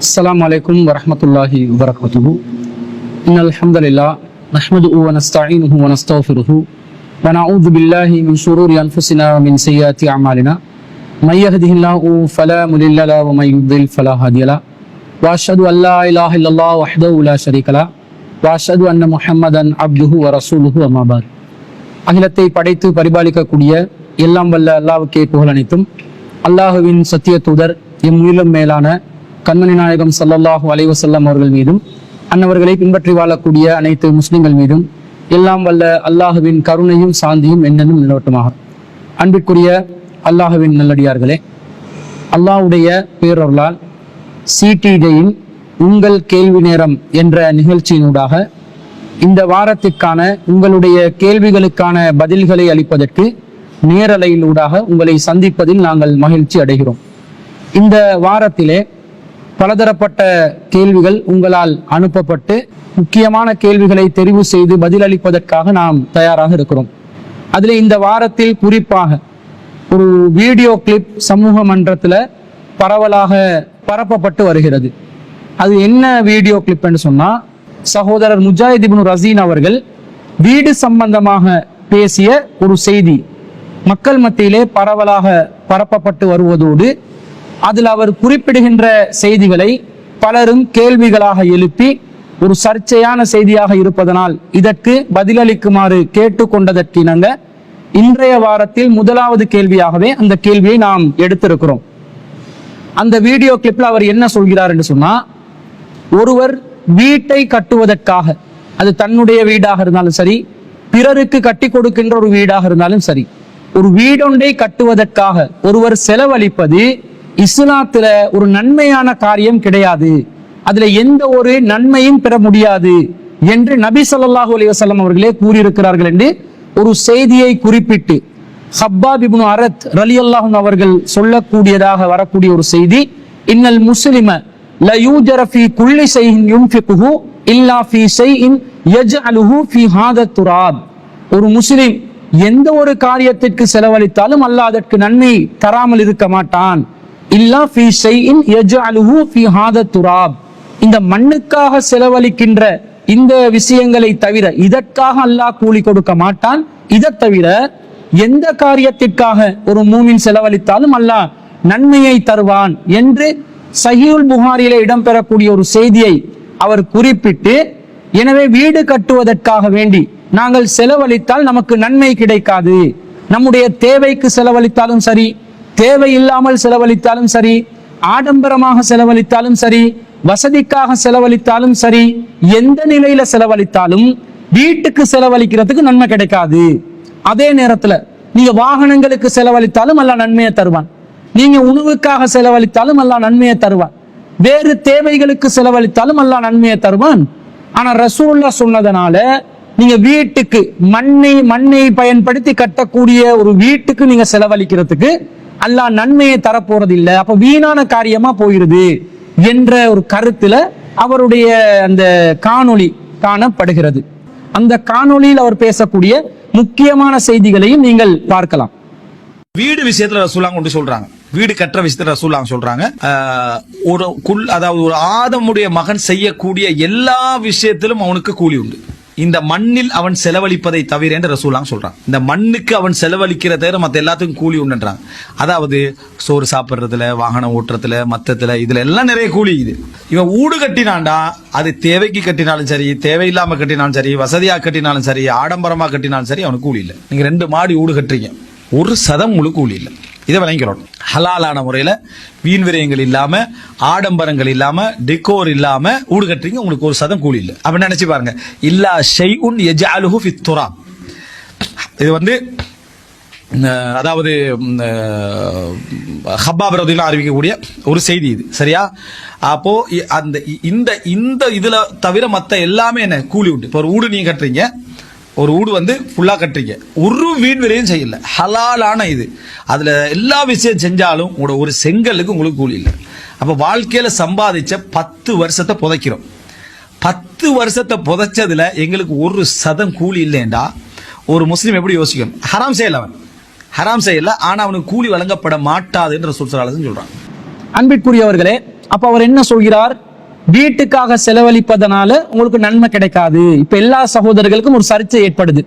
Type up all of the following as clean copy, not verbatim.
السلام عليكم ورحمة الله وبركاته. إن الحمد لله نحمده ونستعينه ونستغفره ونعوذ بالله من شرور أنفسنا ومن سيئات أعمالنا من يهده الله فلا مضل له ومن يضلل فلا هادي له وأشهد أن لا إله إلا الله وحده لا شريك له وأشهد أن محمدا عبده ورسوله أما بعد. அகிலத்தை படைத்து பரிபாலிக்கக்கூடிய எல்லாம் வல்ல அல்லாஹ்வுக்கே புகழ் அனைத்தும். அல்லாஹுவின் சத்திய தூதர் எம் உயிரிலும் மேலான கண்மணி நாயகம் ஸல்லல்லாஹு அலைஹி வஸல்லம் அவர்கள் மீதும் அன்னவர்களை பின்பற்றி வாழக்கூடிய அனைத்து முஸ்லிம்கள் மீதும் எல்லாம் வல்ல அல்லாஹுவின் கருணையும் சாந்தியும் என்னென்னும் நிலவட்டுமாக. அன்பிற்குரிய அல்லாஹுவின் நல்லடியார்களே, அல்லாஹ்வுடைய பேரொருளால் சிடிஜையின் உங்கள் கேள்வி நேரம் என்ற நிகழ்ச்சியினூடாக இந்த வாரத்திற்கான உங்களுடைய கேள்விகளுக்கான பதில்களை அளிப்பதற்கு நேரலையிலூடாக உங்களை சந்திப்பதில் நாங்கள் மகிழ்ச்சி அடைகிறோம். இந்த வாரத்திலே பலதரப்பட்ட கேள்விகள் உங்களால் அனுப்பப்பட்டு முக்கியமான கேள்விகளை தெரிவு செய்து பதிலளிப்பதற்காக நாம் தயாராக இருக்கிறோம். அதில் இந்த வாரத்தில் குறிப்பாக ஒரு வீடியோ கிளிப் சமூக மன்றத்தில் பரவலாக பரப்பப்பட்டு வருகிறது. அது என்ன வீடியோ கிளிப் என்று சொன்னா, சகோதரர் முஜாஹித் இப்னு ரஸீன் அவர்கள் வீடு சம்பந்தமாக பேசிய ஒரு செய்தி மக்கள் மத்தியிலே பரவலாக பரப்பப்பட்டு வருவதோடு அதில் அவர் குறிப்பிடுகின்ற செய்திகளை பலரும் கேள்விகளாக எழுப்பி ஒரு சர்ச்சையான செய்தியாக இருப்பதனால் இதற்கு பதிலளிக்குமாறு கேட்டுக்கொண்டதற்கிணங்க இன்றைய வாரத்தில் முதலாவது கேள்வியாகவே அந்த கேள்வியை நாம் எடுத்திருக்கிறோம். அந்த வீடியோ கிளிப்ல அவர் என்ன சொல்கிறார் என்று சொன்னா, ஒருவர் வீட்டை கட்டுவதற்காக, அது தன்னுடைய வீடாக இருந்தாலும் சரி, பிறருக்கு கட்டி கொடுக்கின்ற ஒரு வீடாக இருந்தாலும் சரி, ஒரு வீடொன்றை கட்டுவதற்காக ஒருவர் செலவழிப்பது இஸ்லாத்துல ஒரு நன்மையான காரியம் கிடையாது, அதுல எந்த ஒரு நன்மையும் பெற முடியாது என்று நபி ஸல்லல்லாஹு அலைஹி வஸல்லம் அவர்களே கூறியிருக்கிறார்கள் என்று ஒரு செய்தியை குறிப்பிட்டு ஹப்பாப் இப்னு அரத் ரலியல்லாஹு அன்ஹு அவர்கள் சொல்லக்கூடியதாக வரக்கூடிய ஒரு செய்தி, இன்னல் முஸ்லிம லா யூஜர ஃபீ குல்லி ஷைஇன் யுன்ஃபிகுஹு இல்லா ஃபீ ஷைஇன் யஜ்அலுஹு ஃபீ ஹாதா துராப். ஒரு முஸ்லிம் எந்த ஒரு காரியத்திற்கு செலவழித்தாலும் அல்லாஹ் அதற்கு நன்மை தராமல் இருக்க மாட்டான். இல்லா ஃபீ ஷைஇன் யஜ்அலுஹு ஃபீ ஹாதா துராப். இந்த மண்ணுக்காக செலவழிக்கின்ற இந்த விஷயங்களை தவிர இதற்காக அல்லாஹ் கூலி கொடுக்க மாட்டான். இதை தவிர எந்த காரியத்திற்காக ஒரு மூமின் செலவழித்தாலும் அல்லாஹ் நன்மையை தருவான் என்று சஹீஹுல் புகாரியிலே இடம்பெறக்கூடிய ஒரு செய்தியை அவர் குறிப்பிட்டு, எனவே வீடு கட்டுவதற்காக வேண்டி நாங்கள் செலவழித்தால் நமக்கு நன்மை கிடைக்காது, நம்முடைய தேவைக்கு செலவழித்தாலும் சரி, தேவையில்லாமல் செலவழித்தாலும் சரி, ஆடம்பரமாக செலவழித்தாலும் சரி, வசதிக்காக செலவழித்தாலும் சரி, எந்த நிலையில செலவழித்தாலும் வீட்டுக்கு செலவழிக்கிறதுக்கு நன்மை கிடைக்காது. அதே நேரத்துல நீங்க வாகனங்களுக்கு செலவழித்தாலும் அல்லாஹ் நன்மையை தருவான், நீங்க உணவுக்காக செலவழித்தாலும் அல்லாஹ் நன்மையை தருவான், வேறு தேவைகளுக்கு செலவழித்தாலும் அல்லாஹ் நன்மையை தருவான். ஆனா ரசூலுல்லாஹ் சொன்னதனால நீங்க வீட்டுக்கு மண்ணை பயன்படுத்தி கட்டக்கூடிய ஒரு வீட்டுக்கு நீங்க செலவழிக்கிறதுக்கு அல்லாஹ் நன்மையை தரப்போறது இல்லை, அப்ப வீணான காரியமா போயிருது என்ற ஒரு கருத்துல அவருடைய அந்த காணொளி காணப்படுகிறது. அந்த காணொளியில் அவர் பேசக்கூடிய முக்கியமான செய்திகளையும் நீங்கள் பார்க்கலாம். வீடு விஷயத்துல ரசூலுல்லாஹ் கொண்டு சொல்றாங்க, வீடு கட்டுற விஷயத்துல ரசூலுல்லாஹ் சொல்றாங்க, அதாவது ஒரு ஆதமுடைய மகன் செய்யக்கூடிய எல்லா விஷயத்திலும் அவனுக்கு கூலி உண்டு, இந்த மண்ணில் அவன் செலவழிப்பதை தவிர என்று ரசூலுல்லாஹ் சொல்றாங்க. இந்த மண்ணுக்கு அவன் செலவழிக்கிற தவிர மற்ற எல்லாத்துக்கும் கூலி உண்டுன்றாங்க. அதாவது சோறு சாப்பிட்றதுல, வாகனம் ஓட்டுறதுல, மத்தத்துல இதுல எல்லாம் நிறைய கூலி. இது இவன் வீடு கட்டினான்டா, அது தேவைக்கு கட்டினாலும் சரி, தேவையில்லாம கட்டினாலும் சரி, வசதியா கட்டினாலும் சரி, ஆடம்பரமா கட்டினாலும் சரி, அவனுக்கு கூலி இல்லை. நீங்க 2 மாடி வீடு கட்டுறீங்க, ஒரு சதம் உங்களுக்கு கூலி இல்லை. இதை விளங்கிக்கிறோம். ஹலாலான முறையில வீண் விரயங்கள் இல்லாம, ஆடம்பரங்கள் இல்லாம, டெக்கோர் இல்லாம வீடு கட்டுறீங்க, உங்களுக்கு ஒரு சதம் கூலி இல்லை. அப்ப நினைச்சு பாருங்க, இல்லா ஷைஉன் யஜ்அலுஹு ஃபித் துராப். இது வந்து அதாவது ஹப்பாப் ரலியல்லாஹு அறிவிக்கக்கூடிய ஒரு செய்தி இது, சரியா? அப்போ அந்த இந்த இதுல தவிர மத்த எல்லாமே என்ன கூலி உண்டு. இப்போ ஒரு வீடு நீங்க கட்டுறீங்க, ஒரு வீடு வந்து ஃபுல்லா கட்டுறீங்க, ஒரு வீண் விரையும் செய்யல, ஹலாலான இது, அதுல எல்லா விஷயம் செஞ்சாலும் ஒரு செங்கலுக்கு உங்களுக்கு கூலி இல்லை. அப்ப வாழ்க்கையில சம்பாதிச்ச 10 வருஷத்தை புதைக்கிறோம், 10 வருஷத்தை புதைச்சதுல எங்களுக்கு ஒரு சதம் கூலி இல்லைண்டா ஒரு முஸ்லீம் எப்படி யோசிக்கணும்? ஹராம் செய்யல, அவன் ஹராம் செய்யல, ஆனா அவனுக்கு கூலி வழங்கப்பட மாட்டாது என்று ரசூல் ஸல்லல்லாஹு அலைஹி வஸல்லம் சொல்றாங்க. அன்பிற்குரியவர்களே, அப்ப அவர் என்ன சொல்கிறார்? வீட்டுக்காக செலவழிப்பதனால உங்களுக்கு நன்மை கிடைக்காது. இப்ப எல்லா சகோதரர்களுக்கும் ஒரு சர்ச்சை ஏற்படுது.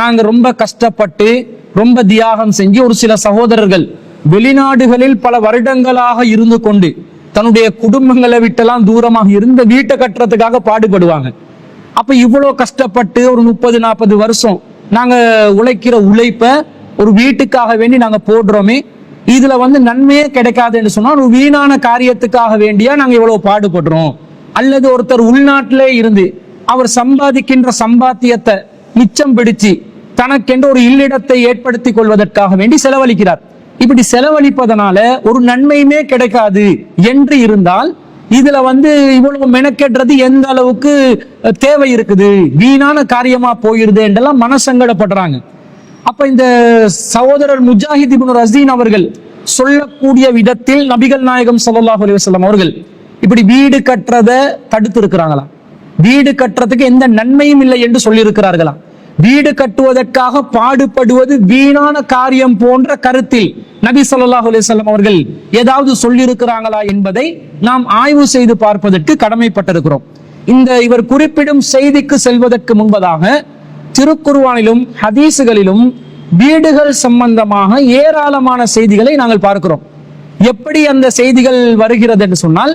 நாங்க ரொம்ப கஷ்டப்பட்டு ரொம்ப தியாகம் செஞ்சு, ஒரு சில சகோதரர்கள் வெளிநாடுகளில் பல வருடங்களாக இருந்து கொண்டு தன்னுடைய குடும்பங்களை விட்டெல்லாம் தூரமாக இருந்த வீட்டை கட்டுறதுக்காக பாடுபடுவாங்க. அப்ப இவ்வளவு கஷ்டப்பட்டு ஒரு 30-40 வருஷம் நாங்க உழைக்கிற உழைப்ப ஒரு வீட்டுக்காக வேண்டி நாங்க போடுறோமே, இதுல நன்மையே கிடைக்காதுன்னு சொன்னா ஒரு வீணான காரியத்துக்காக வேண்டியா நாங்க இவ்வளவு பாடுபடுறோம். அல்லது ஒருத்தர் உள்நாட்டிலே இருந்து அவர் சம்பாதிக்கின்ற சம்பாத்தியத்தை மிச்சம் பிடிச்சு தனக்கென்று ஒரு இல்லிடத்தை ஏற்படுத்திக் கொள்வதற்காக வேண்டி செலவழிக்கிறார். இப்படி செலவழிப்பதனால ஒரு நன்மையுமே கிடைக்காது என்று இருந்தால் இதுல இவ்வளவு மெனக்கெடுறது எந்த அளவுக்கு தேவை இருக்குது, வீணான காரியமா போயிருது என்றெல்லாம் மனசங்கடப்படுறாங்க. அப்ப இந்த சகோதரர் முஜாஹித் இப்னு ரஸீன் அவர்கள் சொல்லக்கூடிய விதத்தில் நபிகள் நாயகம் ஸல்லல்லாஹு அலைஹி வஸல்லம் அவர்கள் இப்படி வீடு கட்டுறத தடுத்து இருக்கிறாங்களா? வீடு கட்டுறதுக்கு எந்த நன்மையும் இல்லை என்று சொல்லி இருக்கிறார்களா? வீடு கட்டுவதற்காக பாடுபடுவது வீணான காரியம் போன்ற கருத்தில் நபி ஸல்லல்லாஹு அலைஹி வஸல்லம் அவர்கள் ஏதாவது சொல்லி இருக்கிறாங்களா என்பதை நாம் ஆய்வு செய்து பார்ப்பதற்கு கடமைப்பட்டிருக்கிறோம். இவர் குறிப்பிடும் செய்திக்கு செல்வதற்கு முன்பதாக திருக்குர்ஆனிலும் ஹதீசுகளிலும் வீடுகள் சம்பந்தமாக ஏராளமான செய்திகளை நாங்கள் பார்க்கிறோம். எப்படி அந்த செய்திகள் வருகிறது என்று சொன்னால்,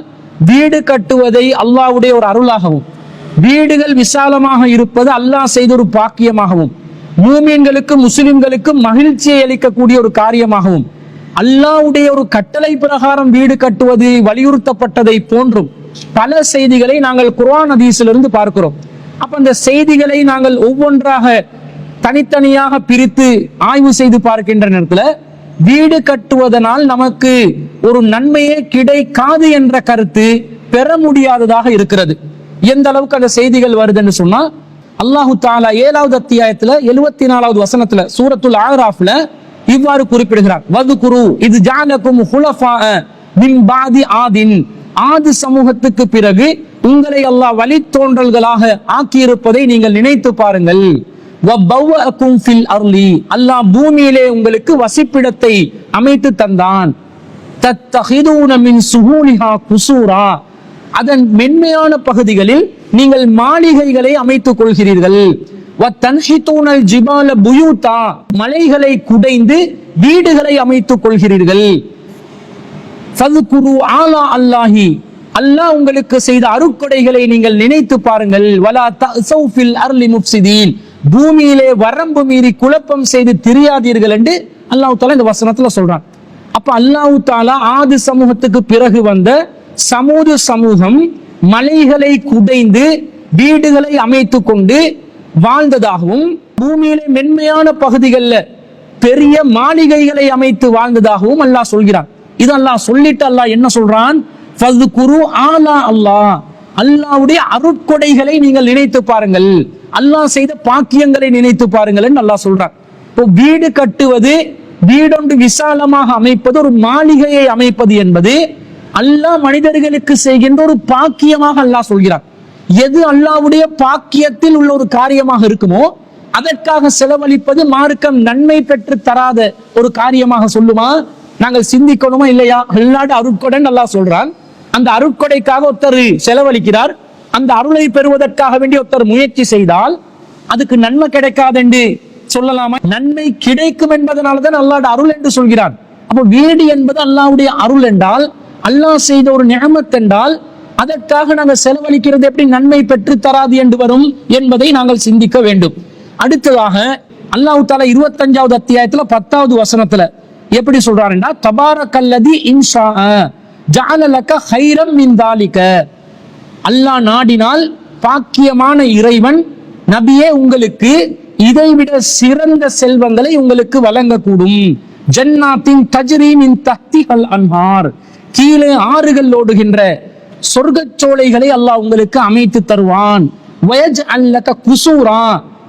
வீடு கட்டுவதை அல்லாஹ்வுடைய ஒரு அருளாகவும், வீடுகள் விசாலமாக இருப்பது அல்லாஹ் செய்த ஒரு பாக்கியமாகவும், மூமின்களுக்கு முஸ்லிம்களுக்கு மகிழ்ச்சியை அளிக்கக்கூடிய ஒரு காரியமாகவும், அல்லாஹ்வுடைய ஒரு கட்டளை பிரகாரம் வீடு கட்டுவது வலியுறுத்தப்பட்டதை போன்றும் பல செய்திகளை நாங்கள் குர்ஆன் ஹதீஸிலிருந்து பார்க்கிறோம். அப்ப அந்த செய்திகளை நாங்கள் ஒவ்வொன்றாக தனித்தனியாக பிரித்து ஆய்வு செய்து பார்க்கின்ற நேரத்துல வீடு கட்டுவதனால் நமக்கு ஒரு நன்மையே கிடைக்காது என்ற கருத்து பெற முடியாததாக இருக்கிறது. எந்த அளவுக்கு அந்த செய்திகள் வருதுன்னு சொன்னா, அல்லாஹு தஆலா 7வது அத்தியாயத்துல 74வது வசனத்துல சூரத்துல் ஆராஃப்ல இவ்வாறு குறிப்பிடுகிறார். வதுகுரு இது ஜஅலகும் ஹுலஃபா மின் பாதி ஆதின், ஆது சமூகத்துக்கு பிறகு உங்களை அல்லாஹ் வழித்தோன்றல்களாக ஆக்கியிருப்பதை நீங்கள் நினைத்து பாருங்கள். வபவ்வஅகும் ஃபில் அர்லி, அல்லாஹ் பூமியிலே உங்களுக்கு வசிப்பிடத்தை அமைத்து தந்தான். தத்தஹிதூன மின் சுஹூலிஹா குசூரா, அதன் மென்மையான பகுதிகளில் நீங்கள் மாளிகைகளை அமைத்துக் கொள்கிறீர்கள். வதன்ஹிதூனல் ஜிபால புயூதா, மலைகளை குடைந்து வீடுகளை அமைத்துக் கொள்கிறீர்கள். ஃபதுகுரு ஆலா அல்லாஹி, அல்லாஹ் உங்களுக்கு செய்த அருட்கொடைகளை நீங்கள் நினைத்து பாருங்கள். வலா தஸௌ ஃபில் அர்லி முஃப்ஸிதீன், பூமியிலே வரம்பு மீறி குழப்பம் செய்து திரியாதீர்கள் என்று அல்லாஹ் தஆலா இந்த வசனத்துல சொல்றான். அப்ப அல்லாஹ் தஆலா ஆது சமூகத்துக்கு பிறகு வந்த சமூது சமூகம் மலைகளை குடைந்து வீடுகளை அமைத்து கொண்டு வாழ்ந்ததாகவும், பூமியிலே மென்மையான பகுதிகளில் பெரிய மாளிகைகளை அமைத்து வாழ்ந்ததாகவும் அல்லாஹ் சொல்கிறான். இது அல்லாஹ் சொல்லிட்டு அல்லாஹ் என்ன சொல்றான்? ஃபதுகுரு ஆலா அல்லாஹ், அல்லாஹ்வுடைய அருட்கொடைகளை நீங்கள் நினைத்து பாருங்கள், அல்லாஹ் செய்த பாக்கியங்களை நினைத்து பாருங்கள் என்று அல்லாஹ் சொல்றான். இப்போ வீடு கட்டுவது, வீடொன்று விசாலமாக அமைப்பது, ஒரு மாளிகையை அமைப்பது என்பது அல்லாஹ் மனிதர்களுக்கு செய்கின்ற ஒரு பாக்கியமாக அல்லாஹ் சொல்கிறான். எது அல்லாஹ்வுடைய பாக்கியத்தில் உள்ள ஒரு காரியமாக இருக்குமோ அதற்காக செலவழிப்பது மார்க்கம் நன்மை பெற்று தராத ஒரு காரியமாக சொல்லுமா? நாங்கள் சிந்திக்கணுமா இல்லையா? எல்லாடு அருட்கொடைன்னு அல்லாஹ் சொல்றான். அந்த அருட்கொடைக்காக ஒருத்தர் செலவழிக்கிறார், அந்த அருளை பெறுவதற்காக வேண்டி ஒருத்தர் முயற்சி செய்தால் அதுக்கு நன்மை கிடைக்காது என்று சொல்லலாமா? நன்மை கிடைக்கும் என்பதனால்தான் அல்லாஹ் அருள் என்று சொல்கிறான். அப்போ வீடு என்பது அல்லாஹ்வுடைய அருள் என்றால், அல்லாஹ் செய்த ஒரு நிஅமத் என்றால், அதற்காக நாங்கள் செலவழிக்கிறது எப்படி நன்மை பெற்று தராது என்று வரும் என்பதை நாங்கள் சிந்திக்க வேண்டும். அடுத்ததாக அல்லாஹ் தஆலா 25வது அத்தியாயத்துல 10வது வசனத்துல எப்படி சொல்றாருன்னா, தபாரக்கல்லதி இன்ஷா ஜஅல லக கைரம் மின் தாலிக, அல்லாஹ் நாடினால் பாக்கியமான இறைவன் நபியே உங்களுக்கு இதைவிட சிறந்த செல்வங்களை உங்களுக்கு வழங்கக்கூடும். ஜன்னாத்தின் தஜ்ரி மின் தஹ்திஹல் அன்ஹார், கீழே ஆறுகள் ஓடுகின்ற சொர்க்கச்சோலைகளை அல்லாஹ் உங்களுக்கு அமைத்து தருவான். வயஜ்அல் லக குசூரா,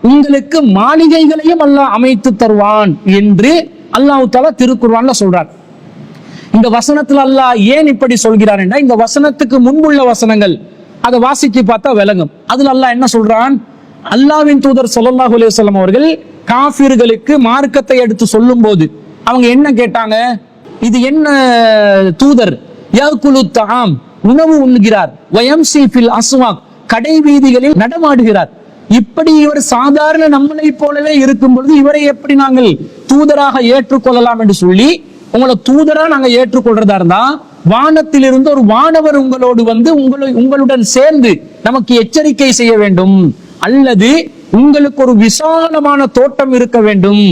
உங்களுக்கு மாளிகைகளையும் அல்லாஹ் அமைத்து தருவான் என்று அல்லாஹ் தஆலா திருக்குர்ஆன்ல சொல்றார். இந்த வசனத்துல அல்லாஹ் ஏன் இப்படி சொல்கிறார் என்றால், இந்த வசனத்துக்கு முன்புள்ள வசனங்கள் அதை வாசிச்சு பார்த்தா விளங்கும். அதுல அல்லாஹ் என்ன சொல்றான்? அல்லாஹ்வின் தூதர் ஸல்லல்லாஹு அலைஹி வஸல்லம் அவர்கள் காஃபிர்களுக்கு மார்க்கத்தை எடுத்து சொல்லும் போது அவங்க என்ன கேட்டாங்க? இது என்ன தூதர்? யகுலு தஆம், உணவு உண்ணுகிறார், வயம்சி ஃபில் அஸ்வாக், கடை வீதிகளில் நடமாடுகிறார். இப்படி இவர் சாதாரண நம்மளை போலவே இருக்கும் பொழுது இவரை எப்படி நாங்கள் தூதராக ஏற்றுக்கொள்ளலாம் என்று சொல்லி, உங்களை தூதரா நாங்க ஏற்றுக்கொள்றதா இருந்தா வானத்திலிருந்து ஒரு வானவர் உங்களோடு வந்து உங்களுடன் சேர்ந்து நமக்கு எச்சரிக்கை செய்ய வேண்டும், அல்லது உங்களுக்கு ஒரு விசாலமான தோட்டம் இருக்க வேண்டும்,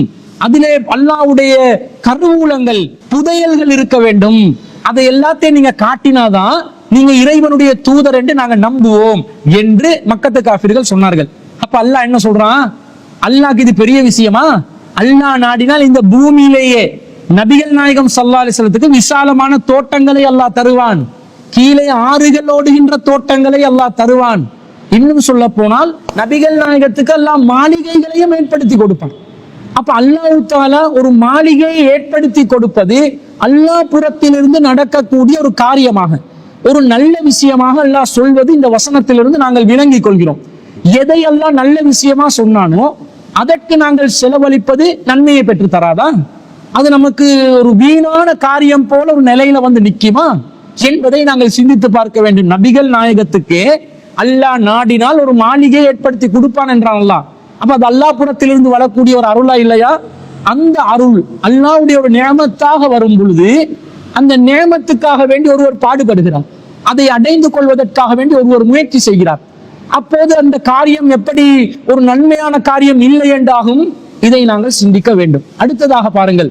அதிலே அல்லாஹ்வுடைய கருவூலங்கள் புதையல்கள் இருக்க வேண்டும், அதை எல்லாத்தையும் நீங்க காட்டினாதான் நீங்க இறைவனுடைய தூதர் என்று நாங்க நம்புவோம் என்று மக்கத்து காஃபிர்கள் சொன்னார்கள். அப்ப அல்லாஹ் என்ன சொல்றான்? அல்லாஹ்க்கு இது பெரிய விஷயமா? அல்லாஹ் நாடினால் இந்த பூமியிலேயே நபிகள் நாயகம் ஸல்லல்லாஹு அலைஹி வஸல்லத்துக்கு விசாலமான தோட்டங்களை அல்லாஹ் தருவான், கீழே ஆறுகள் ஓடுகின்ற தோட்டங்களை அல்லாஹ் தருவான். இன்னும் சொல்ல போனால் நபிகள் நாயகத்துக்கு அல்லாஹ் மாளிகைகளையும் ஏற்படுத்தி கொடுப்பான். அப்ப அல்லாஹ் தஆலா ஒரு மாளிகையை ஏற்படுத்தி கொடுப்பது அல்லாஹ் புறத்திலிருந்து நடக்கக்கூடிய ஒரு காரியமாக, ஒரு நல்ல விஷயமாக அல்லாஹ் சொல்வது இந்த வசனத்திலிருந்து நாங்கள் விளங்கிக் கொள்கிறோம். எதை அல்லாஹ் நல்ல விஷயமா சொன்னானோ அதற்கு நாங்கள் செலவழிப்பது நன்மையை பெற்று தராதா? அது நமக்கு ஒரு வீணான காரியம் போல ஒரு நிலையில வந்து நிக்குமா என்பதை நாங்கள் சிந்தித்து பார்க்க வேண்டும். நபிகள் நாயகத்துக்கு அல்லாஹ் நாடினால் ஒரு மாளிகையை ஏற்படுத்தி கொடுப்பான் என்றான் அல்லாஹ். அப்ப அது அல்லாஹ் புறத்திலிருந்து வரக்கூடிய ஒரு அருளா இல்லையா? அந்த அருள் அல்லாஹ்வுடைய ஒரு நியமத்தாக வரும் பொழுது அந்த நியமத்துக்காக வேண்டி ஒருவர் பாடுபடுகிறார், அதை அடைந்து கொள்வதற்காக வேண்டி ஒருவர் முயற்சி செய்கிறார். அப்போது அந்த காரியம் எப்படி ஒரு நன்மையான காரியம் இல்லை என்றாகும்? இதை நாங்கள் சிந்திக்க வேண்டும். அடுத்ததாக பாருங்கள்,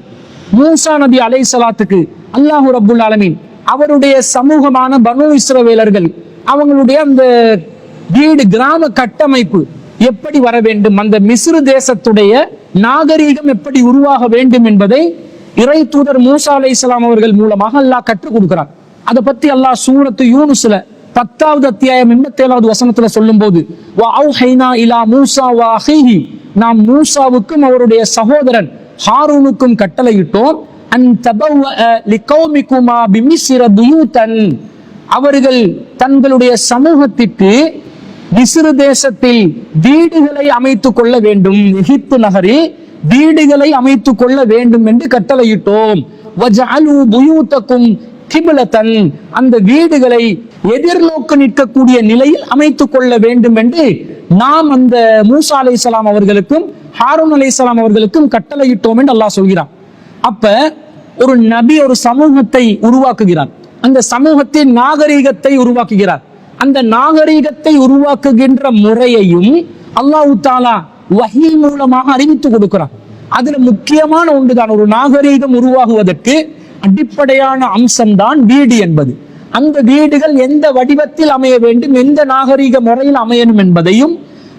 மூசா நபி அலைஹிஸ்ஸலாத்துக்கு அல்லாஹ் ரப்புல் ஆலமீன் அவருடைய சமூகமான பனு இஸ்ரவேலர்கள் அவங்களுடைய அந்த வீடு கிராம கட்டமைப்பு எப்படி வர வேண்டும், அந்த மிஸ்ரு தேசத்துடைய நாகரீகம் எப்படி உருவாக வேண்டும் என்பதை இறை தூதர் மூசா அலைஹிஸ்ஸலாம் அவர்கள் மூலமாக அல்லாஹ் கற்றுக் கொடுக்கிறார். அதை பத்தி அல்லாஹ் சூரத்து யூனுஸ்ல 10வது அத்தியாயம் 87வது வசனத்துல சொல்லும் போது, இலா மூசா வ அஹீஹி, நாம் மூசாவுக்கும் அவருடைய சகோதரன் ஹாரூனுக்கும் கட்டளையிட்டோம், அன் தபவ்வஅ லிகௌமிகுமா பிமிஸ்ர புயூதன், அவர்கள் தங்களுடைய சமூகத்திற்கு மிஸ்ரு தேசத்தில் வீடுகளை அமைத்துக் கொள்ள வேண்டும், எகிப்து நகரில் வீடுகளை அமைத்துக் கொள்ள வேண்டும் என்று கட்டளையிட்டோம். வஜஅலு புயூதக்கும் கிப்லத்தன், அந்த வீடுகளை எதிர்நோக்கு நிற்கக்கூடிய நிலையில் அமைத்துக் கொள்ள வேண்டும் என்று நாம் அந்த மூசா அலைஹிஸ்ஸலாம் அவர்களுக்கும் ஹாரூன் அலைஹிஸ்ஸலாம் அவர்களுக்கும் கட்டளையிட்டோம் என்று அல்லாஹ் சொல்கிறான். அப்ப ஒரு நபி ஒரு சமூகத்தை உருவாக்குகிறார், அந்த சமூகத்தின் நாகரீகத்தை உருவாக்குகிறார். அந்த நாகரீகத்தை உருவாக்குகின்ற முறையையும் அல்லாஹ் தஆலா வஹீ மூலமாக அறிவித்து கொடுக்கிறார். அதுல முக்கியமான ஒன்றுதான், ஒரு நாகரீகம் உருவாகுவதற்கு அடிப்படையான அம்சம்தான் வீடு என்பது. அந்த வீடுகள் எந்த வடிவத்தில் அமைய வேண்டும், எந்த நாகரீக முறையில் அமையணும் என்பதையும்,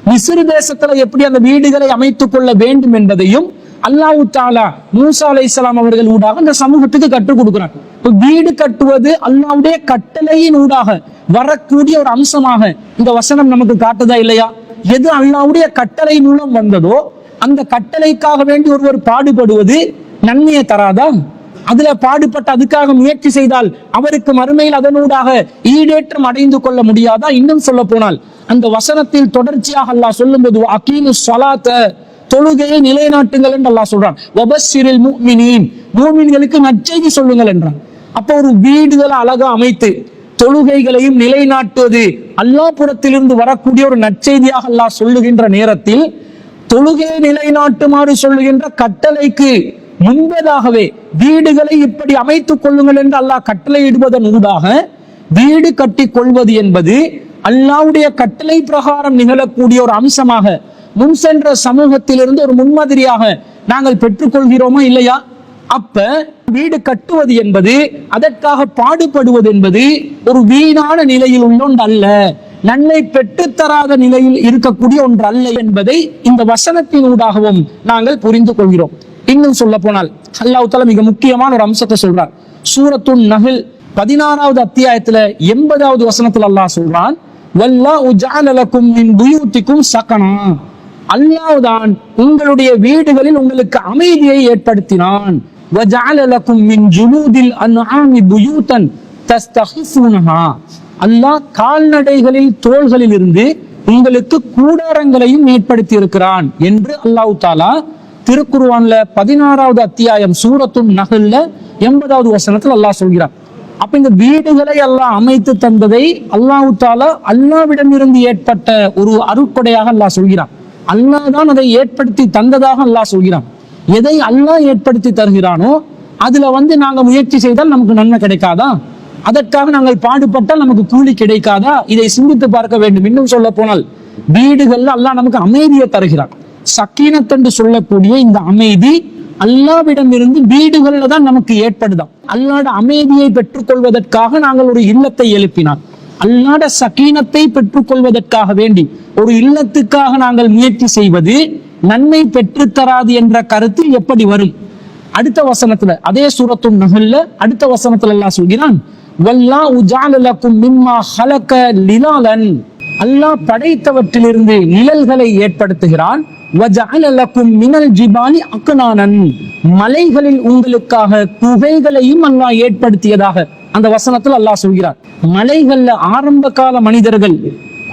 மிஸ்ரு தேசத்துல எப்படி அந்த வீடுகளை அமைத்துக் கொள்ள வேண்டும் என்பதையும் அல்லாஹ் தஆலா மூசா அலைஹிஸ்ஸலாம் அவர்கள் ஊடாக அந்த சமூகத்துக்கு கற்றுக் கொடுக்கிறார். வீடு கட்டுவது அல்லாஹ்வுடைய கட்டளையின் ஊடாக வரக்கூடிய ஒரு அம்சமாக இந்த வசனம் நமக்கு காட்டுதா இல்லையா? எது அல்லாஹ்வுடைய கட்டளை மூலம் வந்ததோ அந்த கட்டளைக்காக வேண்டி ஒருவர் பாடுபடுவது நன்மையை தராதா? அதுல பாடுபட்டு அதுக்காக முயற்சி செய்தால் அவருக்கு மறுமையில் அதனூடாக ஈடேற்றம் அடைந்து கொள்ள முடியாதா? இன்னும் சொல்ல போனால் அந்த வசனத்தில் தொடர்ச்சியாக அல்லாஹ் சொல்லும்போது அகீமுஸ் ஸலாத்த, தொழுகையை நிலைநாட்டுங்கள் என்று அல்லாஹ் சொல்றான். வபஸ்ஸிரில் முஃமினீன், மூமின்களுக்கு நற்செய்தி சொல்லுங்கள் என்றான். அப்போ ஒரு வீடுகளை அழகா அமைத்து தொழுகைகளையும் நிலைநாட்டுவது அல்லாஹ் புறத்திலிருந்து வரக்கூடிய ஒரு நற்செய்தியாக அல்லாஹ் சொல்லுகின்ற நேரத்தில், தொழுகையை நிலைநாட்டுமாறு சொல்லுகின்ற கட்டளைக்கு முன்பதாகவே வீடுகளை இப்படி அமைத்துக் கொள்ளுங்கள் என்று அல்லாஹ் கட்டளையிடுவதன் ஊடாக வீடு கட்டி கொள்வது என்பது அல்லாஹ்வுடைய கட்டளை பிரகாரம் நிகழக்கூடிய ஒரு அம்சமாக முன் சென்ற சமூகத்திலிருந்து ஒரு முன்மாதிரியாக நாங்கள் பெற்றுக்கொள்கிறோமா இல்லையா? அப்ப வீடு கட்டுவது என்பது, அதற்காக பாடுபடுவது என்பது ஒரு வீணான நிலையில் உள்ள ஒன்று அல்ல, நன்மை பெற்றுத்தராத நிலையில் இருக்கக்கூடிய ஒன்று அல்ல என்பதை இந்த வசனத்தின் ஊடாகவும் நாங்கள் புரிந்து கொள்கிறோம். இன்னும் சொல்ல போனால் அல்லாஹ் தஆலா மிக முக்கியமான ஒரு அம்சத்தை சொல்றார். சூரத்துன் நஹ்ல் 16வது அத்தியாயத்துல 80வது வசனத்துல அல்லாஹ் சொல்றான், வல்லாஹு ஜஅல லக்கும் மின் புயூத்திக்கும் சகனா, அல்லாஹ் தான் உங்களுடைய வீடுகளில் உங்களுக்கு அமைதியை ஏற்படுத்தினான். வஜஅல லக்கும் மின் ஜுலூதில் அன்ஆமி புயூதன் தஸ்தஹிஃபூனஹா, அல்லாஹ் கால்நடைகளில் தோள்களில் இருந்து உங்களுக்கு கூடாரங்களையும் ஏற்படுத்தி இருக்கிறான் என்று அல்லாஹ் தஆலா திருக்குர்ஆன்ல 16வது அத்தியாயம் சூரத்துன் நஹ்ல்ல 80வது வசனத்தில் அல்லாஹ் சொல்கிறார். அப்ப இந்த வீடுகளை அல்லாஹ் அமைத்து தந்ததை அல்லாஹ் தாலா அல்லாஹ்விடமிருந்து ஏற்பட்ட ஒரு அருட்கொடையாக அல்லாஹ் சொல்கிறான். அல்லாஹ் தான் அதை ஏற்படுத்தி தந்ததாக அல்லாஹ் சொல்கிறான். எதை அல்லாஹ் ஏற்படுத்தி தருகிறானோ அதுல நாங்க முயற்சி செய்தால் நமக்கு நன்மை கிடைக்காதா? அதற்காக நாங்கள் பாடுபட்டால் நமக்கு கூலி கிடைக்காதா? இதை சிந்தித்து பார்க்க வேண்டும். இன்னும் சொல்ல போனால் வீடுகள்ல அல்லாஹ் நமக்கு அமைதியை தருகிறான். சக்கீனத் என்று சொல்லக்கூடிய இந்த அமைதி அல்லாஹ்விடம் இருந்து வீடுகள்ல தான் நமக்கு ஏற்படுதாம். அல்லாஹ்வுடைய அமைதியை பெற்றுக்கொள்வதற்காக நாங்கள் ஒரு இல்லத்தை எழுப்பினான். அல்லாஹ்வுடைய சக்கீனத்தை பெற்றுக்கொள்வதற்காக வேண்டி ஒரு இல்லத்துக்காக நாங்கள் முயற்சி செய்வது நன்மை பெற்றுத்தராது என்ற கருத்து எப்படி வரும்? அடுத்த வசனத்துல, அதே சூரத்துன் நஹ்ல்ல அடுத்த வசனத்துல அல்லாஹ் சொல்கிறான், வல்லாஹு ஜஅல லக்கும் மிம்மா ஹலக லிலாலன். அல்லாஹ் படைத்தவற்றிலிருந்து நிழல்களை ஏற்படுத்துகிறான். வஜஅல லக்கும் மினல் ஜிபாலி அக்னானன். மலைகளில் உங்களுக்காக குகைகளையும் அல்லாஹ் ஏற்படுத்தியதாக அந்த வசனத்தில் அல்லாஹ் சொல்கிறார். மலைகள்ல ஆரம்ப கால மனிதர்கள்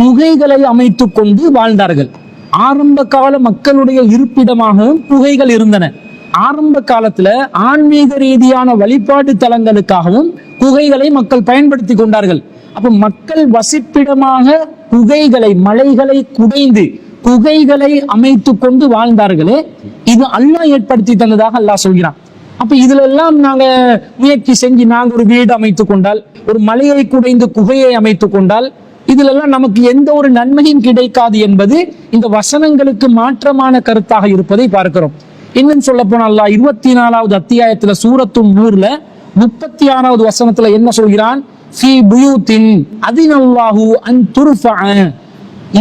குகைகளை அமைத்துக் கொண்டு வாழ்ந்தார்கள். ஆரம்ப கால மக்களுடைய இருப்பிடமாகவும் குகைகள் இருந்தன. ஆரம்ப காலத்துல ஆன்மீக ரீதியான வழிபாட்டு தலங்களுக்காகவும் குகைகளை மக்கள் பயன்படுத்தி கொண்டார்கள். அப்ப மக்கள் வசிப்பிடமாக குகைகளை, மலைகளை குடைந்து குகைகளை அமைத்து கொண்டு வாழ்ந்தார்களே, இது அல்லாஹ் ஏற்படுத்தி தந்ததாக அல்லாஹ் சொல்கிறான். அப்ப இதுல எல்லாம் நாங்க முயற்சி செஞ்சு நாங்க ஒரு வீடு அமைத்துக் கொண்டால், ஒரு மலையை குடைந்து குகையை அமைத்துக் கொண்டால், இதுல எல்லாம் நமக்கு எந்த ஒரு நன்மையும் கிடைக்காது என்பது இந்த வசனங்களுக்கு மாற்றமான கருத்தாக இருப்பதை பார்க்கிறோம். இன்னும் சொல்ல போனா அல்லாஹ் 24வது அத்தியாயத்துல சூரத்துன் நூர்ல 36வது வசனத்துல என்ன சொல்கிறான்? ஃபீ புயூத்தின் அதினல்லாஹு அன் துர்ஃபஅ.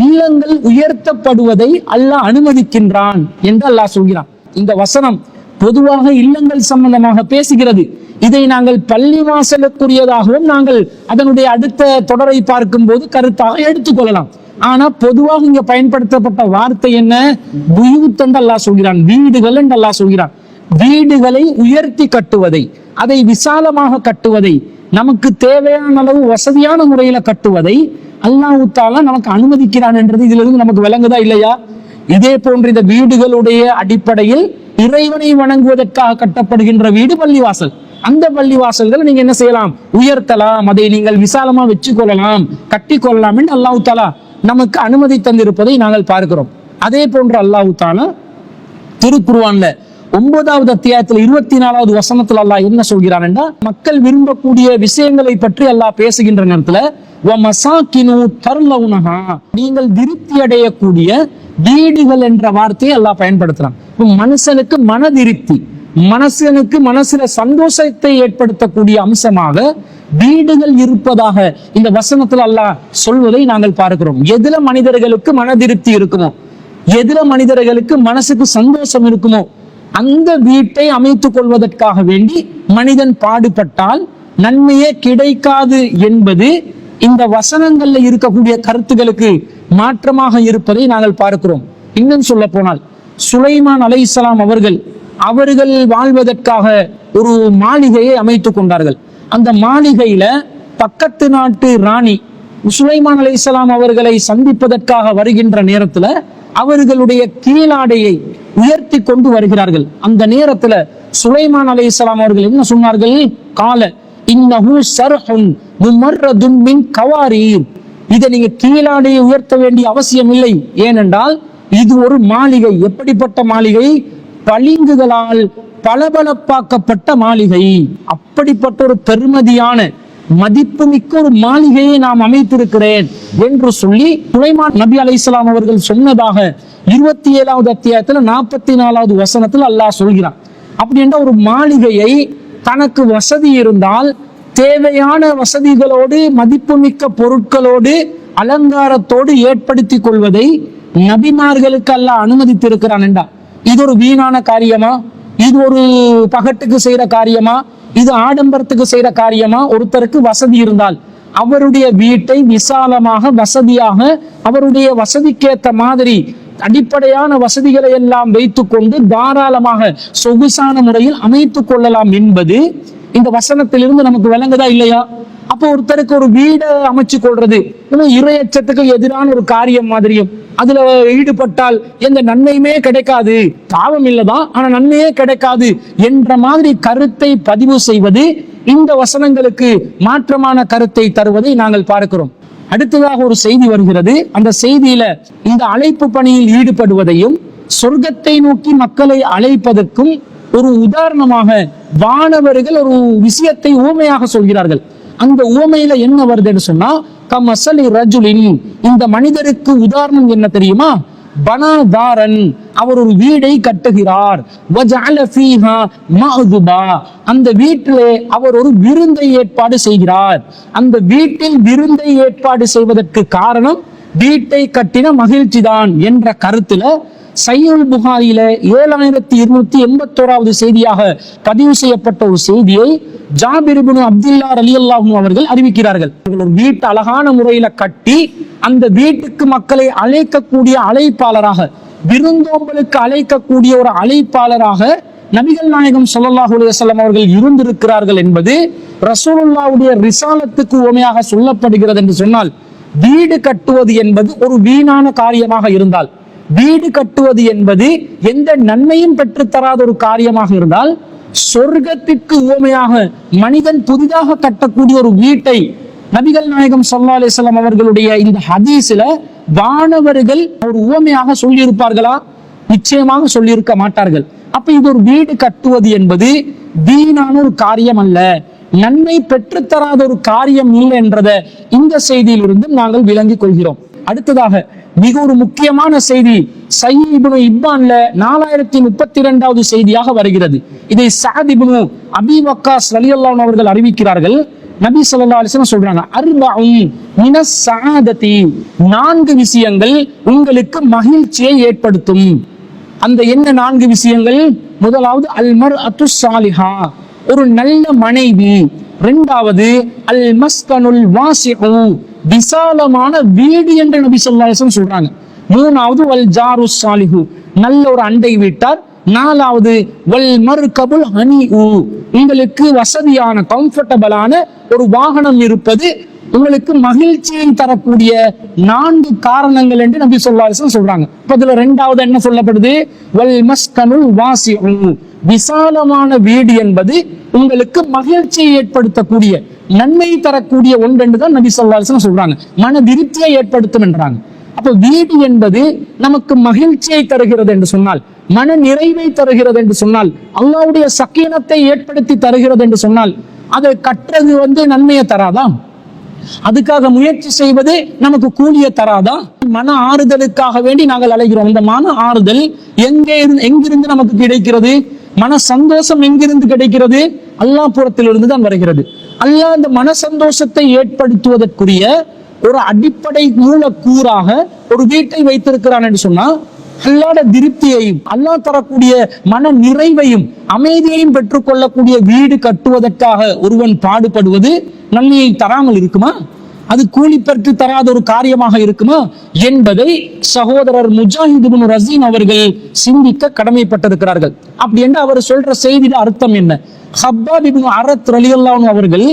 இல்லங்கள் உயர்த்தப்படுவதை அல்லாஹ் அனுமதிக்கின்றான் என்று அல்லாஹ் சொல்கிறான். இந்த வசனம் பொதுவாக இல்லங்கள் சம்பந்தமாக பேசுகிறது. இதை நாங்கள் பள்ளிவாசலுக்குரியதாகவும் நாங்கள் அதனுடைய அடுத்த தொடரை பார்க்கும் போது கருத்தாக எடுத்துக்கொள்ளலாம். ஆனா பொதுவாக இங்க பயன்படுத்தப்பட்ட வார்த்தை என்ன? புயூத் என்று அல்லாஹ் சொல்கிறான், வீடுகள் என்று அல்லாஹ் சொல்கிறான். வீடுகளை உயர்த்தி கட்டுவதை, அதை விசாலமாக கட்டுவதை, நமக்கு தேவையான அளவு வசதியான முறையில கட்டுவதை அல்லாஹ் தஆலா நமக்கு அனுமதிக்கிறான் என்றது இதிலிருந்து நமக்கு விளங்குதா இல்லையா? இதே போன்ற இந்த வீடுகளுடைய அடிப்படையில் இறைவனை வணங்குவதற்காக கட்டப்படுகின்ற வீடு பள்ளிவாசல். அந்த பள்ளிவாசல்கள் நீங்க என்ன செய்யலாம்? உயர்த்தலாம், அதை நீங்கள் விசாலமா வச்சு கொள்ளலாம், கட்டி கொள்ளலாம் என்று அல்லாஹ் தஆலா நமக்கு அனுமதி தந்திருப்பதை நாங்கள் பார்க்கிறோம். அதே போன்று அல்லாஹ் தஆலா திருக்குர்ஆன்ல 9வது அத்தியாயத்தில் 24வது வசனத்தில் அல்லாஹ் என்ன சொல்கிறான் என்றால், மக்கள் விரும்பக்கூடிய விஷயங்களை பற்றி அல்லாஹ் பேசுகின்ற நேரத்துல வமசாகினு தர்லவுனஹா, நீங்கள் திருப்தி அடையக்கூடிய வீடுகள் என்ற வார்த்தையை அல்லாஹ் பயன்படுத்துறான். மனுஷனுக்கு மன திருப்தி, மனுஷனுக்கு மனசுல சந்தோஷத்தை ஏற்படுத்தக்கூடிய அம்சமாக வீடுகள் இருப்பதாக இந்த வசனத்துல அல்லாஹ் சொல்வதை நாங்கள் பார்க்கிறோம். எதுல மனிதர்களுக்கு மன திருப்தி இருக்குமோ, எதுல மனிதர்களுக்கு மனசுக்கு சந்தோஷம் இருக்குமோ, அந்த வீட்டை அமைத்துக் கொள்வதற்காக வேண்டி மனிதன் பாடுபட்டால் நன்மையே கிடைக்காது என்பது இந்த வசனங்கள்ல இருக்கக்கூடிய கருத்துகளுக்கு மாற்றமாக இருப்பதை நாங்கள் பார்க்கிறோம். இன்னும் சொல்ல போனால் சுலைமான் அலைஹிஸ்ஸலாம் அவர்கள் வாழ்வதற்காக ஒரு மாளிகையை அமைத்துக் கொண்டார்கள். அந்த மாளிகையில பக்கத்து நாட்டு ராணி சுலைமான் அலைஹிஸ்ஸலாம் அவர்களை சந்திப்பதற்காக வருகின்ற நேரத்துல அவர்களுடைய கீழாடையை உயர்த்தி கொண்டு வருகிறார்கள். அந்த நேரத்துல சுலைமான் அலைஹிஸ்ஸலாம் அவர்கள் என்ன சொன்னார்கள்? கால இன்னஹு ஸர்ஹுன் முமர்ரதுன் மின் கவாரீர். இதை நீங்க கீழாடையை உயர்த்த வேண்டிய அவசியம் இல்லை. ஏனென்றால் இது ஒரு மாளிகை. எப்படிப்பட்ட மாளிகை? பளிங்குகளால் பளபளப்பாக்கப்பட்ட மாளிகை. அப்படிப்பட்ட ஒரு பெருமதியான மதிப்புமிக்க ஒரு மாளிகையை நாம் அமைத்திருக்கிறேன் என்று சொல்லி சுலைமான் நபி அலைஹிஸ்ஸலாம் அவர்கள் சொன்னதாக 27வது அத்தியாயத்துல 44வது வசனத்தில் அல்லாஹ் சொல்கிறான். அப்படி என்ற ஒரு மாளிகையை தனக்கு வசதி இருந்தால் தேவையான வசதிகளோடு மதிப்புமிக்க பொருட்களோடு அலங்காரத்தோடு ஏற்படுத்தி கொள்வதை நபிமார்களுக்கு அல்லாஹ் அனுமதித்திருக்கிறான் என்றா, இது ஒரு வீணான காரியமா? இது ஒரு பகட்டுக்கு செய்யற காரியமா? இது ஆடம்பரத்துக்கு செய்யற காரியமா? ஒருத்தருக்கு வசதி இருந்தால் அவருடைய வீட்டை விசாலமாக வசதியாக அவருடைய வசதிக்கேற்ற மாதிரி அடிப்படையான வசதிகளை எல்லாம் வைத்துக் கொண்டு தாராளமாக சொகுசான முறையில் அமைத்துக் கொள்ளலாம் என்பது இந்த வசனத்திலிருந்து நமக்கு விளங்குதா இல்லையா? அப்போ ஒருத்தருக்கு ஒரு வீடை அமைச்சு கொள்றது இன்னும் இறையச்சத்துக்கு எதிரான ஒரு காரியம் மாதிரியும், அதுல ஈடுபட்டால் எந்த நன்மையுமே கிடைக்காது, பாவம் இல்லதான் ஆனா நன்மையே கிடைக்காது என்ற மாதிரி கருத்தை பதிவு செய்வது இந்த வசனங்களுக்கு மாற்றமான கருத்தை தருவதை நாங்கள் பார்க்கிறோம். அடுத்ததாக ஒரு செய்தி வருகிறது. அந்த செய்தியில இந்த அழைப்பு பணியில் ஈடுபடுவதையும் சொர்க்கத்தை நோக்கி மக்களை அழைப்பதற்கும் ஒரு உதாரணமாக வானவர்கள் ஒரு விஷயத்தை ஊமையாக சொல்கிறார்கள். அந்த ஊமையில என்ன வருதுன்னு சொன்னா, கமசலி ரஜுலின், இந்த மனிதருக்கு உதாரணம் என்ன தெரியுமா? பனாதாரன், அவர் ஒரு வீடை கட்டுகிறார். வஜஅல ஃபீஹா மஅதுபா, அந்த வீட்டிலே அவர் ஒரு விருந்தை ஏற்பாடு செய்கிறார். அந்த வீட்டில் விருந்தை ஏற்பாடு செய்வதற்கு காரணம் வீட்டை கட்டின மகிழ்ச்சி தான் என்ற கருத்துல சஹீஹுல் புகாரியில 7281வது செய்தியாக பதிவு செய்யப்பட்ட ஒரு செய்தியை ஜாபிர் இப்னு அப்துல்லா ரலியல்லாஹு அன்ஹு அவர்கள் அறிவிக்கிறார்கள். ஒரு வீட்டை அழகான முறையில கட்டி அந்த வீட்டுக்கு மக்களை அழைக்கக்கூடிய அழைப்பாளராக, விருந்தோம்பலுக்கு அழைக்கக்கூடிய ஒரு அழைப்பாளராக நபிகள் நாயகம் ஸல்லல்லாஹு அலைஹி வஸல்லம் அவர்கள் இருந்திருக்கிறார்கள் என்பது ரசூலுல்லாஹ்வுடைய ரிசாலத்துக்கு உவமையாக சொல்லப்படுகிறது. என்று சொன்னால், வீடு கட்டுவது என்பது ஒரு வீணான காரியமாக இருந்தால், வீடு கட்டுவது என்பது எந்த நன்மையும் பெற்றுத்தராத ஒரு காரியமாக இருந்தால், சொர்க்கத்திற்கு உவமையாக மனிதன் புதிதாக கட்டக்கூடிய ஒரு வீட்டை நபிகள் நாயகம் ஸல்லல்லாஹு அலைஹி வஸல்லம் அவர்களுடைய இந்த ஹதீஸ்ல வானவர்கள் ஒரு உவமையாக சொல்லியிருப்பார்களா? நிச்சயமாக சொல்லியிருக்க மாட்டார்கள். அப்ப இது ஒரு வீடு கட்டுவது என்பது வீணான ஒரு காரியம் அல்ல, நன்மை பெற்றுத்தராத ஒரு காரியம் இல்லை என்றதை இந்த செய்தியிலிருந்து நாங்கள் விளங்கிக் கொள்கிறோம். அடுத்ததாக மிக ஒரு முக்கியமான செய்தி சஹீஹ் இப்னு இப்பான்ல 4032வது செய்தியாக வருகிறது. இதை சஅத் இப்னு அபி வக்காஸ் ரலியல்லாஹு அன்ஹு அவர்கள் அறிவிக்கிறார்கள். நபி ஸல்லல்லாஹு அலைஹி வஸல்லம் சொல்றாங்க, அர்பஉன் மினஸ் ஸஆததி, 4 விஷயங்கள் உங்களுக்கு மகிழ்ச்சியை ஏற்படுத்தும். அந்த என்ன 4 விஷயங்கள்? முதலாவது அல் மர்அத்து ஸாலிஹா, ஒரு நல்ல மனைவி. இரண்டாவது அல் மஸ்கனுல் வாசிஉ, விசாலமான வீடு என்று நபி ஸல்லல்லாஹு அலைஹி வஸல்லம் சொல்றாங்க. மூணாவது வல் ஜாரு ஸாலிஹு, நல்ல ஒரு அண்டை வீட்டார். நாலாவது வல் மர்கபுல் ஹனீஉ, உங்களுக்கு வசதியான கம்ஃபர்டபிளான ஒரு வாகனம் இருப்பது உங்களுக்கு மகிழ்ச்சியை தரக்கூடிய 4 காரணங்கள் என்று நபி ஸல்லல்லாஹு அலைஹி வஸல்லம் சொல்றாங்க. இப்ப இதுல இரண்டாவது என்ன சொல்லப்படுது? வல் மஸ்கனுல் வாசிஉ, விசாலமான வீடு என்பது உங்களுக்கு மகிழ்ச்சியை ஏற்படுத்தக்கூடிய, நன்மை தரக்கூடிய ஒன்று என்று தான் நபி ஸல்லல்லாஹு அலைஹி வஸல்லம் சொல்றாங்க. மன திருப்தியை ஏற்படுத்தும் என்றாங்க. அப்ப வீடு என்பது நமக்கு மகிழ்ச்சியை தருகிறது என்று சொன்னால், மன நிறைவை தருகிறது என்று சொன்னால், அல்லாஹ்வுடைய சக்கீனத்தை ஏற்படுத்தி தருகிறது என்று சொன்னால், அதை கற்றது நன்மையை தராதா? அதுக்காக முயற்சி செய்வது நமக்கு கூலிய தராதா? மன ஆறுதலுக்காக வேண்டி நாங்கள் அழைக்கிறோம். இந்த மன ஆறுதல் எங்கிருந்து நமக்கு கிடைக்கிறது? மன சந்தோஷம் எங்கிருந்து கிடைக்கிறது? அல்லாஹ் புறத்திலிருந்து தான் வருகிறது. அல்லாஹ் இந்த மன சந்தோஷத்தை ஏற்படுத்துவதற்குரிய ஒரு அடிப்படை மூலக்கூறாக ஒரு வீட்டை வைத்திருக்கிறான் என்று சொன்னா, அல்லாஹ்வுடைய திருப்தியையும் அல்லாஹ் தரக்கூடிய மன நிறைவையும் அமைதியையும் பெற்றுக் கொள்ளக்கூடிய வீடு கட்டுவதற்காக ஒருவன் பாடுபடுவது நன்மையை தராமல் இருக்குமா? அது கூலி பெற்று தராத ஒரு காரியமாக இருக்குமா என்பதை சகோதரர் முஜாஹித் இப்னு ரஸீன் அவர்கள் சிந்திக்க கடமைப்பட்டிருக்கிறார்கள். அப்படி என்று அவர் சொல்ற செய்தியில அர்த்தம் என்ன? ஹப்பாப் இப்னு அரத் ரலியல்லாஹு அன்ஹு அவர்கள்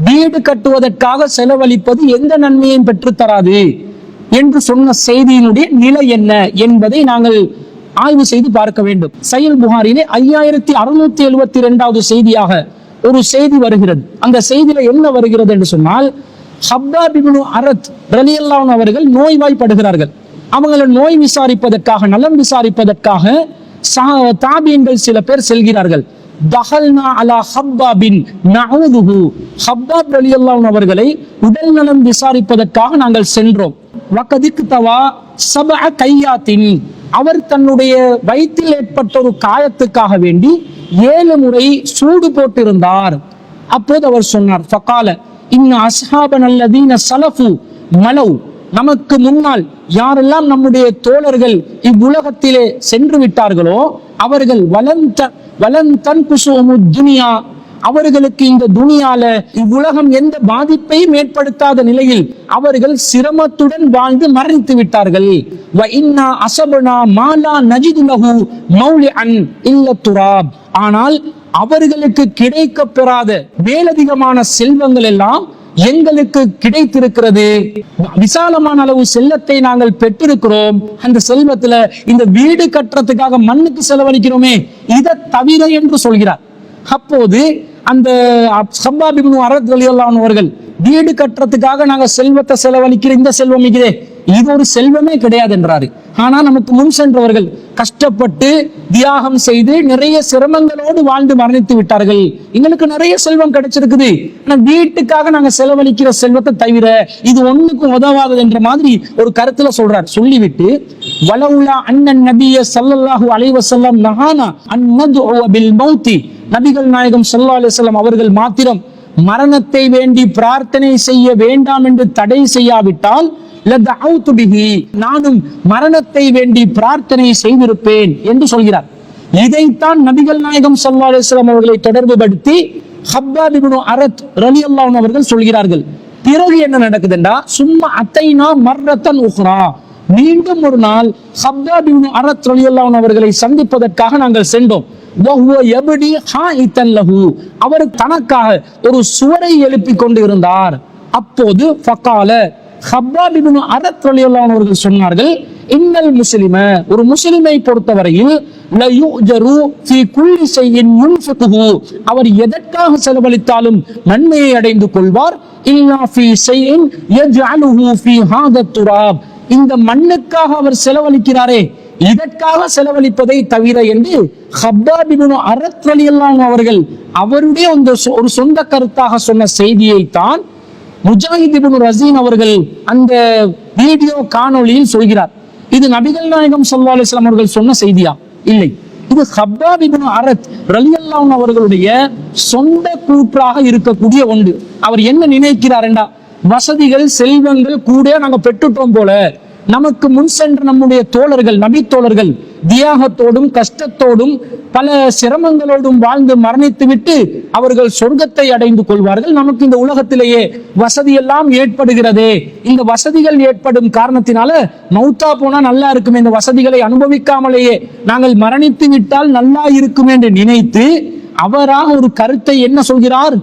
வீடு கட்டுவதற்காக செலவழிப்பது எந்த நன்மையையும் பெற்று தராது என்று சொன்ன செய்தியினுடைய நிலை என்ன என்பதை நாங்கள் ஆய்வு செய்து பார்க்க வேண்டும். சஹீஹ் புகாரியிலே 5672வது செய்தியாக ஒரு செய்தி வருகிறது. அந்த செய்தியில என்ன வருகிறது என்று சொன்னால், ஹப்பாப் இப்னு அரத் ரலியல்லாஹு அன்ஹு அவர்கள் நோய்வாய்ப்படுகிறார்கள். அவங்களை நோய் விசாரிப்பதற்காக, நலம் விசாரிப்பதற்காக தாபீன்கள் சில பேர் செல்கிறார்கள். தஹல்னா அலா ஹப்பாபின் நஊதுஹு, ஹப்பாப் ரலியல்லாஹு அன்ஹு அவர்களை உடல் நலம் விசாரிப்பதற்காக நாங்கள் சென்றோம். வகதிக் தவா சபஅ கையாத்தின், அவர் தன்னுடைய வயிற்றில் ஏற்பட்ட ஒரு காயத்துக்காக வேண்டி 7 முறை சூடு போட்டிருந்தார். அப்போது அவர் சொன்னார், ஃபகால இன்ன அஸ்ஹாபன் அல்லதீன ஸலஃபு மலவ், நமக்கு முன்னால் யாரெல்லாம் நம்முடைய தோழர்கள் இவ்வுலகத்திலே சென்று விட்டார்களோ அவர்கள் வலன் தன்குசுமுத் துனியா, அவர்களுக்கு இந்த துனியால இவ்வுலகம் எந்த பாதிப்பையும் ஏற்படுத்தாத நிலையில் அவர்கள் சிரமத்துடன் வாழ்ந்து மரணித்து விட்டார்கள். வ இன்னா அஸபனா மாலா நஜிது லஹு மௌலிஅன் இல்ல துராப், ஆனால் அவர்களுக்கு கிடைக்க பெறாத மேலதிகமான செல்வங்கள் எல்லாம் எங்களுக்கு கிடைத்திருக்கிறது. விசாலமான அளவு செல்வத்தை நாங்கள் பெற்றிருக்கிறோம். அந்த செல்வத்துல இந்த வீடு கட்டுறதுக்காக மண்ணுக்கு செலவழிக்கிறோமே, இதை தவிர என்று சொல்கிறார். அப்போது அந்த ஹப்பாப் இப்னு அரத் ரலியல்லாஹு அன்ஹு அவர்கள் வீடு கட்டுறதுக்காக நாங்க செல்வத்தை செலவழிக்கிற இந்த செல்வம் இருக்குதே, இது ஒரு செல்வமே கிடையாது என்றாரு. ஆனா நமக்கு முன் சென்றவர்கள் கஷ்டப்பட்டு தியாகம் செய்து நிறைய சிரமங்களோடு வாழ்ந்து மரணித்து விட்டார்கள். எங்களுக்கு நிறைய செல்வம் கிடைச்சிருக்குது, ஆனா வீட்டுக்காக நாங்க செலவழிக்கிற செல்வத்தை தவிர இது ஒண்ணுக்கும் உதவாதது என்ற மாதிரி ஒரு கருத்துல சொல்றார். சொல்லிவிட்டு வலவுலா அண்ணன் நபிய ஸல்லல்லாஹு அலைஹி வஸல்லம் நஹானா அன் நதுஉ பில் மௌத்தி, நபிகள் நாயகம் ஸல்லல்லாஹு அலைஹி வஸல்லம் அவர்கள் மாத்திரம் மரணத்தை வேண்டி பிரார்த்தனை செய்ய வேண்டாம் என்று தடை செய்யாவிட்டால் லதஅவுது பிஹி, நானும் மரணத்தை வேண்டி பிரார்த்தனை செய்திருப்பேன் என்று சொல்கிறார். இதைத்தான் நபிகள் நாயகம் ஸல்லல்லாஹு அலைஹி வஸல்லம் அவர்களை தொடர்பு படுத்தி ஹப்பாப் இப்னு அரத் ரலியல்லாஹு அன்ஹு அவர்கள் சொல்கிறார்கள். பிறகு என்ன நடக்குதுண்டா, சும்மா அத்தைனா மர்ரத்தன் உக்ரா, மீண்டும் ஒரு நாள் ஹப்பாப் இப்னு அரத் ரலியல்லாஹு அன்ஹு அவர்களை சந்திப்பதற்காக நாங்கள் சென்றோம். அவர் தனக்காக ஒரு சுவரை எழுப்பி கொண்டு இருந்தார். அப்போது ஃபகால, ஹப்பாப் இப்னு அரத் ரலியல்லாஹு அன்ஹு அவர்கள் சொன்னார்கள், இன்னல் முஸ்லிம, ஒரு முஸ்லிமை பொறுத்தவரையில் லயுஜரு ஃபீ குல்லி ஷைஇன் யுன்ஃபிகுஹு, அவர் எதற்காக செலவழித்தாலும் நன்மையை அடைந்து கொள்வார். இல்லா ஃபீ ஷைஇன் யஜ்அலுஹு ஃபீ ஹாதா துராப், இந்த மண்ணுக்காக அவர் செலவழிக்கிறாரே, இதற்காக செலவழிப்பதை தவிர என்று ஹப்பாப் இப்னு அரத் ரலியல்லாஹு அன்ஹு அவர்கள் அவருடைய ஒரு சொந்த கருத்தாக சொன்ன செய்தியை தான் முஜாஹித் இப்னு ரஸீன் அவர்கள் அந்த வீடியோ காணொளியில் சொல்கிறார். இது நபிகள் நாயகம் ஸல்லல்லாஹு அலைஹி வஸல்லம் அவர்கள் சொன்ன செய்தியா? இல்லை, இது ஹப்பாப் இப்னு அரத் ரலியல்லாஹு அன்ஹு அவர்களுடைய சொந்த கூற்றாக இருக்கக்கூடிய ஒன்று. அவர் என்ன நினைக்கிறார் என்றா, வசதிகள் செல்வங்கள் கூட நாங்க பெற்றுட்டோம் போல, நமக்கு முன் சென்ற நம்முடைய தோழர்கள், நபி தோழர்கள் தியாகத்தோடும் கஷ்டத்தோடும் பல சிரமங்களோடும் வாழ்ந்து மரணித்து விட்டு அவர்கள் சொர்க்கத்தை அடைந்து கொள்வார்கள். நமக்கு இந்த உலகத்திலேயே வசதி எல்லாம் ஏற்படுகிறதே, இந்த வசதிகள் ஏற்படும் காரணத்தினால மௌத்தா போனா நல்லா இருக்குமே, இந்த வசதிகளை அனுபவிக்காமலேயே நாங்கள் மரணித்து விட்டால் நல்லா இருக்கும் என்று நினைத்து அவராக ஒரு கருத்தை என்ன சொல்கிறார்,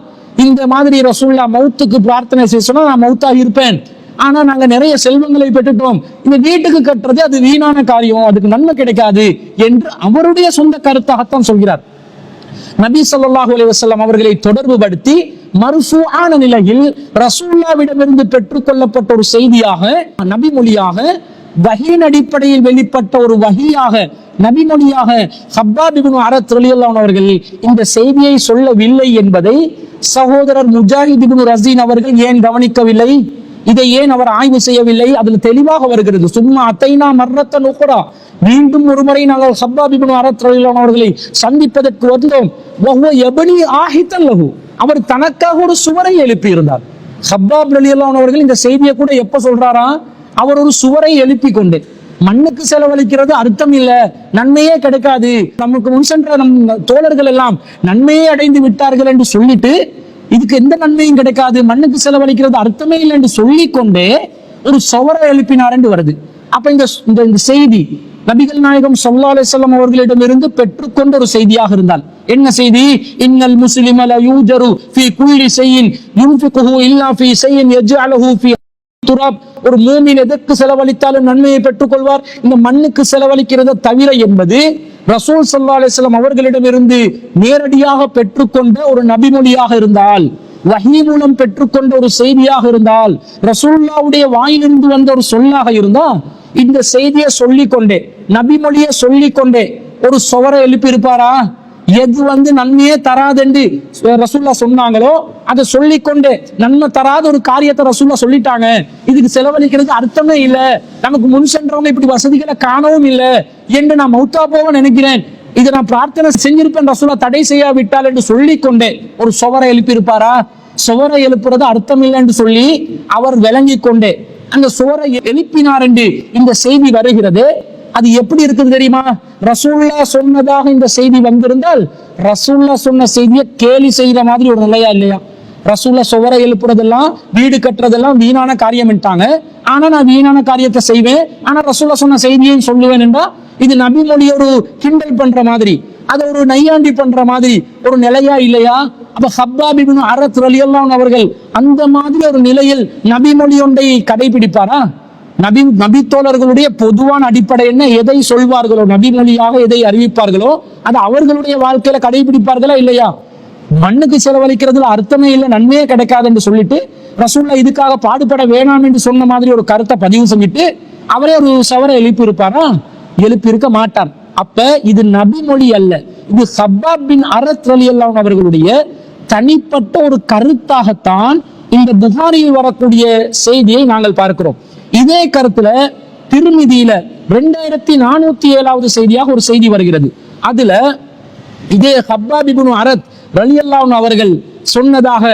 இந்த மாதிரி ரசூலுல்லாஹ் மௌத்துக்கு பிரார்த்தனை செய்ய சொன்னா நான் மௌத்தா இருப்பேன், ஆனா நாங்க நிறைய செல்வங்களை பெற்றுட்டோம், இந்த வீட்டுக்கு கட்டுறது அது வீணான காரியம், அதுக்கு நன்மை கிடைக்காது என்று அவருடைய சொந்த கருத்தாகத்தான் சொல்கிறார். நபி ஸல்லல்லாஹு அலைஹி வஸல்லம் அவர்களை தொடர்பு படுத்தி மர்ஃபூஆன நிலையில் ரசூலுல்லாஹ்விடமிருந்து பெற்றுக்கொள்ளப்பட்ட ஒரு செய்தியாக, நபி மொழியாக, வஹீன் அடிப்படையில் வெளிப்பட்ட ஒரு வஹீயாக, நபி மொழியாக ஹப்பாப் இப்னு அரத் ரலியல்லாஹு அன்ஹு அவர்கள் இந்த செய்தியை சொல்லவில்லை என்பதை சகோதரர் முஜாஹித் இப்னு ரஸீன் அவர்கள் ஏன் கவனிக்கவில்லை? இதை ஏன் அவர் ஆய்வு செய்யவில்லை? அதில் தெளிவாக வருகிறது, சும்மா அத்தைனா மர்ரத்தன் உக்ரா, மீண்டும் ஒரு முறை நாங்கள் ஹப்பாப் இப்னு அரத் ரலியல்லாஹு அன்ஹு அவர்களை சந்திப்பதற்கு வந்தோம். வஹுவ யப்னி ஆஹிதன் லஹு, அவர் தனக்காக ஒரு சுவரை எழுப்பி இருந்தார். ஹப்பாப் ரலியல்லாஹு அன்ஹு அவர்கள் இந்த செய்தியை கூட எப்ப சொல்றாரா, அவர் ஒரு சுவரை எழுப்பி கொண்டு, மண்ணுக்கு செலவழிக்கிறது அர்த்தம் இல்ல, நன்மையே கிடைக்காது, நமக்கு முன் சென்ற நம் தோழர்கள் எல்லாம் நன்மையே அடைந்து விட்டார்கள் என்று சொல்லிட்டு இதுக்கு எந்த நன்மையும் கிடைக்காது, மண்ணுக்கு செலவழிக்கிறது அர்த்தமே இல்லை என்று சொல்லிக்கொண்டே ஒரு சுவரை எழுப்பினார் என்று வருது. அப்ப இந்த செய்தி நபிகள் நாயகம் ஸல்லல்லாஹு அலைஹி வஸல்லம் அவர்களிடமிருந்து பெற்றுக்கொண்ட ஒரு செய்தியாக இருந்தால் என்ன செய்தி? இன்னல் முஸ்லிம லா யூஜரு ஃபீ குல்லி ஷைஇன் யுன்ஃபிகுஹு இல்லா ஃபீ ஷைஇன் யஜ்அலுஹு ஃபீ துராப், ஒரு மூமின் எதற்கு செலவழித்தாலும் நன்மையை பெற்றுக் கொள்வார், இந்த மண்ணுக்கு செலவழிக்கிறத தவிர என்பது ரசூல் ஸல்லல்லாஹு அலைஹி வஸல்லம் அவர்களிடமிருந்து நேரடியாக பெற்றுக்கொண்ட ஒரு நபிமொழியாக இருந்தால், வஹீ மூலம் பெற்றுக்கொண்ட ஒரு செய்தியாக இருந்தால், ரசூலுல்லாஹ்வுடைய வாயிலிருந்து வந்த ஒரு சொல்லாக இருந்தா, இந்த செய்தியை சொல்லிக்கொண்டே, நபிமொழியை சொல்லிக்கொண்டே ஒரு சுவரை எழுப்பி இருப்பாரா? எது நன்மையே தராதென்று ரசூலுல்லாஹ் சொன்னாங்களோ அதை சொல்லிக்கொண்டே, நன்மை தராத ஒரு காரியத்தை ரசூலுல்லாஹ் சொல்லிட்டாங்க, இதுக்கு செலவழிக்கிறது அர்த்தமே இல்லை, நமக்கு முன் சென்றவங்க இப்படி வசதிகளை காணவும் இல்லை என்று நான் மௌத்தா போக நினைக்கிறேன், இதை நான் பிரார்த்தனை செஞ்சிருப்பேன் ரசூலுல்லாஹ் தடை செய்யாவிட்டால் என்று சொல்லிக்கொண்டே ஒரு சுவரை எழுப்பி இருப்பாரா? சுவரை எழுப்புறது அர்த்தம் இல்லை என்று சொல்லி அவர் விளங்கி கொண்டே அந்த சுவரை எழுப்பினார் என்று இந்த செய்தி வருகிறது. அது எப்படி இருக்குது தெரியுமா? ரசூலுல்லாஹ் சொன்னதாக இந்த செய்தி வந்திருந்தால் ரசூலுல்லாஹ் சொன்ன செய்தியை கேலி செய்யற மாதிரி ஒரு நிலையா இல்லையா? ரசூலுல்லாஹ் சுவரை எழுப்புறதெல்லாம் வீடு கட்டுறதெல்லாம் வீணான காரியம் என்றாங்க, ஆனா நான் வீணான காரியத்தை செய்வேன், ஆனா ரசூலுல்லாஹ் சொன்ன செய்தியையும் சொல்லுவேன் என்றா இது நபி மொழி ஒரு கிண்டல் பண்ற மாதிரி, அதை ஒரு நையாண்டி பண்ற மாதிரி ஒரு நிலையா இல்லையா? அப்ப ஹப்பாப் இப்னு அரத் ரலியல்லாஹு அன்ஹு அவர்கள் அந்த மாதிரி ஒரு நிலையில் நபி மொழி ஒன்றை கடைபிடிப்பாரா? நபி தோழர்களுடைய பொதுவான அடிப்படை என்ன? எதை சொல்வார்களோ, நபி மொழியாக எதை அறிவிப்பார்களோ அதை அவர்களுடைய வாழ்க்கையில கடைபிடிப்பார்களா இல்லையா? மண்ணுக்கு செலவழிக்கிறதுல அர்த்தமே இல்லை, நன்மையே கிடைக்காது என்று சொல்லிட்டு ரசூலுல்லாஹ் இதுக்காக பாடுபட வேணாம் என்று சொன்ன மாதிரி ஒரு கருத்தை பதிவு செஞ்சுட்டு அவரே ஒரு சவரை எழுப்பி இருப்பாரா? எழுப்பி இருக்க மாட்டார். அப்ப இது நபி மொழி அல்ல, இது ஹப்பாப் பின் அரத் ரலியல்லாஹு அன்ஹு அவர்களுடைய தனிப்பட்ட ஒரு கருத்தாகத்தான் இந்த புகாரியில் வரக்கூடிய செய்தியை நாங்கள் பார்க்கிறோம். இதே கருத்துல திருமிதியில 2407வது செய்தியாக ஒரு செய்தி வருகிறது. அதுல இதே ஹப்பாப் இப்னு அரத் ரலியல்லாஹு அன்ஹு அவர்கள் சொன்னதாக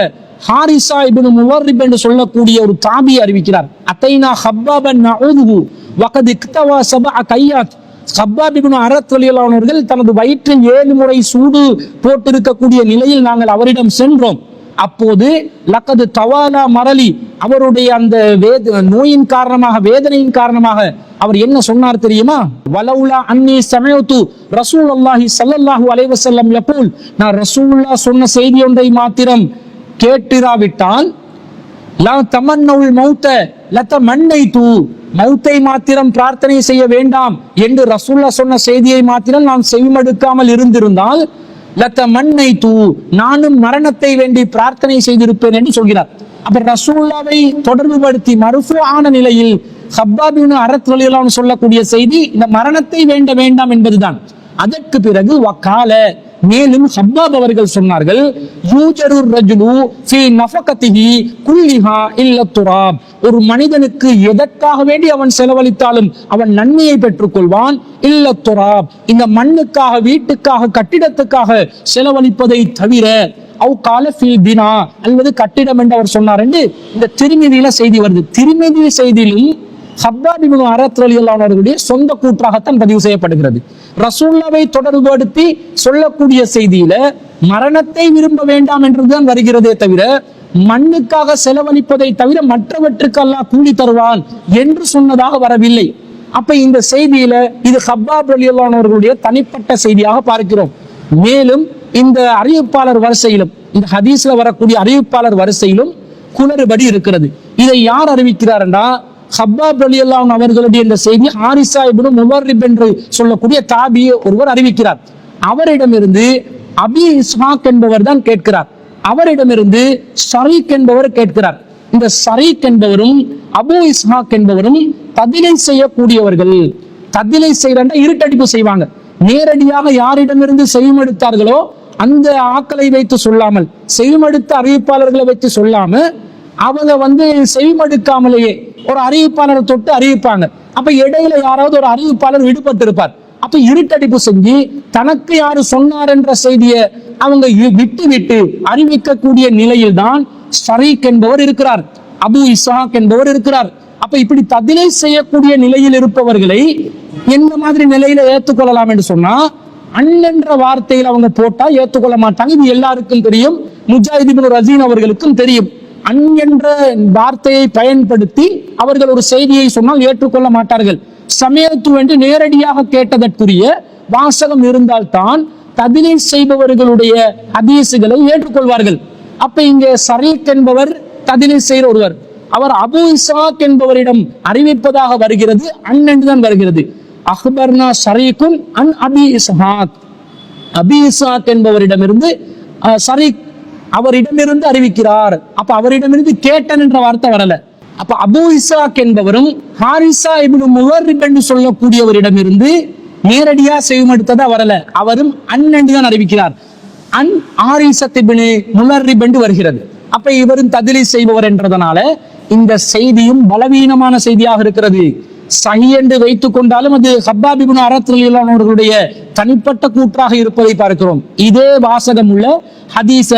ஹாரிசா இப்னு முவர்ரிப் என்று சொல்லக்கூடிய ஒரு தாபி அறிவிக்கிறார். அத்தைனா ஹப்பாபன் நஊதுஹு வகத் இக்தவா சபஅ கையாத். ஹப்பாப் இப்னு அரத் ரலியல்லாஹு அன்ஹு அவர்கள் தனது வயிற்றில் 7 முறை சூடு போட்டிருக்கக்கூடிய நிலையில் நாங்கள் அவரிடம் சென்றோம். அப்போது லக்கது தவாலா மரலி, அவருடைய அந்த நோயின் காரணமாக, வேதனையின் காரணமாக அவர் என்ன சொன்னார் தெரியுமா? வலவுலா அன்னி சமயத்து ரசூலுல்லாஹி ஸல்லல்லாஹு அலைஹி வஸல்லம் யகூல், நான் ரசூலுல்லாஹ் சொன்ன செய்தி ஒன்றை மாத்திரம் கேட்டிராவிட்டால் லா தமன்னவுல் மௌத லதமன்னைது, மௌத்தை மாத்திரம் பிரார்த்தனை செய்ய வேண்டாம் என்று ரசூலுல்லாஹ் சொன்ன செய்தியை மாத்திரம் நான் செவிமடுக்காமல் இருந்திருந்தால் லதமன்னைது, நானும் மரணத்தை வேண்டி பிரார்த்தனை செய்திருப்பேன் என்று சொல்கிறார். அப்ப ரசூலுல்லாஹ்வை தொடர்புபடுத்தி மர்ஃபூஆன நிலையில் ஹப்பாப் இப்னு அரத் ரலியல்லாஹு அன்ஹு சொல்லக்கூடிய செய்தி இந்த மரணத்தை வேண்ட வேண்டாம் என்பதுதான். அதற்கு பிறகு வகால, மேலும் ஹப்பாப் அவர்கள் சொன்னார்கள், யூஜரு ரஜுலு ஃபீ நஃபகதிஹி குல்லிஹா இல்ல துராப், ஒரு மனிதனுக்கு எதற்காக வேண்டி அவன் செலவழித்தாலும் அவன் நன்மையை பெற்றுக் கொள்வான். இல்ல துராப், இந்த மண்ணுக்காக, வீட்டுக்காக, கட்டிடத்துக்காக செலவழிப்பதை தவிர, அவ் கால ஃபில் பினா, அல்லது கட்டிடம் என்று அவர் சொன்னார் என்று இந்த திருமிதியில செய்தி வருது. திருமிதி செய்தியிலும் ஹப்பாப் இப்னு அரத் ரலியல்லாஹு அன்ஹு அவர்களுடைய சொந்த கூற்றாகத்தான் பதிவு செய்யப்படுகிறது. ரசூலுல்லாஹ்வை தொடர்புபடுத்தி சொல்லக்கூடிய செய்தியில மரணத்தை விரும்ப வேண்டாம் என்றுதான் வருகிறதே தவிர, மண்ணுக்காக செலவழிப்பதை தவிர மற்றவற்றுக்கு அல்லாஹ் கூலி தருவான் என்று சொன்னதாக வரவில்லை. அப்ப இந்த செய்தியில இது ஹப்பாப் ரலியல்லாஹு அன்ஹு அவர்களுடைய தனிப்பட்ட செய்தியாக பார்க்கிறோம். மேலும் இந்த அறிவிப்பாளர் வரிசையிலும், இந்த ஹதீஸ்ல வரக்கூடிய அறிவிப்பாளர் வரிசையிலும் குளறுபடி இருக்கிறது. இதை யார் அறிவிக்கிறார் என்றா, ஹப்பாப் ரலியல்லாஹு அன்ஹு அவர்களுடைய இந்த செய்தி ஹாரிசா இப்னு முவர்ரிப் என்று சொல்லக்கூடிய தாபி ஒருவர் அறிவிக்கிறார். அவரிடமிருந்து அபி இஸ்ஹாக் என்பவர் தான் கேட்கிறார். அவரிடமிருந்து ஷரீக் என்பவர் கேட்கிறார். இந்த ஷரீக் என்பவரும் அபு இஸ்ஹாக் என்பவரும் ததிலை செய்யக்கூடியவர்கள். ததிலை செய்யறா இருட்டடிப்பு செய்வாங்க. நேரடியாக யாரிடமிருந்து செவிமடுத்தார்களோ அந்த ஆக்களை வைத்து சொல்லாமல், செவிமடுத்த அறிவிப்பாளர்களை வைத்து சொல்லாம, அவங்க செவிமடுக்காமலேயே ஒரு அறிவிப்பாளரை தொட்டு அறிவிப்பாங்க. அப்ப இடையில யாராவது ஒரு அறிவிப்பாளர் விடுபட்டு இருப்பார். அப்ப இருட்டடிப்பு செஞ்சு தனக்கு யாரு சொன்னார் என்ற செய்தியை அவங்க விட்டு விட்டு அறிவிக்கக்கூடிய நிலையில் தான் ஷரீக் என்பவர் இருக்கிறார், அபு இஸ்ஹாக் என்பவர் இருக்கிறார். அப்ப இப்படி ததிலை செய்யக்கூடிய நிலையில் இருப்பவர்களை எந்த மாதிரி நிலையில ஏற்றுக்கொள்ளலாம் என்று சொன்னா, அண்ணென்ற வார்த்தையில் அவங்க போட்டா ஏற்றுக்கொள்ள மாட்டாங்க. இது எல்லாருக்கும் தெரியும், முஜாஹித் இப்னு ரஸீன் அவர்களுக்கும் தெரியும். அன் என்ற வார்த்தையை பயன்படுத்தி அவர்கள் ஒரு செய்தியை சொன்னால் ஏற்றுக்கொள்ள மாட்டார்கள். சமயத்து என்று நேரடியாக கேட்டதற்குரிய வாசகம் இருந்தால்தான் ததிலை செய்பவர்களுடைய ஹதீசுகளை ஏற்றுக்கொள்வார்கள். அப்ப இங்கே ஷரீக் என்பவர் ததிலை செய்கிற ஒருவர், அவர் அபு இஸ்ஹாக் என்பவரிடம் அறிவிப்பதாக வருகிறது, அன் என்றுதான் வருகிறது. அஹ்பர்னா ஷரீக்குன் அன் அபி இஸ்ஹாக், அபி இஸ்ஹாக் என்பவரிடமிருந்து ஷரீக் அவரிடமிருந்து அறிவிக்கிறார். அப்ப அவரிடமிருந்து கேட்டன் என்ற வார்த்தை வரல. அப்ப அபு இஸ்ஹாக் என்பவரும் ஹாரிசா இப்னு முவர்ரிப் என்று சொல்லக்கூடியவரிடமிருந்து நேரடியா செவிமடுத்ததா வரல, அவரும் அன் என்றுதான் அறிவிக்கிறார். அன் ஹாரிசத் இப்னு முவர்ரிப் என்று வருகிறது. அப்ப இவரும் ததிலை செய்பவர் என்றதனால இந்த செய்தியும் பலவீனமான செய்தியாக இருக்கிறது. சஹி என்று வைத்துக் கொண்டாலும் அது ஹப்பாப் இப்னு அரத் ரலியல்லாஹு அன்ஹு அவர்களுடைய தனிப்பட்ட கூற்றாக இருப்பதை பார்க்கிறோம். இதே வாசகம் உள்ள ஹதீஸ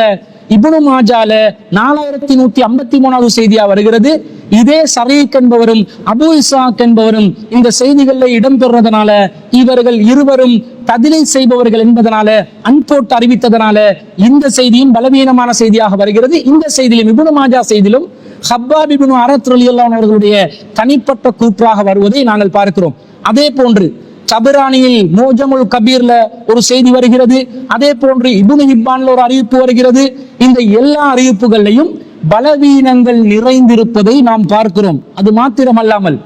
இப்னு மாஜால 4153வது செய்தியா வருகிறது. இதே ஷரீக் என்பவரும் அபு இஸ்ஹாக் என்பவரும் இந்த செய்திகளில் இடம்பெறுவதனால இவர்கள் இருவரும் ததிலை செய்பவர்கள் என்பதனால அன்போட்டு அறிவித்ததனால இந்த செய்தியும் பலவீனமான செய்தியாக வருகிறது. இந்த செய்தியிலும் இப்னு மாஜா செய்தியிலும் ஹப்பாப் இப்னு அரத் ரலியல்லாஹு அன்ஹு அவர்களுடைய தனிப்பட்ட கூற்றாக வருவதை நாங்கள் பார்க்கிறோம். அதே போன்று தபரானியில் மோஜமுல் கபீர்ல ஒரு செய்தி வருகிறது. அதே போன்று இப்னு ஹிப்பான்ல ஒரு அறிவிப்பு வருகிறது. இந்த எல்லா அறிவிப்புகளையும் பலவீனங்கள் நிறைந்திருப்பதை நாம் பார்க்கிறோம். அது மாத்திரமல்லாமல்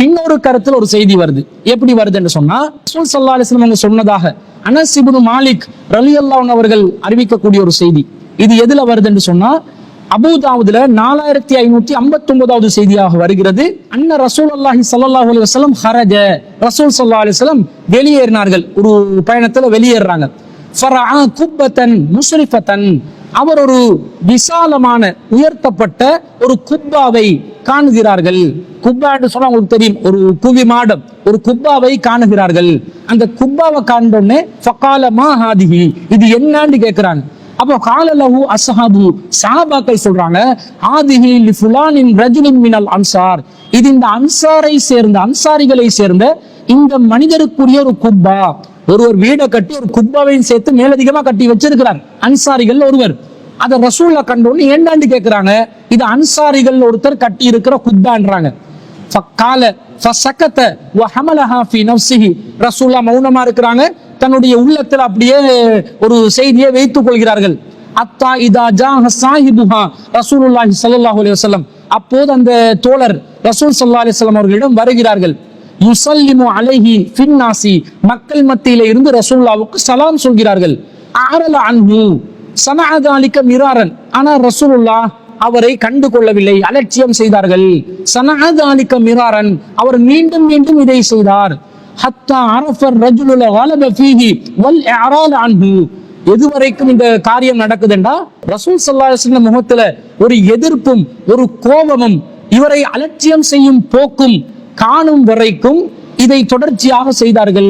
இன்னொரு கருத்துல ஒரு செய்தி வருது. எப்படி வருது என்று சொன்னா, ரசூல் ஸல்லல்லாஹு அலைஹி வஸல்லம் சொன்னதாக அனஸ் இப்னு மாலிக் ரலியல்லாஹு அன்ஹு அவர்கள் அறிவிக்கக்கூடிய ஒரு செய்தி. இது எதுல வருதுன்னு சொன்னா அபூதாவுதுல 4559வது செய்தியாக வருகிறது. அன்ன ரசூலுல்லாஹி ஸல்லல்லாஹு அலைஹி வஸல்லம் ஹரஜ, ரசூல் ஸல்லல்லாஹு அலைஹி வஸல்லம் வெளியேறினார்கள், ஒரு பயணத்துல வெளியேறாங்க. ஃபரஆ குப்பத்தன் முஸ்ரிஃபத்தன், அவர் ஒரு விசாலமான உயர்த்தப்பட்ட ஒரு குப்பாவை காணுகிறார்கள். குப்பா என்று சொன்னா உங்களுக்கு தெரியும், ஒரு குவி மாடம், ஒரு குப்பாவை காணுகிறார்கள். அந்த குப்பாவை காண்டோடனே ஃபகால மா ஹாதிஹி, இது என்னன்னு கேட்கிறாங்க. அப்போ காலலஹு அஸ்ஹாபு, சஹாபாக்கள் சொல்றாங்க, ஆதிஹி லி ஃபுலானின் ரஜுலின் மினல் அன்சார், இது இந்த அன்சாரை சேர்ந்த, அன்சாரிகளை சேர்ந்த இந்த மனிதருக்குரிய ஒரு குப்பா. ஒருவர் வீடை கட்டி ஒரு குப்பாவையும் சேர்த்து மேலதிகமா கட்டி வச்சிருக்கிறார், அன்சாரிகள் ஒருவர். அதை ரசூல்லா கண்டோன்னு ஏண்டாண்டு கேட்கிறாங்க, இது அன்சாரிகள் ஒருத்தர் கட்டி இருக்கிற குப்பான்றாங்க. ஃபகால ஃபசகத வஹமலஹா ஃபீ நஃப்ஸிஹி, ரசூல்லா மௌனமா இருக்கிறாங்க, தன்னுடைய உள்ளத்தில் அப்படியே ஒரு செய்தியை வைத்துக் கொள்கிறார்கள். அத்தா இதா ஜாஹ சாஹிபுஹா ரசூலுல்லாஹி ஸல்லல்லாஹு அலைஹி வஸல்லம், அப்போது அந்த தோழர் ரசூல் ஸல்லல்லாஹு அலைஹி வஸல்லம் அவர்களிடம் வருகிறார்கள். யுஸல்லிமு அலைஹி ஃபின்னாசி, மக்கள் மத்தியிலே இருந்து ரசூலுல்லாஹ்வுக்கு சலாம் சொல்கிறார்கள். அஅரல அன்ஹு சனஅ ذلك மிராரன், ஆனா ரசூலுல்லாஹ் அவரை கண்டு கொள்ளவில்லை, அலட்சியம் செய்தார்கள். சனஅ ذلك மிராரன், அவர் மீண்டும் மீண்டும் இதை செய்தார். ஹத்தா அரஃபர் ரஜுலுல் கலப ஃபீஹி வல் இஅரால் அன்ஹு, எதுவரைக்கும் இந்த காரியம் நடக்குதுண்டா, ரசூல் ஸல்லல்லாஹு அலைஹி வஸல்லம் முகத்துல ஒரு எதிர்ப்பும் ஒரு கோபமும் இவரை அலட்சியம் செய்யும் போக்கும் காணும் வரைக்கும் இதை தொடர்ச்சியாக செய்தார்கள்.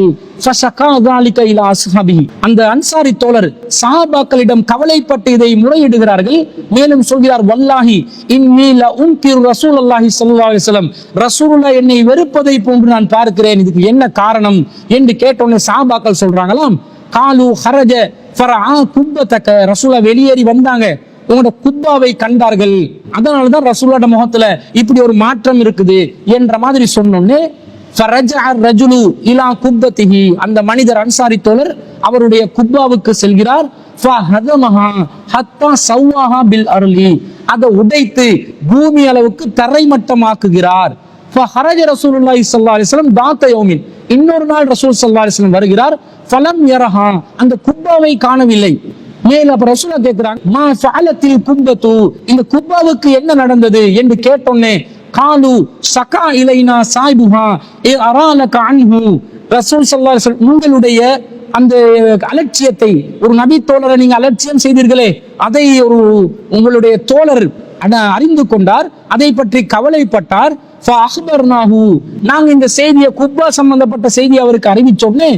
அந்த அன்சாரி தோழர் சஹாபாக்களிடம் கவலைப்பட்டு இதை முறையிடுகிறார்கள். மேலும் சொல்கிறார், வல்லாஹி இன்னி லஉன்கிரு ரசூலுல்லாஹி ஸல்லல்லாஹு அலைஹி வஸல்லம், ரசூலுல்லாஹ் என்னை வெறுப்பதை போன்று நான் பார்க்கிறேன், இதுக்கு என்ன காரணம் என்று கேட்டோன்னே சஹாபாக்கள் சொல்றாங்களாம், காலு ஹரஜ ஃபரஆ குப்பதக, ரசூலுல்லாஹ் வெளியேறி வந்தாங்க, உங்களோட குப்பாவை கண்டார்கள், அதனாலதான் ரசூலுல்லாஹ் முகத்துல இப்படி ஒரு மாற்றம் இருக்குது என்ற மாதிரி சொன்னோன்னே அந்த மனிதர் அன்சாரி தோழர் அவருடைய குப்பாவுக்கு செல்கிறார். அதை உடைத்து பூமி அளவுக்கு தரைமட்டமாக்குகிறார். இன்னொரு நாள் ரசூல் ஸல்லல்லாஹு அலைஹி வஸல்லம் வருகிறார். ஃபலம் யரஹா, அந்த குப்பாவை காணவில்லை. மேல அப்ப ரசூலா கேட்கிறாங்க, மா ஃபஅலத்தில் குப்பத்து, இந்த குப்பாவுக்கு என்ன நடந்தது என்று கேட்டோன்னே, காலு சகா இலைனா சாய்புஹா ஏ அராலக அன்ஹு, ரசூல் ஸல்லல்லாஹு அலைஹி வஸல்லம் உங்களுடைய அந்த அலட்சியத்தை, ஒரு நபி தோழரை நீங்க அலட்சியம் செய்தீர்களே, அதை ஒரு உங்களுடைய தோழர் அறிந்து கொண்டார், அதை பற்றி கவலைப்பட்டார். நாங்க இந்த செய்தியை, குப்பா சம்பந்தப்பட்ட செய்தி அவருக்கு அறிவிச்சோன்னே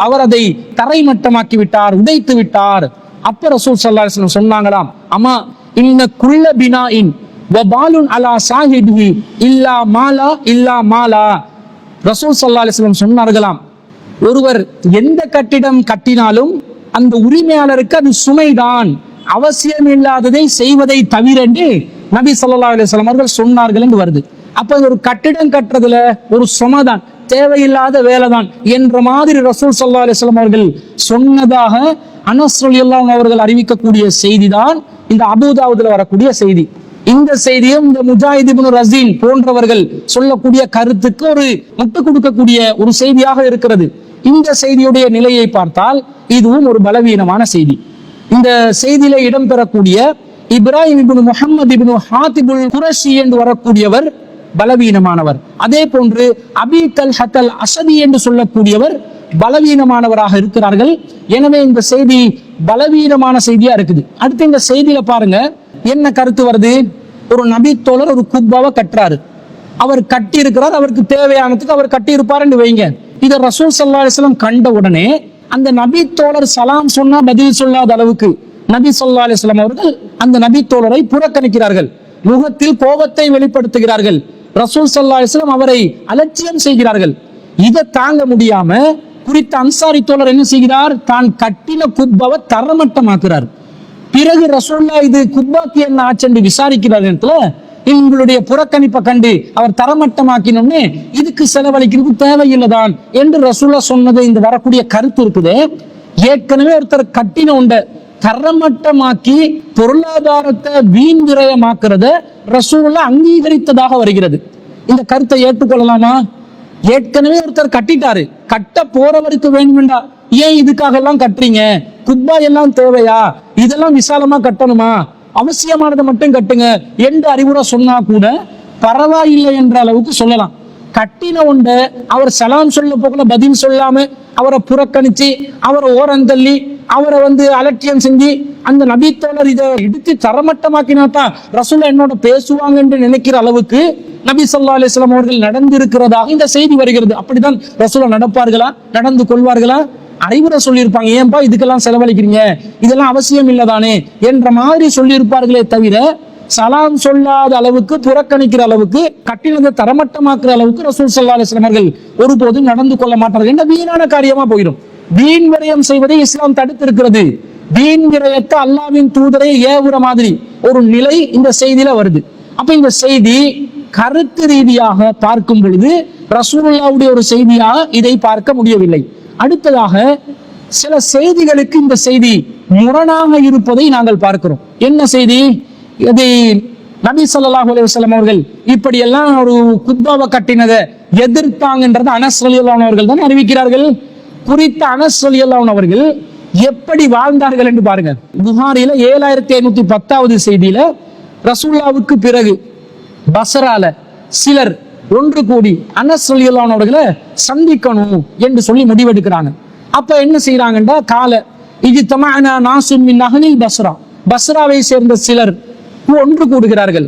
அவர் அதை தரைமட்டமாக்கி விட்டார், உடைத்து விட்டார். அப்ப ரசூல் ஸல்லல்லாஹு அலைஹி வஸல்லம் சொன்னாங்களாம், அம்மா இன்ன குல்ல பினாஇன் வபாலுன் அலா சாஹிபிஹி இல்லா மாலா இல்லா மாலா, ரசூல் ஸல்லல்லாஹு அலைஹி வஸல்லம் சொன்னார்களாம், ஒருவர் எந்த கட்டிடம் கட்டினாலும் அந்த உரிமையாளருக்கு அது சுமைதான், அவசியம் இல்லாததை செய்வதை தவிர என்று நபி ஸல்லல்லாஹு அலைஹி வஸல்லம் அவர்கள் சொன்னார்கள் என்று வருது. அப்ப ஒரு கட்டிடம் கட்டுறதுல ஒரு சுமைதான், தேவையில்லாத வேலைதான் என்ற மாதிரி ரசூல் ஸல்லல்லாஹு அலைஹி வஸல்லம் அவர்கள் சொன்னதாக அனஸ் ரலியல்லாஹு அன்ஹு அவர்கள் அறிவிக்கக்கூடிய செய்திதான் இந்த அபூதாவுதுல வரக்கூடிய செய்தி. இந்த செய்தியும் இந்த முஜாஹித் இப்னு ரஸீன் போன்றவர்கள் சொல்லக்கூடிய கருத்துக்கு ஒரு முட்டு கொடுக்கக்கூடிய ஒரு செய்தியாக இருக்கிறது. இந்த செய்தியுடைய நிலையை பார்த்தால் இதுவும் ஒரு பலவீனமான செய்தி. இந்த செய்தியில இடம்பெறக்கூடிய இப்ராஹிம் இப்னு முஹம்மது இப்னு ஹாத்திபுல் குரஷி என்று வரக்கூடியவர் பலவீனமானவர். அதே போன்று அபீ தல்ஹத்தல் அஸதி என்று சொல்லக்கூடியவர் பலவீனமானவராக இருக்கிறார்கள். எனவே இந்த செய்தி பலவீனமான செய்தியா இருக்குது. அடுத்து இந்த செய்தியில பாருங்க என்ன கருத்து வருது. ஒரு நபி தோழர் ஒரு குப்பாவை கட்டுறாரு, அவர் கட்டி இருக்கிறார், அவருக்கு தேவையானதுக்கு அவர் கட்டி இருப்பாருன்னு வைங்க. இதை ரசூல் ஸல்லல்லாஹு அலைஹி வஸல்லம் கண்ட உடனே அந்த நபி தோழர் சலாம் சொன்னா பதில் சொல்லாத அளவுக்கு நபி ஸல்லல்லாஹு அலைஹி வஸல்லம் அவர்கள் அந்த நபி தோழரை புறக்கணிக்கிறார்கள், முகத்தில் கோபத்தை வெளிப்படுத்துகிறார்கள், ரசூல் ஸல்லல்லாஹு அலைஹி வஸல்லம் அவரை அலட்சியம் செய்கிறார்கள். இதை தாங்க முடியாம குறித்த அன்சாரி தோழர் என்ன செய்கிறார், தான் கட்டின குப்பாவை தரமட்டமாக்குறார். பிறகு ரசூலுல்லாஹ் இது குப்பாக்கு என்ன ஆச்சு விசாரிக்கிற நேரத்துல உங்களுடைய புறக்கணிப்பை கண்டு அவர் தரமட்டமாக்கினோம்னே இதுக்கு செலவழிக்கிறது தேவையில்லைதான் என்று ரசூலுல்லாஹ் சொன்னது இந்த வரக்கூடிய கருத்து இருக்குது. ஏற்கனவே ஒருத்தர் கட்டின உண்ட தரமட்டமாக்கி பொருளாதாரத்தை வீண் விரயமாக்குறத ரசூலுல்லாஹ் அங்கீகரித்ததாக வருகிறது. இந்த கருத்தை ஏற்றுக்கொள்ளலாமா? ஏற்கனவே ஒருத்தர் கட்டிட்டாரு, கட்ட போறவருக்கு வேண்டுமெண்டா ஏன் இதுக்காக எல்லாம் கட்டுறீங்க, குப்பா எல்லாம் தேவையா, இதெல்லாம் விசாலமா கட்டணுமா, அவசியமானதை மட்டும் கட்டுங்க என்று அறிவுரை சொன்னா கூட பரவாயில்லை என்ற அளவுக்கு சொல்லலாம். கட்டின உண்ட அவர் சலாம் சொல்ல போகல பதில் சொல்லாம அவரை புறக்கணிச்சு அவரை ஓரந்தள்ளி அவரை அலட்சியம் செஞ்சு அந்த நபித்தோழர் இதை இடித்து தரமட்டமாக்கினா தான் ரசூலுல்லாஹ் என்னோட பேசுவாங்க என்று நினைக்கிற அளவுக்கு நபி ஸல்லல்லாஹு அலைஹி வஸல்லம் அவர்கள் நடந்திருக்கிறதாக இந்த செய்தி வருகிறது. அப்படிதான் ரசூலுல்லாஹ் நடப்பார்களா, நடந்து கொள்வார்களா? அறிவுரை சொல்லியிருப்பாங்க, ஏன்பா இதுக்கெல்லாம் செலவழிக்கிறீங்க, இதெல்லாம் அவசியம் இல்லதானே என்ற மாதிரி சொல்லியிருப்பார்களே தவிர சலாம் சொல்லாத அளவுக்கு, புறக்கணிக்கிற அளவுக்கு, கட்டினதை தரமட்டமாக்குற அளவுக்கு ரசூல் ஸல்லல்லாஹு அலைஹி வஸல்லம் அவர்கள் ஒருபோதும் நடந்து கொள்ள மாட்டார்கள் என்ற வீணான காரியமா போயிடும். வீண் விரயம் செய்வதை இஸ்லாம் தடுத்திருக்கிறது. வீண் விரயத்தை அல்லாஹ்வின் தூதரை ஏவுற மாதிரி ஒரு நிலை இந்த செய்தியில வருது. அப்ப இந்த செய்தி கருத்து ரீதியாக பார்க்கும் பொழுது ரசூலுல்லாஹ்வுடைய ஒரு செய்தியாக இதை பார்க்க முடியவில்லை. அடுத்ததாக சில செய்திகளுக்கு இந்த செய்தி முரணாக இருப்பதை நாங்கள் பார்க்கிறோம். என்ன செய்தி? இது நபி ஸல்லல்லாஹு அலைஹி வஸல்லம் அவர்கள் இப்படி எல்லாம் ஒரு குத்பாவை கட்டினதை எதிர்த்தாங்கன்றதை அனஸ் ரலியல்லாஹு அன்ஹு அவர்கள் தான் அறிவிக்கிறார்கள். குறித்த அனஸ் ரலியல்லாஹு அன்ஹு அவர்கள் எப்படி வாழ்ந்தார்கள் என்று பாருங்க. புகாரில 7510வது செய்தியில ரசூலுல்லாஹ்வுக்கு பிறகு பஸ்ரால சிலர் ஒன்று கூடி அனஸ் ரலியல்லாஹு அன்ஹு அவர்களை சந்திக்கணும் என்று சொல்லி முடிவெடுக்கிறாங்க. அப்ப என்ன செய்யறாங்கன்றா, கால இஜ்தமஅனா நாஸுன் மின் அஹ்லில் பஸ்ரா, பஸ்ராவை சேர்ந்த சிலர் ஒன்று கூடுகிறார்கள்.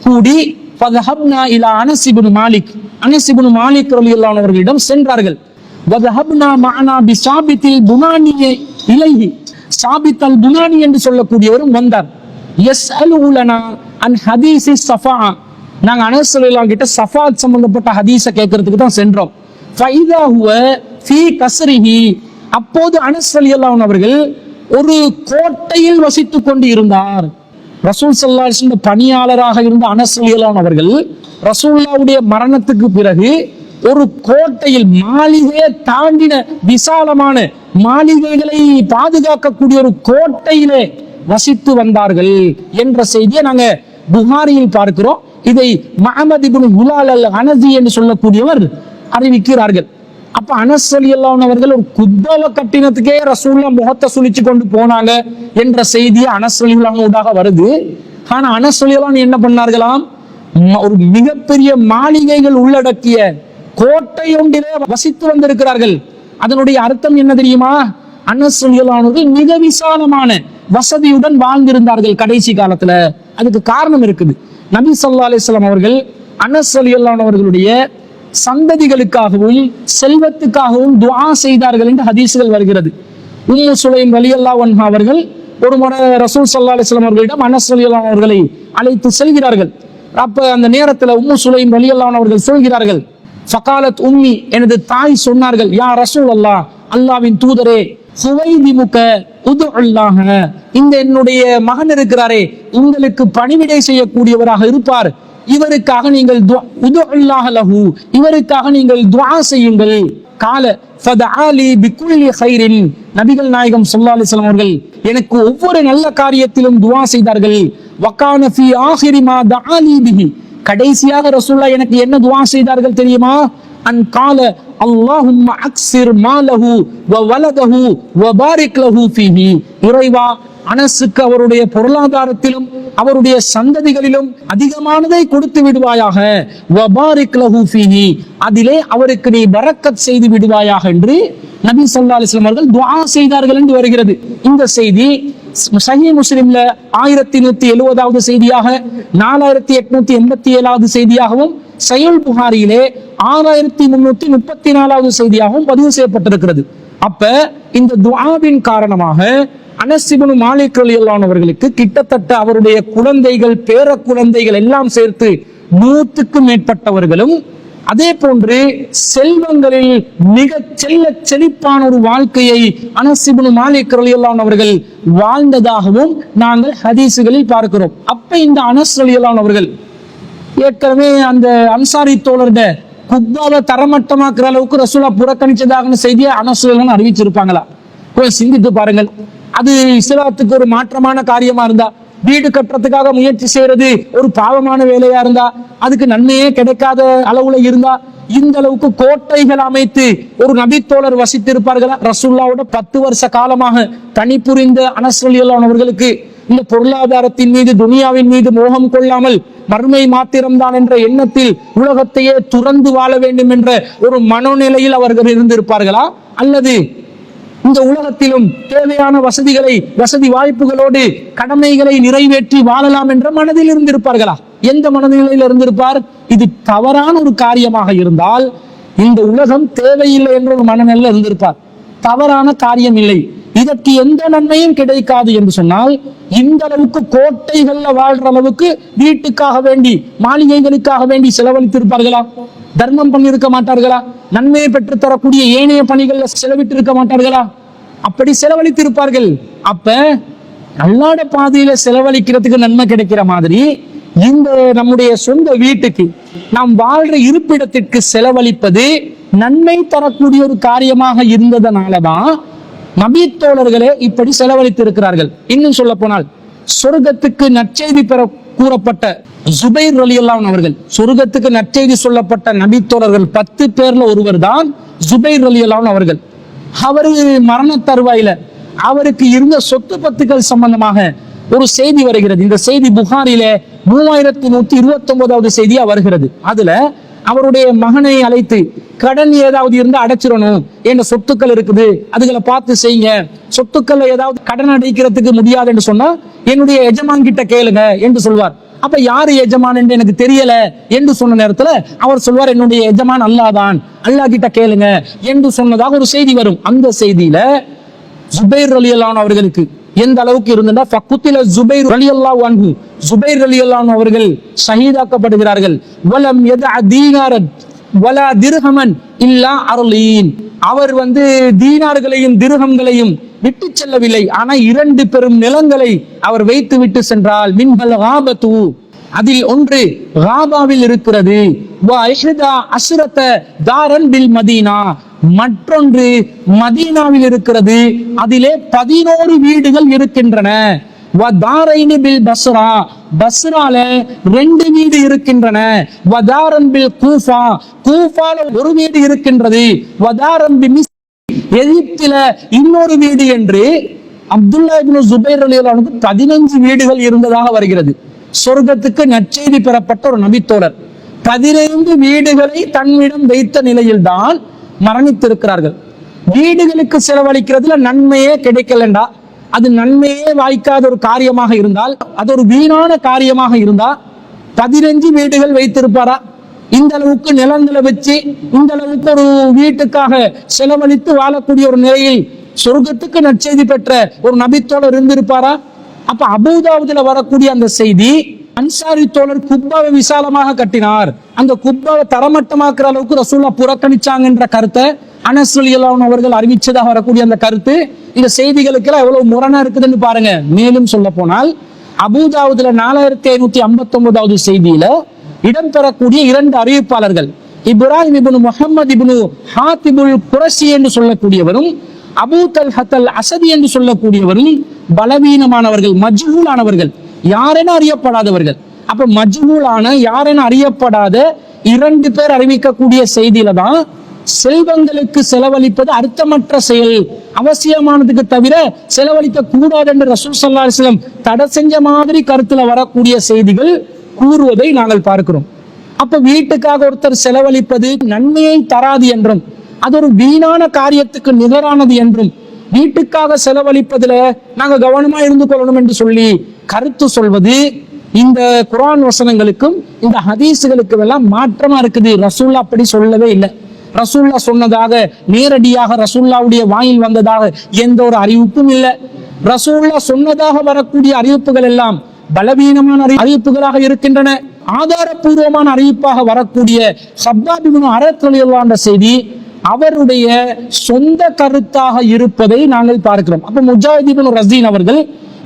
கூடி ஃபதஹப்னா இலா அனஸ் இப்னு மாலிக், அனஸ் இப்னு மாலிக் ரலியல்லாஹு அன்ஹு அவர்களிடம் சென்றார்கள். வதஹப்னா மஅனா பிசாபித்தில் புனானி இலைஹி, சாபித் அல் புனானி என்று சொல்லக்கூடியவரும் வந்தார். யஸ்அலு லனா அன் ஹதீஸி ஸஃபா, நாங்க அனஸ் ரலியல்லாஹு அன்ஹு கிட்ட ஸஃபாத் சம்பந்தப்பட்ட ஹதீஸை கேட்கிறதுக்கு தான் சென்றோம். ஃபைதா ஹுவ ஃபீ கஸ்ரிஹி, அப்போது அனஸ் ரலியல்லாஹு அன்ஹு அவர்கள் ஒரு கோட்டையில் வசித்துக் கொண்டு இருந்தார். ரசூல் ஸல்லல்லாஹு அலைஹி வஸல்லம் பணியாளராக இருந்த அனஸ் ரலியல்லாஹு அன்ஹு அவர்கள் ரசூலுல்லாஹ்வுடைய மரணத்துக்கு பிறகு ஒரு கோட்டையில், மாளிகையை தாண்டின விசாலமான மாளிகைகளை பாதுகாக்கக்கூடிய ஒரு கோட்டையிலே வசித்து வந்தார்கள் என்ற செய்தியை நாங்க புகாரியில் பார்க்கிறோம். இதை மஹமது இப்னு ஹுலால் அல் அனஸி என்று சொல்லக்கூடியவர் அறிவிக்கிறார்கள். அப்ப அனஸ் ரலியல்லாஹு அன்ஹு அவர்கள் ஒரு குத்பாவை கட்டினத்துக்கே ரசூலுல்லாஹ் முகத்தை சுளிச்சு கொண்டு போனாங்க என்ற செய்தி அனஸ் ரலியல்லாஹு அன்ஹு ஊடாக வருது. ஆனா அனஸ் ரலியல்லாஹு அன்ஹு என்ன பண்ணார்களாம், ஒரு மிகப்பெரிய மாளிகைகள் உள்ளடக்கிய கோட்டை ஒன்றிலே வசித்து வந்திருக்கிறார்கள். அதனுடைய அர்த்தம் என்ன தெரியுமா? அனஸ் ரலியல்லாஹு அன்ஹு அவர்கள் மிக விசாலமான வசதியுடன் வாழ்ந்திருந்தார்கள் கடைசி காலத்துல. அதுக்கு காரணம் இருக்குது. நபி ஸல்லல்லாஹு அலைஹி வஸல்லம் அவர்கள் அனஸ் ரலியல்லாஹு அன்ஹு அவர்களுடைய சந்ததிகளுக்காகவும் செல்வத்துக்காகவும் துஆ செய்தார்கள் என்று ஹதீஸ்கள் வருகிறது. உம்மு சுலைம் ரலியல்லாஹு அன்ஹா அவர்கள் ஒரு முறை ரசூல் ஸல்லல்லாஹு அலைஹி வஸல்லம் அவர்களிடம் அனஸ் ரலியல்லாஹு அன்ஹு அவர்களை அழைத்து செல்கிறார்கள். அப்ப அந்த நேரத்துல உம்மு சுலைம் ரலியல்லாஹு அன்ஹா அவர்கள் சொல்கிறார்கள், ஃபகாலத் உம்மி, எனது தாய் சொன்னார்கள், யா ரசூலல்லாஹ், அல்லாஹ்வின் தூதரே, ஹுவைதிமுக உதுஅல்லாஹ, இந்த என்னுடைய மகன் இருக்கிறாரே உங்களுக்கு பணிவிடை செய்யக்கூடியவராக இருப்பார், இவருக்காக நீங்கள் உதுஅல்லாஹ லஹு, இவருக்காக நீங்கள் துஆ செய்யுங்கள். கால ஃபதஆலி பிகுல்லி கைரின், நபிகள் நாயகம் ஸல்லல்லாஹு அலைஹி வஸல்லம் அவர்கள் எனக்கு ஒவ்வொரு நல்ல காரியத்திலும் துஆ செய்தார்கள். வகான ஃபீ ஆகிரி மா தஆலி பிஹி, கடைசியாக ரசூலுல்லாஹ் எனக்கு என்ன துஆ செய்தார்கள் தெரியுமா? அன் கால அல்லாஹும்ம அக்ஸிர் மாலஹு வ வலதஹு வ பாரிக் லஹு ஃபீஹி, இறைவா அனஸுக்கு அவருடைய பொருளாதாரத்திலும் அவருடைய சந்ததிகளிலும் அதிகமானதை கொடுத்து விடுவாயாக, வ பாரிக் லஹு ஃபீஹி, அதிலே அவருக்கு நீ பரக்கத் செய்து விடுவாயாக என்று நபி ஸல்லல்லாஹு அலைஹி வஸல்லம் அவர்கள் துஆ செய்தார்கள் என்று வருகிறது. இந்த செய்தி சஹீஹ் முஸ்லிம்ல 1170வது செய்தியாக, 4887வது செய்தியாகவும், சஹீஹ் புகாரியிலே 6334வது செய்தியாகவும் பதிவு செய்யப்பட்டிருக்கிறது. அப்ப இந்த துஆவின் காரணமாக அனஸ் இப்னு மாலிக் ரலியல்லாஹு அன்ஹு அவர்களுக்கு கிட்டத்தட்ட அவருடைய குழந்தைகள், பேர குழந்தைகள் எல்லாம் சேர்த்து 100க்கும் மேற்பட்டவர்களும், அதே போன்று செல்வங்களில் மிக செழிப்பான ஒரு வாழ்க்கையை அனஸ் இப்னு மாலிக் ரலியல்லாஹு அன்ஹு அவர்கள் வாழ்ந்ததாகவும் நாங்கள் ஹதீசுகளில் பார்க்கிறோம். அப்ப இந்த அனஸ் ரலியல்லாஹு அன்ஹு அவர்கள் ஏற்கனவே அந்த அன்சாரி தோழருடைய குத்பாவை தரமட்டமாக்குற அளவுக்கு ரசூலுல்லாஹ் புறக்கணிச்சதாக செய்தியை அனஸ் ரலியல்லாஹு அன்ஹு அறிவிச்சிருப்பாங்களா? கொஞ்சம் சிந்தித்து பாருங்கள். அது இஸ்லாத்துக்கு ஒரு மாற்றமான காரியமா இருந்தா, வீடு கட்டுறதுக்காக முயற்சி செய்யறது ஒரு பாவமான வேலையா இருந்தா, அதுக்கு நன்மையே கிடைக்காத அளவுல இருந்தா, இந்த அளவுக்கு கோட்டைகள் அமைத்து ஒரு நபித்தோழர் வசித்திருப்பார்களா? ரசூலுல்லாவோட 10 வருஷ காலமாக தனிப்புரிந்த அனஸ் ரலியல்லாஹு அவர்களுக்கு இந்த பொருளாதாரத்தின் மீது, துனியாவின் மீது மோகம் கொள்ளாமல் மறுமை மாத்திரம்தான் என்ற எண்ணத்தில் உலகத்தையே துறந்து வாழ வேண்டும் என்ற ஒரு மனோநிலையில் அவர்கள் இருந்திருப்பார்களா? அல்லது இந்த உலகத்திலும் தேவையான வசதி வாய்ப்புகளோடு கடமைகளை நிறைவேற்றி வாழலாம் என்ற மனதில் இருந்திருப்பார்களா? எந்த மனநிலையில் இருந்திருப்பார்? இது தவறான ஒரு காரியமாக இருந்தால் இந்த உலகம் தேவையில்லை என்ற ஒரு மனநிலையில் இருந்திருப்பார். தவறான காரியம் இல்லை, இதற்கு எந்த நன்மையும் கிடைக்காது என்று சொன்னால் இந்த அளவுக்கு கோட்டைகள்ல வாழ்ற அளவுக்கு வீட்டுக்காக வேண்டி, மாளிகைகளுக்காக வேண்டி செலவழித்திருப்பார்களா? தர்மம் பண்ணியிருக்க மாட்டார்களா? நன்மையை பெற்று தரக்கூடிய ஏனைய பணிகள்ல செலவிட்டு இருக்க மாட்டார்களா? அப்படி செலவழித்திருப்பார்கள். அப்ப அல்லாஹ்வுடைய பாதையில செலவழிக்கிறதுக்கு நன்மை கிடைக்கிற மாதிரி இந்த நம்முடைய சொந்த வீட்டுக்கு, நாம் வாழ்ற இருப்பிடத்திற்கு செலவழிப்பது நன்மை தரக்கூடிய ஒரு காரியமாக இருந்ததனாலதான் நபித்தோழர்களே இப்படி செலவழித்திருக்கிறார்கள். இன்னும் சொல்ல போனால் சொர்க்கத்துக்கு நற்செய்தி பெற கூறப்பட்ட ஜுபைர் ரலியல்லாஹு அவர்கள், சொர்க்கத்துக்கு நற்செய்தி சொல்லப்பட்ட நபித்தோழர்கள் 10 பேர்ல ஒருவர் தான் ஜுபைர் ரலியல்லாஹு அவர்கள். அவரு மரண தருவாயில அவருக்கு இருந்த சொத்து பத்துக்கள் சம்பந்தமாக ஒரு செய்தி வருகிறது. இந்த செய்தி புகாரில 3129வது செய்தியா வருகிறது. அதுல அவருடைய மகனை அழைத்து, கடன் ஏதாவது இருந்தா அடைச்சிடணும், என்ற சொத்துக்கள் இருக்குது, அதுகளை பார்த்து செய்யுங்க, சொத்துக்கள் ஏதாவது கடன் அடைக்கிறதுக்கு முடியாது என்று சொன்னா என்னுடைய எஜமான் கிட்ட கேளுங்க என்று சொல்வார். அப்ப யாரு எஜமான் என்று எனக்கு தெரியல என்று சொன்ன நேரத்துல அவர் சொல்வார், என்னுடைய எஜமான் அல்லாஹ் தான், அல்லாஹ் கிட்ட கேளுங்க என்று சொன்னதாக ஒரு செய்தி வரும். அந்த செய்தியில ஜுபைர் ரலியல்லாஹு அவர்களுக்கு எந்த அளவுக்கு இருந்தா, ஃபக்குத்தில ஜுபைர் ரலியல்லாஹு அன்ஹு, ஜுபைர் ரலியல்லாஹு அவர்கள் ஷஹீதாக்கப்படுகிறார்கள். வலம் யதஅ தீனாரன் வலா திர்ஹமன் இல்லா அர்லீன், அவர் தீனார்களையும் திர்ஹம்களையும் விட்டு செல்லவில்லை, ஆனா 2 பெரும் நிலங்களை அவர் வைத்து விட்டு சென்றால். மின்ஹல் காபத்து, அதில் ஒன்று காபாவில் இருக்கிறது, வ இஹ்தா அஸ்ரத தாரன் பில் மதீனா, மற்றொன்று மதீனாவில் இருக்கிறது, அதிலே 11 வீடுகள் இருக்கின்றன. வதாரைனி பில் பஸ்ரா, பஸ்ரால 2 வீடு இருக்கின்றன. வதாரன் பில் கூஃபா, கூஃபால 1 வீடு இருக்கின்றது. வதாரன் பில் எகிப்தில இன்னொரு வீடு என்று அப்துல்லா இப்னு ஜுபைர் ரலியல்லாஹு அன்ஹு 15 வீடுகள் இருந்ததாக வருகிறது. சொர்க்கத்துக்கு நற்செய்தி பெறப்பட்ட ஒரு நபித்தோழர் 15 வீடுகளை தன்னிடம் வைத்த நிலையில் தான் மரணித்திருக்கிறார்கள். வீடுகளுக்கு செலவழிக்கிறதுல நன்மையே கிடைக்கலண்டா, அது நன்மையே வாய்க்காத ஒரு காரியமாக இருந்தால், அது ஒரு வீணான காரியமாக இருந்தா 15 வீடுகள் வைத்திருப்பாரா? இந்த அளவுக்கு நிலங்களை வச்சு இந்த அளவுக்கு ஒரு வீட்டுக்காக செலவழித்து வாழக்கூடிய ஒரு நிலையில் சொர்க்கத்துக்கு நற்செய்தி பெற்ற ஒரு நபித்தோழர் இருந்திருப்பாரா? அப்ப அபூதாவுதுல வரக்கூடிய அந்த செய்தி, அன்சாரி தோழர் குப்பாவை விசாலமாக கட்டினார், அந்த குப்பாவை தரமட்டமாக்குற அளவுக்கு ரசூலுல்லாஹ் புறக்கணிச்சாங்க என்ற கருத்தை அனஸ் ரலியல்லாஹு அவர்கள் அறிவிச்சதாக வரக்கூடிய அந்த கருத்து இந்த செய்திகளுக்கு எல்லாம் எவ்வளவு முரணா இருக்குதுன்னு பாருங்க. மேலும் சொல்ல போனால் அபூதாவுதுல 4559வது செய்தியில இடம்பெறக்கூடிய 2 அறிவிப்பாளர்கள், இப்ராஹிம் இப்னு முஹம்மது இப்னு ஹாத்திபுல் குரஷி என்று சொல்லக்கூடியவரும் அபூ தல்ஹத்தல் அஸதி என்று சொல்லக்கூடியவரும் பலவீனமானவர்கள், மஜ்ஹூலானவர்கள், யாரென அறியப்படாதவர்கள். அப்ப மஜ்ஹூலான யாரென அறியப்படாத 2 பேர் அறிவிக்கக்கூடிய செய்தியில தான் செல்வங்களுக்கு செலவழிப்பது அர்த்தமற்ற செயல், அவசியமானதுக்கு தவிர செலவழிக்க கூடாது என்று ரசூல் ஸல்லல்லாஹு அலைஹி வஸல்லம் தடை செஞ்ச மாதிரி கருத்துல வரக்கூடிய செய்திகள் கூறுவதை நாங்கள் பார்க்கிறோம். அப்ப வீட்டுக்காக ஒருத்தர் செலவழிப்பது நன்மையை தராது என்றும், அது ஒரு வீணான காரியத்துக்கு நிகரானது என்றும், வீட்டுக்காக செலவழிப்பதுல நாங்க கவனமா இருந்து கொள்ளணும் என்று சொல்லி கருத்து சொல்வது இந்த குர்ஆன் வசனங்களுக்கும் இந்த ஹதீஸுகளுக்கும் எல்லாம் மாற்றமா இருக்குது. ரசூலுல்லாஹ் அப்படி சொல்லவே இல்லை. ரசூலுல்லாஹ் சொன்னதாக நேரடியாக ரசூலுல்லாஹ்வுடைய வாயில் வந்ததாக எந்த ஒரு அறிவிப்பும் இல்லை. ரசூலுல்லாஹ் சொன்னதாக வரக்கூடிய அறிவிப்புகள் எல்லாம் பலவீனமான அறிவிப்புகளாக இருக்கின்றன. ஆதாரபூர்வமான அறிவிப்பாக வரக்கூடிய ஹப்பாப் இப்னு அரத் ரலியல்லாஹு அன்ஹு செய்தி அவருடைய சொந்த கருத்தாக இருப்பதை நாங்கள் பார்க்கிறோம். அப்ப முஜாஹித் இப்னு ரஸீன் அவர்கள்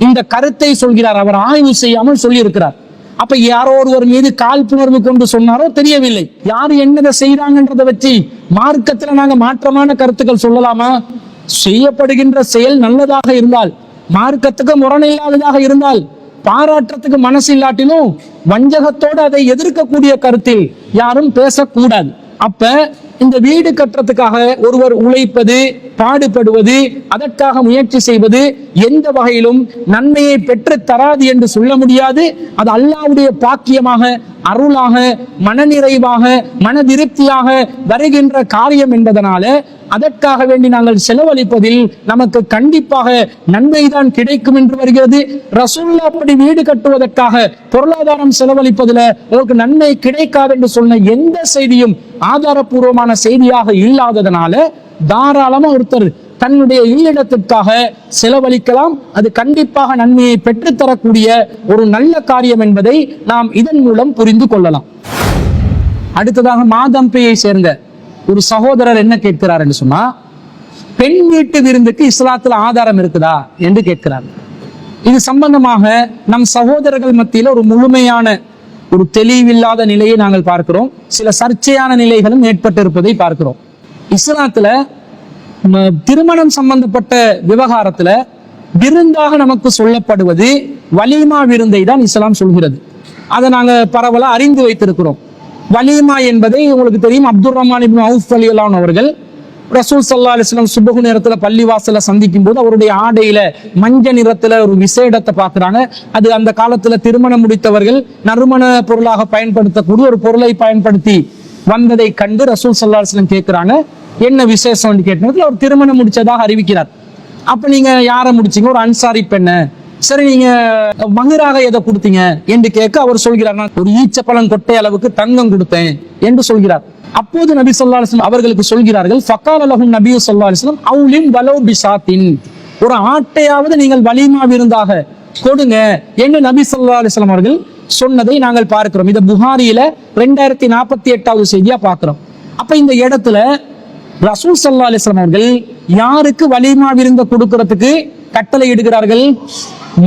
இந்த கருத்தை சொல்கிறார், அவர் ஆய்வு செய்யாமல் சொல்லி இருக்கிறார். அப்ப யாரோ ஒருவர் மீது காழ்ப்புணர்வு கொண்டு சொன்னாரோ தெரியவில்லை. யார் என்னதை செய்யறாங்கன்றதை வச்சு மார்க்கத்துல நாங்க மாற்றமான கருத்துக்கள் சொல்லலாமா? செய்யப்படுகின்ற செயல் நல்லதாக இருந்தால், மார்க்கத்துக்கு முரணில்லாததாக இருந்தால், பாராட்டுறதுக்கு மனசு இல்லாட்டிலும் வஞ்சகத்தோடு அதை எதிர்க்கக்கூடிய கருத்தில் யாரும் பேசக்கூடாது. அப்ப இந்த வீடு கட்டுறதுக்காக ஒருவர் உழைப்பது, பாடுபடுவது, அதற்காக முயற்சி செய்வது எந்த வகையிலும் நன்மையை பெற்று தராது என்று சொல்ல முடியாது. அது அல்லாஹ்வுடைய பாக்கியமாக, அருளாக, மனநிறைவாக, மன திருப்தியாக வருகின்ற காரியம் என்பதனால அதற்காக வேண்டி நாங்கள் செலவழிப்பதில் நமக்கு கண்டிப்பாக நன்மைதான் கிடைக்கும் என்று வருகிறது. ரசூலுல்லாஹ் அப்படி வீடு கட்டுவதற்காக பொருளாதாரம் செலவழிப்பதில் உங்களுக்கு நன்மை கிடைக்காது என்று சொன்ன எந்த செய்தியும் ஆதாரபூர்வமான செய்தியாக இல்லாததனால தாராளமா ஒருத்தர் தன்னுடைய இல்லிடத்திற்காக செலவழிக்கலாம். அது கண்டிப்பாக நன்மையை பெற்றுத்தரக்கூடிய ஒரு நல்ல காரியம் என்பதை நாம் இதன் மூலம் புரிந்து கொள்ளலாம். அடுத்ததாக மாதம்பையை சேர்ந்த ஒரு சகோதரர் என்ன கேட்கிறார் என்று சொன்னா, பெண் வீட்டு விருந்துக்கு இஸ்லாத்துல ஆதாரம் இருக்குதா என்று கேட்கிறார். இது சம்பந்தமாக நம் சகோதரர்கள் மத்தியில ஒரு முழுமையான ஒரு தெளிவில்லாத நிலையை நாங்கள் பார்க்கிறோம். சில சர்ச்சையான நிலைகளும் ஏற்பட்டிருப்பதை பார்க்கிறோம். இஸ்லாத்துல திருமணம் சம்பந்தப்பட்ட விவகாரத்துல விருந்தாக நமக்கு சொல்லப்படுவது வலீமா விருந்தை தான் இஸ்லாம் சொல்கிறது. அதை நாங்க பரவலா அறிந்து வைத்திருக்கிறோம். வலீமா என்பதை உங்களுக்கு தெரியும். அப்துல் ரஹ்மான் இப்னு அவுஃப் ரலியல்லாஹு அன்ஹு அவர்கள் ரசூல் ஸல்லல்லாஹு அலைஹி வஸல்லம் சுபஹ் நேரத்துல பள்ளிவாசல சந்திக்கும் போது அவருடைய ஆடையில மஞ்சள் நிறத்துல ஒரு விசேடத்தை பார்க்கிறாங்க. அது அந்த காலத்துல திருமணம் முடித்தவர்கள் நறுமண பொருளாக பயன்படுத்தக்கூடிய ஒரு பொருளை பயன்படுத்தி வந்ததை கண்டு ரசூல் ஸல்லல்லாஹு அலைஹி வஸல்லம் கேட்கிறாங்க, என்ன விசேஷம் கேட்டதுல அவர் திருமணம் முடிச்சதாக அறிவிக்கிறார். அப்ப நீங்க யாரை முடிச்சீங்க? ஒரு அன்சாரி பெண்ணை. சரி, நீங்க மகராக எதை கொடுத்தீங்க என்று கேட்க அவர் சொல்கிறார், நான் ஒரு ஈச்சப்பழம் கொட்டை அளவுக்கு தங்கம் கொடுத்தேன் என்று சொல்கிறார். அப்போது நபி ஸல்லல்லாஹு அலைஹி வஸல்லம் அவர்களுக்கு சொல்கிறார்கள், ஃபகால லஹும் நபி ஸல்லல்லாஹு அலைஹி வஸல்லம் அவுலின் வலௌ பிசாத்தின், ஒரு ஆட்டையாவது நீங்கள் வலீமா விருந்தாக கொடுங்க என்று நபி ஸல்லல்லாஹு அலைஹி வஸல்லம் அவர்கள் சொன்னதை நாங்கள் பார்க்கிறோம். இதை புகாரியில 2048வது செய்தியா பார்க்கிறோம். அப்ப இந்த இடத்துல ரசூல் ஸல்லல்லாஹு அலைஹி வஸல்லம் அவர்கள் யாருக்கு வலீமா விருந்த கொடுக்கிறதுக்கு கட்டளை இடுகிறார்கள்?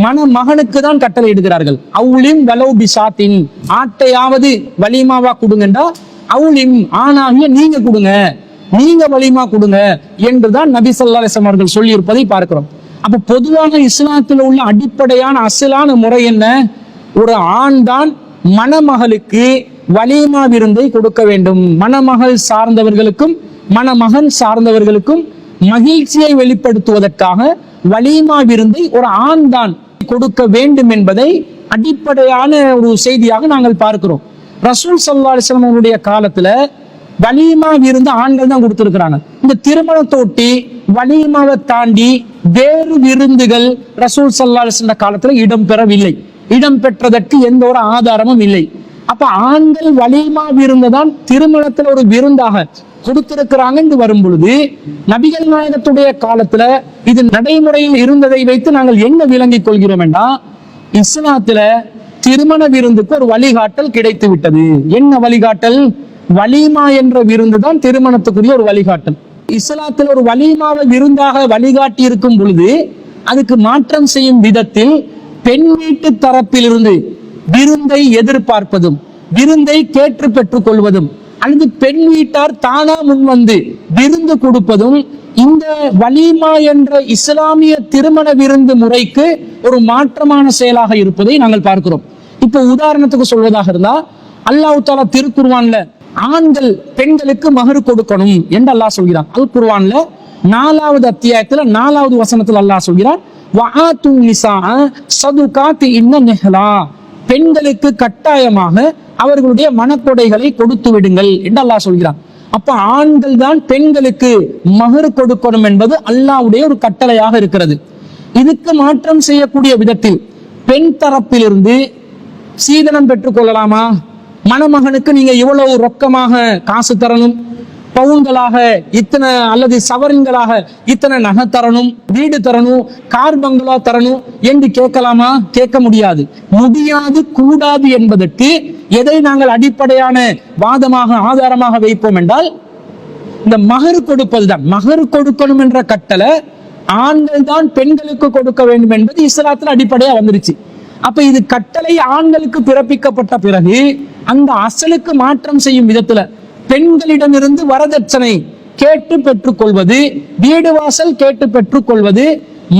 மணமகனுக்கு தான் கட்டளை இடுகிறார்கள். அவுலிம் வலௌ பிசாத்தின், ஆட்டையாவது வலீமாவா கொடுங்கண்டா அவுலிம் ஆணாகிய நீங்க கொடுங்க, நீங்க வலீமா கொடுங்க என்றுதான் நபி ஸல்லல்லாஹு அலைஹி வஸல்லம் அவர்கள் சொல்லி இருப்பதை பார்க்கிறோம். அப்ப பொதுவாக இஸ்லாத்தில் உள்ள அடிப்படையான அசலான முறை என்ன? ஒரு ஆண் தான் மணமகளுக்கு வலீமா விருந்தை கொடுக்க வேண்டும். மணமகள் சார்ந்தவர்களுக்கும் மணமகன் சார்ந்தவர்களுக்கும் மகிழ்ச்சியை வெளிப்படுத்துவதற்காக வலீமா விருந்தை ஒரு ஆண் தான் கொடுக்க வேண்டும் என்பதை அடிப்படையான ஒரு செய்தியாக நாங்கள் பார்க்கிறோம். ரசூல் ஸல்லல்லாஹு அலைஹி வஸல்லம் அவருடைய காலத்துல வலீமா விருந்து ஆண்கள் தான் கொடுத்திருக்கிறாங்க. இந்த திருமணத்தொட்டி வலீமாவை தாண்டி வேறு விருந்துகள் ரசூல் ஸல்லல்லாஹு அலைஹி வஸல்லம் காலத்துல இடம்பெறவில்லை. இடம்பெற்றதற்கு எந்த ஒரு ஆதாரமும் இல்லை. அப்ப ஆண்கள் வலீமா விருந்து தான் திருமணத்துல ஒரு விருந்தாக கொடுத்திருக்கிறாங்க என்று வரும் பொழுது நபிகள் நாயகத்துடைய காலத்துல இது நடைமுறையில் இருந்ததை வைத்து நாங்கள் என்ன விளங்கிக் கொள்கிறோம் என்றா, இஸ்லாத்துல திருமண விருந்துக்கு ஒரு வழிகாட்டல் கிடைத்து விட்டது. என்ன வழிகாட்டல்? வலீமா என்ற விருந்து தான் திருமணத்துக்குரிய ஒரு வழிகாட்டல். இஸ்லாத்தில் ஒரு வலீமாவை விருந்தாக வழிகாட்டி இருக்கும் பொழுது அதுக்கு மாற்றம் செய்யும் விதத்தில் பெண் வீட்டு தரப்பிலிருந்து விருந்தை எதிர்பார்ப்பதும் விருந்தை கேட்டு பெற்றுக் கொள்வதும் அல்லது பெண் வீட்டார் தானா முன் வந்து விருந்து கொடுப்பதும் இந்த வலீமா என்ற இஸ்லாமிய திருமண விருந்து முறைக்கு ஒரு மாற்றமான செயலாக இருப்பதை நாங்கள் பார்க்கிறோம். இப்ப உதாரணத்துக்கு சொல்வதாக இருந்தா, அல்லாஹ் தஆலா திருக்குர்ஆன்ல ஆண்கள் பெண்களுக்கு மஹர் கொடுக்கணும் என்று அல்லாஹ் சொல்கிறான். அல் குர்ஆன்ல 4வது அத்தியாயத்துல 4வது வசனத்துல அல்லாஹ் சொல்கிறான், வஆத்து நிஸாஅ ஸதுகாத்தி இன்ன நிஹ்லா, பெண்களுக்கு கட்டாயமாக அவர்களுடைய மனக்கொடைகளை கொடுத்து விடுங்கள் என்று அல்லாஹ் சொல்கிறான். அப்ப ஆண்கள் தான் பெண்களுக்கு மஹர் கொடுக்கணும் என்பது அல்லாஹ்வுடைய ஒரு கட்டளையாக இருக்கிறது. இதுக்கு மாற்றம் செய்யக்கூடிய விதத்தில் பெண் தரப்பிலிருந்து சீதனம் பெற்றுக் கொள்ளலாமா? மணமகனுக்கு நீங்க இவ்வளவு ரொக்கமாக காசு தரணும், பவுன்களாக இத்தனை அல்லது சவரன்களாக இத்தனை நகை தரணும், வீடு தரணும், கார் பங்களா தரணும் என்று கேட்கலாமா? கேட்க முடியாது. முடியாது, கூடாது என்பதற்கு எதை நாங்கள் அடிப்படையான வாதமாக ஆதாரமாக வைப்போம் என்றால், இந்த மகர் கொடுப்பதுதான். மகர் கொடுக்கணும் என்ற கட்டளை ஆண்கள் தான் பெண்களுக்கு கொடுக்க வேண்டும் என்பது இஸ்லாத்துல அடிப்படையா வந்துருச்சு. அப்ப இது கட்டளை ஆண்களுக்கு பிறப்பிக்கப்பட்ட பிறகு அந்த அசலுக்கு மாற்றம் செய்யும் விதத்துல பெண்களிடமிருந்து வரதட்சணை கேட்டு பெற்றுக் கொள்வது, வீடு வாசல் கேட்டு பெற்றுக் கொள்வது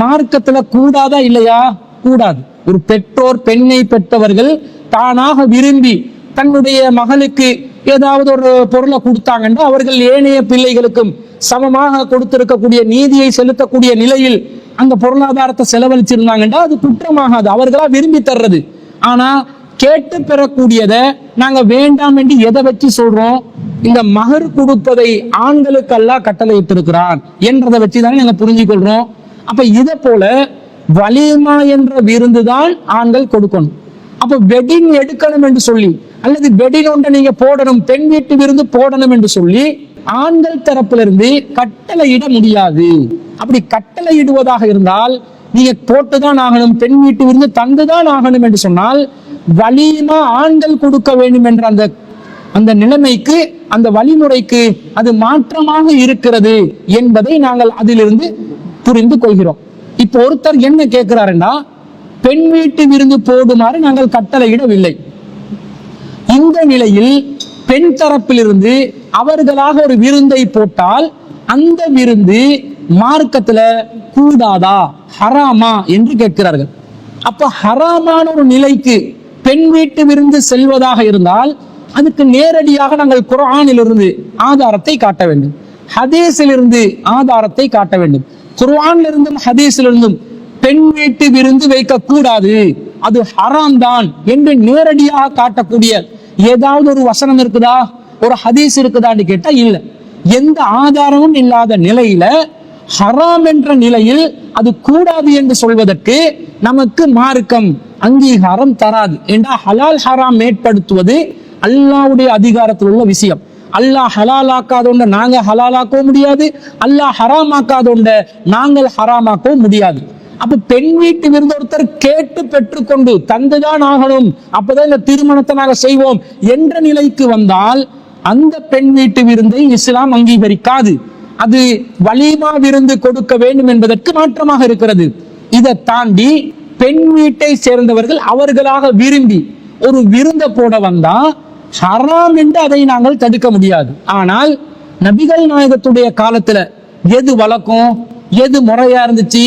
மார்க்கத்துல கூடாதா இல்லையா? கூடாது. ஒரு பெற்றோர் பெண்ணை பெற்றவர்கள் தானாக விரும்பி தன்னுடைய மகளுக்கு ஏதாவது ஒரு பொருளை கொடுத்தாங்கன்னா அவர்கள் ஏனைய பிள்ளைகளுக்கும் சமமாக கொடுத்திருக்கக்கூடிய நீதியை செலுத்தக்கூடிய நிலையில் அந்த பொருளாதாரத்தை செலவழிச்சிருந்தாங்கன்னா அது குற்றமாகாது, அவர்களா விரும்பி தர்றது. ஆனா கேட்டு பெறக்கூடியதை நாங்க வேண்டாம் என்று எதை வச்சு சொல்றோம்? இந்த மகர் கொடுப்பதை ஆண்களுக்கு அல்லாஹ் கட்டளையிட்டிருக்கிறான் என்றதை வச்சுதானே நாங்க புரிஞ்சுக்கொள்றோம். அப்ப இதை போல வலிமா என்ற விருந்துதான் ஆண்கள் கொடுக்கணும். அப்ப வெட்டிங் எடுக்கணும் என்று சொல்லி, அல்லது வெட்டிங் ஒன்றை நீங்க போடணும், பெண் வீட்டு விருந்து போடணும் என்று சொல்லி ஆண்கள் தரப்பிலிருந்து கட்டளையிட முடியாது. அப்படி கட்டளையிடுவதாக இருந்தால் நீங்க போட்டுதான் ஆகணும், பெண் வீட்டு விருந்து தந்துதான் ஆகணும் என்று சொன்னால் வலிமா ஆண்கள் கொடுக்க வேண்டும் என்ற அந்த நிலைமைக்கு, அந்த வழிமுறைக்கு அது மாற்றமாக இருக்கிறது என்பதை நாங்கள் அதிலிருந்து புரிந்து கொள்கிறோம். இப்போ ஒருத்தர் என்ன கேட்கிறாருன்னா, பெண் வீட்டு விருந்து போடுமாறு நாங்கள் கட்டளையிடவில்லை. இந்த நிலையில் பெண் தரப்பிலிருந்து அவர்களாக ஒரு விருந்தை போட்டால் அந்த விருந்து மார்க்கத்துல கூடாதா, ஹராமா என்று கேட்கிறார்கள். அப்ப ஹராமான ஒரு நிலைக்கு பெண் வீட்டு விருந்து செல்வதாக இருந்தால் அதுக்கு நேரடியாக நாங்கள் குர்ஆனிலிருந்து ஆதாரத்தை காட்ட வேண்டும், ஹதீஸிலிருந்து ஆதாரத்தை காட்ட வேண்டும். குர்ஆனிலிருந்தும் ஹதீஸிலிருந்தும் பெண் வீட்டு விருந்து வைக்க கூடாது, அது ஹராம் தான் என்று நேரடியாக காட்டக்கூடிய ஏதாவது ஒரு வசனம் இருக்குதா, ஒரு ஹதீஸ் இருக்குதான்னு கேட்டா இல்ல. எந்த ஆதாரமும் இல்லாத நிலையில ஹராம் என்ற நிலையில் அது கூடாது என்று சொல்வதற்கு நமக்கு மார்க்கம் அங்கீகாரம் தராது. என்றா ஹலால் ஹராம் ஏற்படுத்துவது அல்லாஹ்வுடைய அதிகாரத்தில் உள்ள விஷயம். அல்லாஹ் ஹலால் ஆக்காதோண்ட நாங்க ஹலாலாக்கவும் முடியாது, அல்லாஹ் ஹராம் ஆக்காதோண்ட நாங்கள் ஹராமாக்கவும் முடியாது. அப்ப பெண் வீட்டு விருந்து ஒருத்தர் கேட்டு பெற்றுக்கொண்டு தந்துதான் ஆகணும், அப்பதான் இந்த திருமணத்தை நாங்க செய்வோம் என்ற நிலைக்கு வந்தால் அந்த பெண் வீட்டு விருந்தை இஸ்லாம் அங்கீகரிக்காது. அது வலிமா விருந்து கொடுக்க வேண்டும் என்பதற்கு மாற்றமாக இருக்கிறது. இதை தாண்டி பெண் வீட்டை சேர்ந்தவர்கள் அவர்களாக விரும்பி ஒரு விருந்த போட வந்தா ஹராம் என்று அதை நாங்கள் தடுக்க முடியாது. ஆனால் நபிகள் நாயகத்துடைய காலத்துல எது வழக்கம், எது முறையா இருந்துச்சு?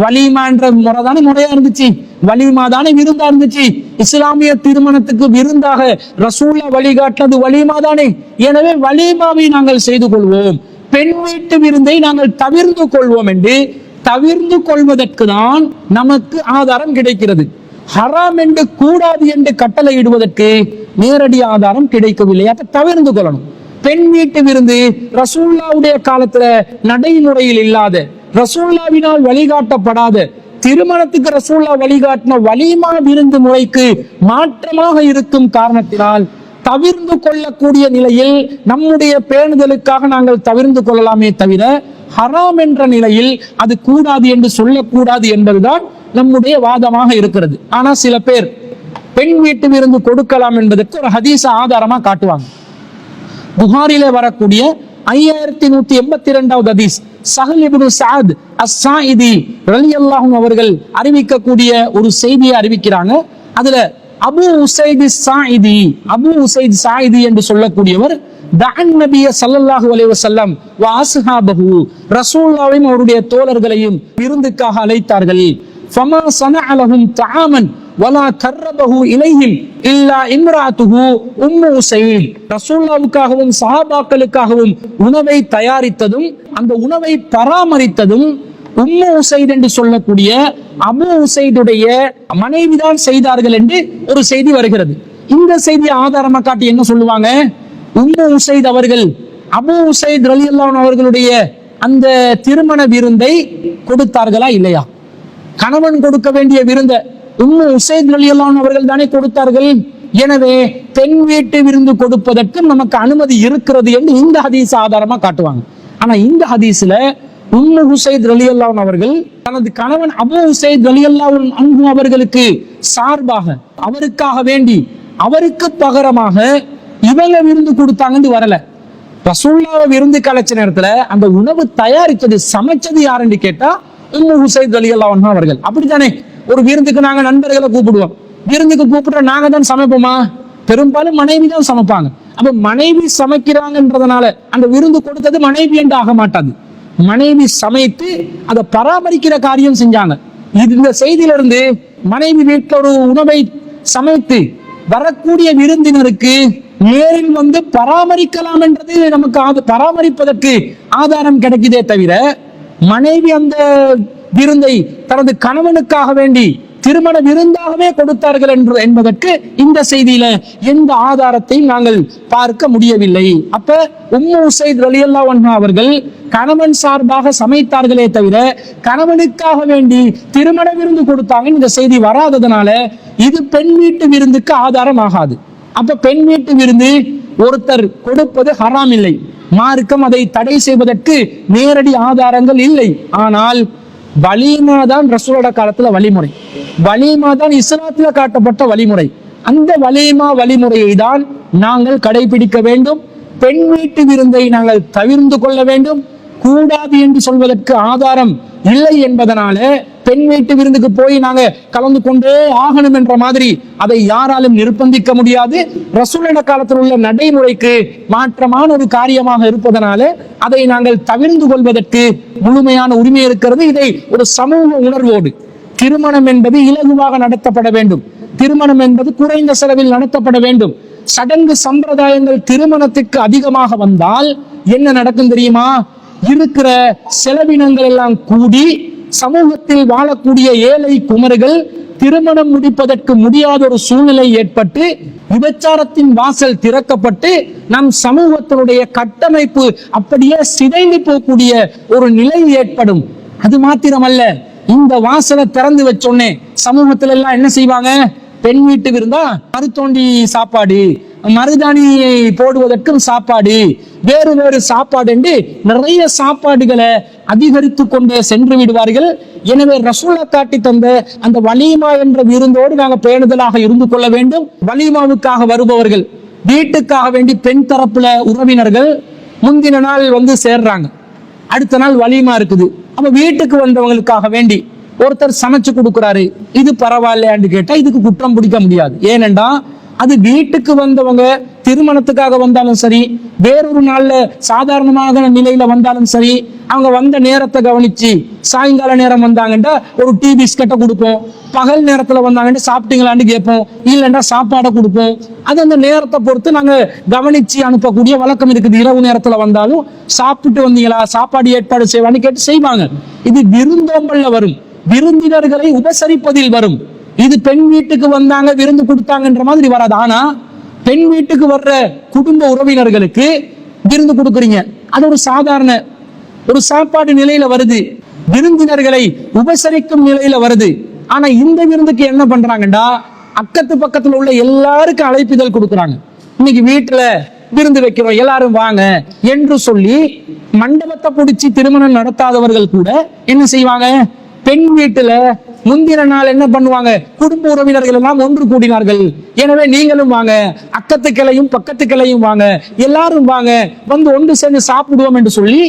வலிமா என்ற முறை தானே முறையா இருந்துச்சு, வலிமா தானே விருந்தா இருந்துச்சு. இஸ்லாமிய திருமணத்துக்கு விருந்தாக ரசூல்லா வழிகாட்டினது வலிமா தானே. எனவே வலிமாவை நாங்கள் செய்து கொள்வோம், பெண் வீட்டு விருந்தை நாங்கள் தவிர்த்து கொள்வோம் என்று தவிர்த்து கொள்வதற்கு தான் நமக்கு ஆதாரம் கிடைக்கிறது. ஹராம் என்று கூடாது என்று கட்டளையிடுவதற்கு நேரடி ஆதாரம் கிடைக்கவில்லை. அதை தவிர்த்து கொள்ளணும். பெண் வீட்டு விருந்து ரசூல்லாவுடைய காலத்துல நடைமுறையில் இல்லாத, ரசூல்லாவினால் வழிகாட்டப்படாத, திருமணத்துக்கு ரசூல்லா வழிகாட்டின வலிமா விருந்து முறைக்கு மாற்றமாக இருக்கும் காரணத்தினால் தவிர்த்து கொள்ளக்கூடிய நிலையில் நம்முடைய பேணுதலுக்காக நாங்கள் தவிர்த்து கொள்ளலாமே தவிர ஹராம் என்ற நிலையில் அது கூடாது என்று சொல்லக்கூடாது என்பதுதான் நம்முடைய வாதமாக இருக்கிறது. ஆனா சில பேர் பெண் வீட்டு விருந்து கொடுக்கலாம் என்பதற்கு ஒரு ஹதீஸ ஆதாரமா காட்டுவாங்க. புகாரில வரக்கூடிய 5182வது ஹதீஸ், சஹல் இப்னு சஅத் அஸ்-ஸாயிதி ரலியல்லாஹு அவர்கள் அறிவிக்கக்கூடிய ஒரு செய்தியை அறிவிக்கிறாங்க. அதுல அபு உசைத் ஸாயிதி என்று சொல்லக்கூடியவர் தஅன் நபிய ஸல்லல்லாஹு அலைஹி வஸல்லம் வ அஸ்ஹாபஹு, ரசூலுல்லாஹையும் அவருடைய தோழர்களையும் விருந்துக்காக அழைத்தார்கள். ஃபமா ஸனஅ லஹும் தஆமன் வலா கர்ரபஹு இலைஹிம் இல்லா இம்ராஅத்துஹு உம்மு உசைத், ரசூலுல்லாஹ்வுக்காகவும் சஹாபாக்களுக்காகவும் உணவை தயாரித்ததும் அந்த உணவை பராமரித்ததும் உம்மு உசைத் என்று சொல்லக்கூடிய அபு உசைதுடைய மனைவிதான் செய்தார்கள் என்று ஒரு செய்தி வருகிறது. இந்த செய்தியை ஆதாரமா காட்டி என்ன சொல்லுவாங்க? உம்மு உசைத் அவர்கள் அபு உசைத் ரலியல்லாஹு அன்ஹு அவர்களுடைய அந்த திருமண விருந்தை கொடுத்தார்களா இல்லையா? கணவன் கொடுக்க வேண்டிய விருந்த உம்மு உசைத் ரலியல்லாஹு அன்ஹு அவர்கள் தானே கொடுத்தார்கள். எனவே பெண் வீட்டு விருந்து கொடுப்பதற்கு நமக்கு அனுமதி இருக்கிறது என்று இந்த ஹதீஸ் ஆதாரமா காட்டுவாங்க. ஆனா இந்த ஹதீஸ்ல உம்மு உசைத் ரலியல்லாஹு அன்ஹு அவர்கள் தனது கணவன் அபு உசைத் ரலியல்லாஹு அன்ஹு அவர்களுக்கு சார்பாக, அவருக்காக வேண்டி, அவருக்கு பகரமாக இவங்க விருந்து கொடுத்தாங்கன்னு வரல. ரசூலுல்லாஹ் விருந்து கலைச்ச நேரத்துல அந்த உணவு தயாரிச்சது, சமைச்சது யாருன்னு கேட்டா உம்மு உசைத் ரலியல்லாஹு அன்ஹு அவர்கள். அப்படித்தானே ஒரு விருந்துக்கு நாங்க நண்பர்களை கூப்பிடுவோம், விருந்துக்கு கூப்பிடுற நாங்க தான் சமைப்போமா? பெரும்பாலும் மனைவி தான் சமைப்பாங்க. அப்ப மனைவி சமைக்கிறாங்கன்றதுனால அந்த விருந்து கொடுத்தது மனைவி என்று ஆக மாட்டாது. மனைவி சமைத்து அதை பராமரிக்கிற காரியம் செஞ்சாங்க. இந்த செய்தியிலிருந்து மனைவி வீட்டில் ஒரு உணவை சமைத்து வரக்கூடிய விருந்தினருக்கு நேரில் வந்து பராமரிக்கலாம் என்றது நமக்கு பராமரிப்பதற்கு ஆதாரம் கிடைக்குதே தவிர, மனைவி அந்த விருந்தை தனது கணவனுக்காக வேண்டி திருமண விருந்தாகவே கொடுத்தார்கள் என்பதற்கு இந்த செய்தியில எந்த ஆதாரத்தையும் நாங்கள் பார்க்க முடியவில்லை. அப்ப உம்மு உசைத் ரலியல்லாஹு அன்ஹா அவர்கள் கணவன் சார்பாக சமைத்தார்களே தவிர கணவனுக்காக வேண்டி திருமண விருந்து கொடுத்தாங்க இந்த செய்தி வராததுனால இது பெண் வீட்டு விருந்துக்கு ஆதாரம் ஆகாது. அப்ப பெண் வீட்டு விருந்து ஒருத்தர் கொடுப்பது ஹராம் இல்லை, மார்க்கம் அதை தடை செய்வதற்கு நேரடி ஆதாரங்கள் இல்லை. ஆனால் வலிமா தான் ரசூலோட காலத்துல வழிமுறை, வலிமா தான் இஸ்லாத்துல காட்டப்பட்ட வழிமுறை. அந்த வழிமுறையை தான் நாங்கள் கடைபிடிக்க வேண்டும். பெண் வீட்டு விருந்தை நாங்கள் தவிர்த்து கொள்ள வேண்டும். கூடாது என்று சொல்வதற்கு ஆதாரம் இல்லை என்பதனால பெண் வீட்டு விருந்துக்கு போய் நாங்க கலந்து கொண்டே ஆகணும் என்ற மாதிரி அதை யாராலும் நிர்பந்திக்க முடியாது. ரசூலுல்லாஹி காலத்தில் உள்ள நடைமுறைக்கு மாற்றமான ஒரு காரியமாக இருப்பதனால அதை நாங்கள் தவிர்த்து கொள்வதற்கு முழுமையான உரிமை இருக்கிறது. இதை ஒரு சமூக உணர்வோடு, திருமணம் என்பது இலகுவாக நடத்தப்பட வேண்டும், திருமணம் என்பது குறைந்த செலவில் நடத்தப்பட வேண்டும். சடங்கு சம்பிரதாயங்கள் திருமணத்துக்கு அதிகமாக வந்தால் என்ன நடக்கும் தெரியுமா? இருக்கிற செலவினங்கள் எல்லாம் கூடி சமூகத்தில் வாழக்கூடிய ஏழை குமர்கள் திருமணம் முடிப்பதற்கு முடியாத ஒரு சூழ்நிலை ஏற்பட்டு விபச்சாரத்தின் வாசல் திறக்கப்பட்டு நம் சமூகத்தினுடைய கட்டமைப்பு அப்படியே சிதைந்து போகக்கூடிய ஒரு நிலை ஏற்படும். அது மாத்திரமல்ல, இந்த வாசலை திறந்து வச்சோன்னே சமூகத்துல எல்லாம் என்ன செய்வாங்க? பெண் வீட்டு விருந்தா மருத்தோண்டி சாப்பாடு, மருதாணியை போடுவதற்கும் சாப்பாடு, வேறு வேறு சாப்பாடு என்று நிறைய சாப்பாடுகளை அதிகரித்து கொண்டே சென்று விடுவார்கள். எனவே ரசூலுல்லாஹ் காட்டி தந்த அந்த வலீமா என்ற விருந்தோடு நாங்கள் பேணுதலாக இருந்து கொள்ள வேண்டும். வலீமாவுக்காக வருபவர்கள், வீட்டுக்காக வேண்டி பெண் தரப்புல உறவினர்கள் முந்தின நாள் வந்து சேர்றாங்க, அடுத்த நாள் வலீமா இருக்குது. அப்ப வீட்டுக்கு வந்தவங்களுக்காக வேண்டி ஒருத்தர் சமைச்சு கொடுக்குறாரு, இது பரவாயில்லையான்னு கேட்டா இதுக்கு குற்றம் பிடிக்க முடியாது. ஏனென்றா அது வீட்டுக்கு வந்தவங்க திருமணத்துக்காக வந்தாலும் சரி, வேறொரு நாள்ல சாதாரணமாக நிலையில வந்தாலும் சரி, அவங்க வந்த நேரத்தை கவனிச்சு சாயங்கால நேரம் வந்தாங்கன்னா ஒரு டீ பிஸ்கட்டை கொடுப்போம், பகல் நேரத்துல வந்தாங்கன்னா சாப்பிட்டீங்களான்னு கேட்போம், இல்லைன்னா சாப்பாடை கொடுப்போம். அது அந்த நேரத்தை பொறுத்து நாங்க கவனிச்சு அனுப்பக்கூடிய வழக்கம் இருக்குது. இரவு நேரத்துல வந்தாலும் சாப்பிட்டு வந்தீங்களா, சாப்பாடு ஏற்பாடு செய்வான்னு கேட்டு செய்வாங்க. இது விருந்தோம்பல்ல வரும், விருந்தினர்களை உபசரிப்பதில் வரும். இது பெண் வீட்டுக்கு வந்தாங்க விருந்து கொடுத்தாங்கன்ற மாதிரி வராது. ஆனா பெண் வீட்டுக்கு வர்ற குடும்ப உறவினர்களுக்கு விருந்து கொடுக்குறீங்க, அது ஒரு சாதாரண ஒரு சாப்பாடு நிலையில வருது, விருந்தினர்களை உபசரிக்கும் நிலையில வருது. ஆனா இந்த விருந்துக்கு என்ன பண்றாங்கடா, அக்கத்து பக்கத்துல உள்ள எல்லாருக்கும் அழைப்பிதழ் கொடுக்குறாங்க. இன்னைக்கு வீட்டுல விருந்து வைக்கிறோம், எல்லாரும் வாங்க என்று சொல்லி மண்டபத்தை பிடிச்சி திருமணம் நடத்தாதவர்கள் கூட என்ன செய்வாங்க? பெண் வீட்டுல முந்தின நாள் என்ன பண்ணுவாங்க? குடும்ப உறவினர்கள் எல்லாம் ஒன்று கூடினார்கள், எனவே நீங்களும் வாங்க, அக்கத்து கிளையும் பக்கத்து கிளையும் வாங்க, எல்லாரும் வாங்க, வந்து ஒன்று சேர்ந்து சாப்பிடுவோம் என்று சொல்லி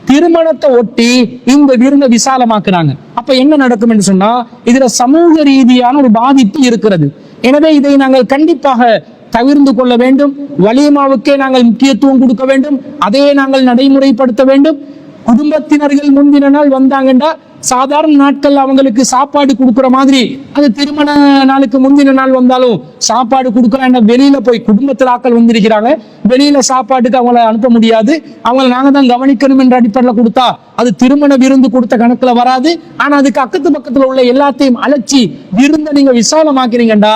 திருமணத்தை ஒட்டி இந்த விருந்தை விசாலமாக்குறாங்க. அப்ப என்ன நடக்கும் என்று சொன்னா, இதுல சமூக ரீதியான ஒரு பாதிப்பு இருக்கிறது. எனவே இதை நாங்கள் கண்டிப்பாக தவிர்த்து கொள்ள வேண்டும். வலீமாவுக்கே நாங்கள் முக்கியத்துவம் கொடுக்க வேண்டும், அதையே நாங்கள் நடைமுறைப்படுத்த வேண்டும். குடும்பத்தினர்கள் முந்தின நாள் வந்தாங்கன்னா சாதாரண நாட்கள் அவங்களுக்கு சாப்பாடு கொடுக்குற மாதிரி அது திருமண நாளுக்கு முந்தின நாள் வந்தாலும் சாப்பாடு கொடுக்கலாம். வெளியில போய் குடும்பத்தில் ஆட்கள் வந்திருக்கிறாங்க, வெளியில சாப்பாட்டுக்கு அவங்கள அனுப்ப முடியாது, அவங்களை நாங்க தான் கவனிக்கணும் என்ற அடிப்படையில் கொடுத்தா அது திருமண விருந்து கொடுத்த கணக்குல வராது. ஆனா அதுக்கு அக்கத்து பக்கத்துல உள்ள எல்லாத்தையும் அழைச்சி விருந்தை நீங்க விசாலமாக்குறீங்கடா,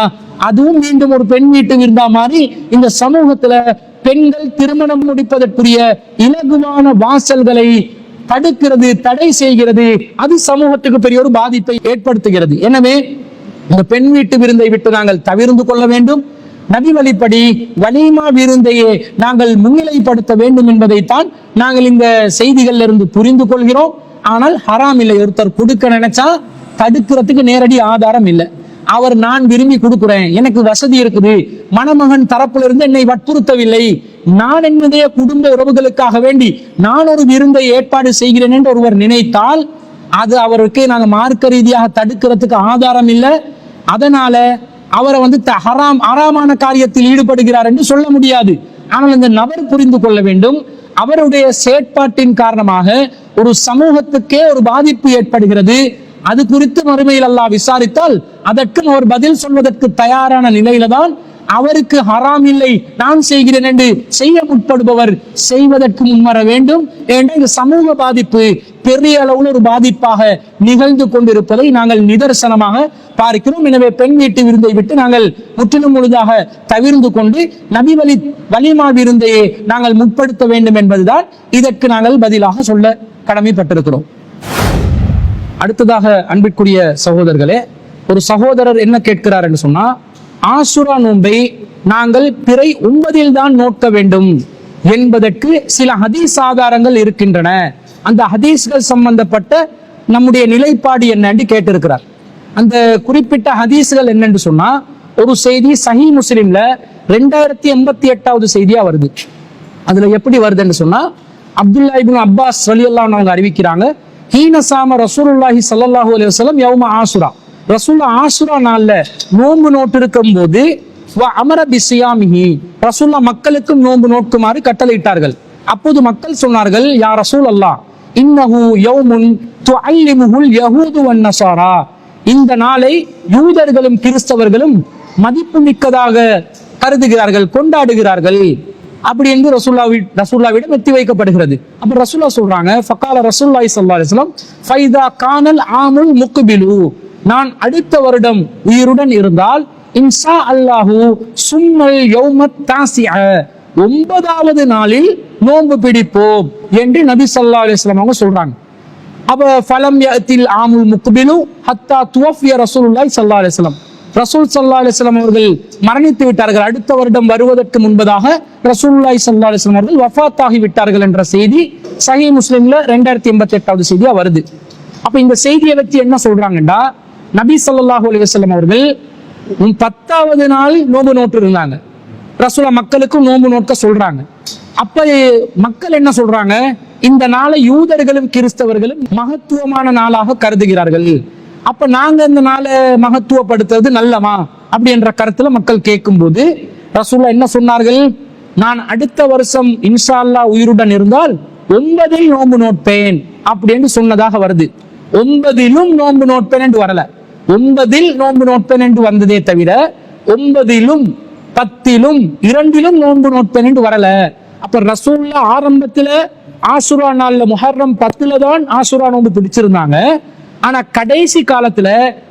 அதுவும் மீண்டும் ஒரு பெண் வீட்டு விருந்தா மாதிரி இந்த சமூகத்துல பெண்கள் திருமணம் முடிப்பதற்குரிய இலகுவான வாசல்களை தடுக்கிறது, தடை செய்கிறது. அது சமூகத்துக்கு பெரிய ஒரு பாதிப்பை ஏற்படுத்துகிறது. எனவே இந்த பெண் வீட்டு விருந்தை விட்டு நாங்கள் தவிர்த்து கொள்ள வேண்டும். நபி வழிப்படி வலீமா விருந்தையே நாங்கள் முன்னிலைப்படுத்த வேண்டும் என்பதைத்தான் நாங்கள் இந்த செய்திகள்ல இருந்து புரிந்து கொள்கிறோம். ஆனால் ஹராம் இல்லை. ஒருத்தர் கொடுக்க நினைச்சா தடுக்கிறதுக்கு நேரடி ஆதாரம் இல்லை. அவர் நான் விரும்பி கொடுக்கிறேன், எனக்கு வசதி இருக்குது, மணமகன் தரப்புல இருந்து என்னை வற்புறுத்தவில்லை, நான் என்னுடைய குடும்ப உறவுகளுக்காக வேண்டி நான் ஒரு விருந்தை ஏற்பாடு செய்கிறேன் என்று ஒருவர் நினைத்தால் அது அவருக்கு நாங்க மார்க்க ரீதியாக தடுக்கிறதுக்கு ஆதாரம் இல்லை. அதனால அவரை வந்து ஹராமான காரியத்தில் ஈடுபடுகிறார் என்று சொல்ல முடியாது. ஆனால் இந்த நபர் புரிந்து கொள்ள வேண்டும், அவருடைய செயற்பாட்டின் காரணமாக ஒரு சமூகத்துக்கே ஒரு பாதிப்பு ஏற்படுகிறது. அது குறித்து மறுமையில் அல்லாஹ் விசாரித்தால் அதற்கும் அவர் பதில் சொல்வதற்கு தயாரான நிலையில தான் அவருக்கு ஹராம் இல்லை, நான் செய்கிறேன் என்று செய்ய முற்படுபவர் செய்வதற்கு முன்வர வேண்டும் என்ற இந்த சமூக பாதிப்பு பெரிய அளவில் ஒரு பாதிப்பாக நிகழ்ந்து கொண்டிருப்பதை நாங்கள் நிதர்சனமாக பார்க்கிறோம். எனவே பெண் வீட்டு விருந்தை விட்டு நாங்கள் முற்றிலும் முழுதாக தவிர்ந்து கொண்டு நபி வலிமா விருந்தையே நாங்கள் முற்படுத்த வேண்டும் என்பதுதான் இதற்கு நாங்கள் பதிலாக சொல்ல கடமைப்பட்டிருக்கிறோம். அடுத்ததாக அன்பிற்குரிய சகோதரர்களே, ஒரு சகோதரர் என்ன கேட்கிறார் என்று சொன்னா, ஆசுரா நோன்பை நாங்கள் பிறை 9 தான் நோக்க வேண்டும் என்பதற்கு சில ஹதீஸ் ஆதாரங்கள் இருக்கின்றன, அந்த ஹதீஸ்கள் சம்பந்தப்பட்ட நம்முடைய நிலைப்பாடு என்னன்னு கேட்டிருக்கிறார். அந்த குறிப்பிட்ட ஹதீஸ்கள் என்னன்னு சொன்னா, ஒரு செய்தி சஹீ முஸ்லிம்ல 2088வது செய்தியா வருது. அதுல எப்படி வருதுன்னு சொன்னா, அப்துல்லா இப்னு அப்பாஸ் ரலியல்லாஹு அன்ஹு அவங்க அறிவிக்கிறாங்க, ஹீனசாம ரசூலுல்லாஹி ஸல்லல்லாஹு அலைஹி வஸல்லம் யௌம ஆசுரா, ரசூல் ஆசுரா நாள்ல நோன்பு நோட்டு இருக்கும் போது அமர பிசியாமிஹி, ரசூல்லா மக்களுக்கும் நோன்பு நோக்குமாறு கட்டளையிட்டார்கள். அப்போது மக்கள் சொன்னார்கள், யா ரசூல் அல்லாஹ், இன்னஹு யௌமுன் துஅல்லிமுஹுல் யஹூது வன் நஸாரா, இந்த நாளை யூதர்களும் கிறிஸ்தவர்களும் மதிப்பு மிக்கதாக கருதுகிறார்கள், கொண்டாடுகிறார்கள் அப்படி என்று ரசூல்லாவிடம் எத்தி வைக்கப்படுகிறது. அப்ப ரசூல்லா சொல்றாங்க, ஃபகால ரசூலுல்லாஹி ஸல்லல்லாஹு அலைஹி வஸல்லம் ஃபைதா கானல் ஆமுல் முக்பிலு, நான் அடுத்த வருடம் உயிருடன் இருந்தால் இன்ஷா அல்லாஹு சும்மல் யௌமத் தாசிஅ, 9வது நாளில் நோன்பு பிடிப்போம் என்று நபி ஸல்லல்லாஹு அலைஹி வஸல்லம் அவங்க சொல்றாங்க. அப்ப ஃபலம் யஅத்தில் ஆமுல் முக்பிலு ஹத்தா துவஃபிய ரசூலுல்லாஹி ஸல்லல்லாஹு அலைஹி வஸல்லம், ரசூல் ஸல்லல்லாஹு அலைஹி வஸல்லம் அவர்கள் மரணித்து விட்டார்கள், அடுத்த வருடம் வருவதற்கு முன்பதாக ரசூலுல்லாஹி ஸல்லல்லாஹு அலைஹி வஸல்லம் அவர்கள் வஃபாத் ஆகி விட்டார்கள் என்ற செய்தி சஹீ முஸ்லிம்ல 2088வது செய்தியா வருது. அப்ப இந்த செய்தியை வச்சு என்ன சொல்றாங்கன்னா, நபி ஸல்லல்லாஹு அலைஹி வஸல்லம் அவர்கள் 10வது நாள் நோன்பு நோட்டு இருந்தாங்க, ரசூலா மக்களுக்கும் நோன்பு நோக்க சொல்றாங்க. அப்ப மக்கள் என்ன சொல்றாங்க, இந்த நாளை யூதர்களும் கிறிஸ்தவர்களும் மகத்துவமான நாளாக கருதுகிறார்கள், அப்ப நாங்க இந்த நாளை மகத்துவப்படுத்துறது நல்லமா அப்படி என்ற கருத்துல மக்கள் கேட்கும் போது ரசூலா என்ன சொன்னார்கள், நான் அடுத்த வருஷம் இன்ஷா அல்லாஹ் உயிருடன் இருந்தால் 9ல் நோன்பு நோட்பேன் அப்படின்னு சொன்னதாக வருது. 9லும் நோன்பு நோட்பேன் என்று வரல, 9ல் நோன்பு நோட்பேன் என்று வந்ததே தவிர 9லும் 10லும் 2லும் நோன்பு நோட்பேன் என்று வரல. அப்ப ரசூல்லா ஆரம்பத்துல ஆசுரா நாள்ல முஹர்ரம் 10ல தான் ஆசுரா நோன்பு பிடிச்சிருந்தாங்க. ஆனா கடைசி காலத்துல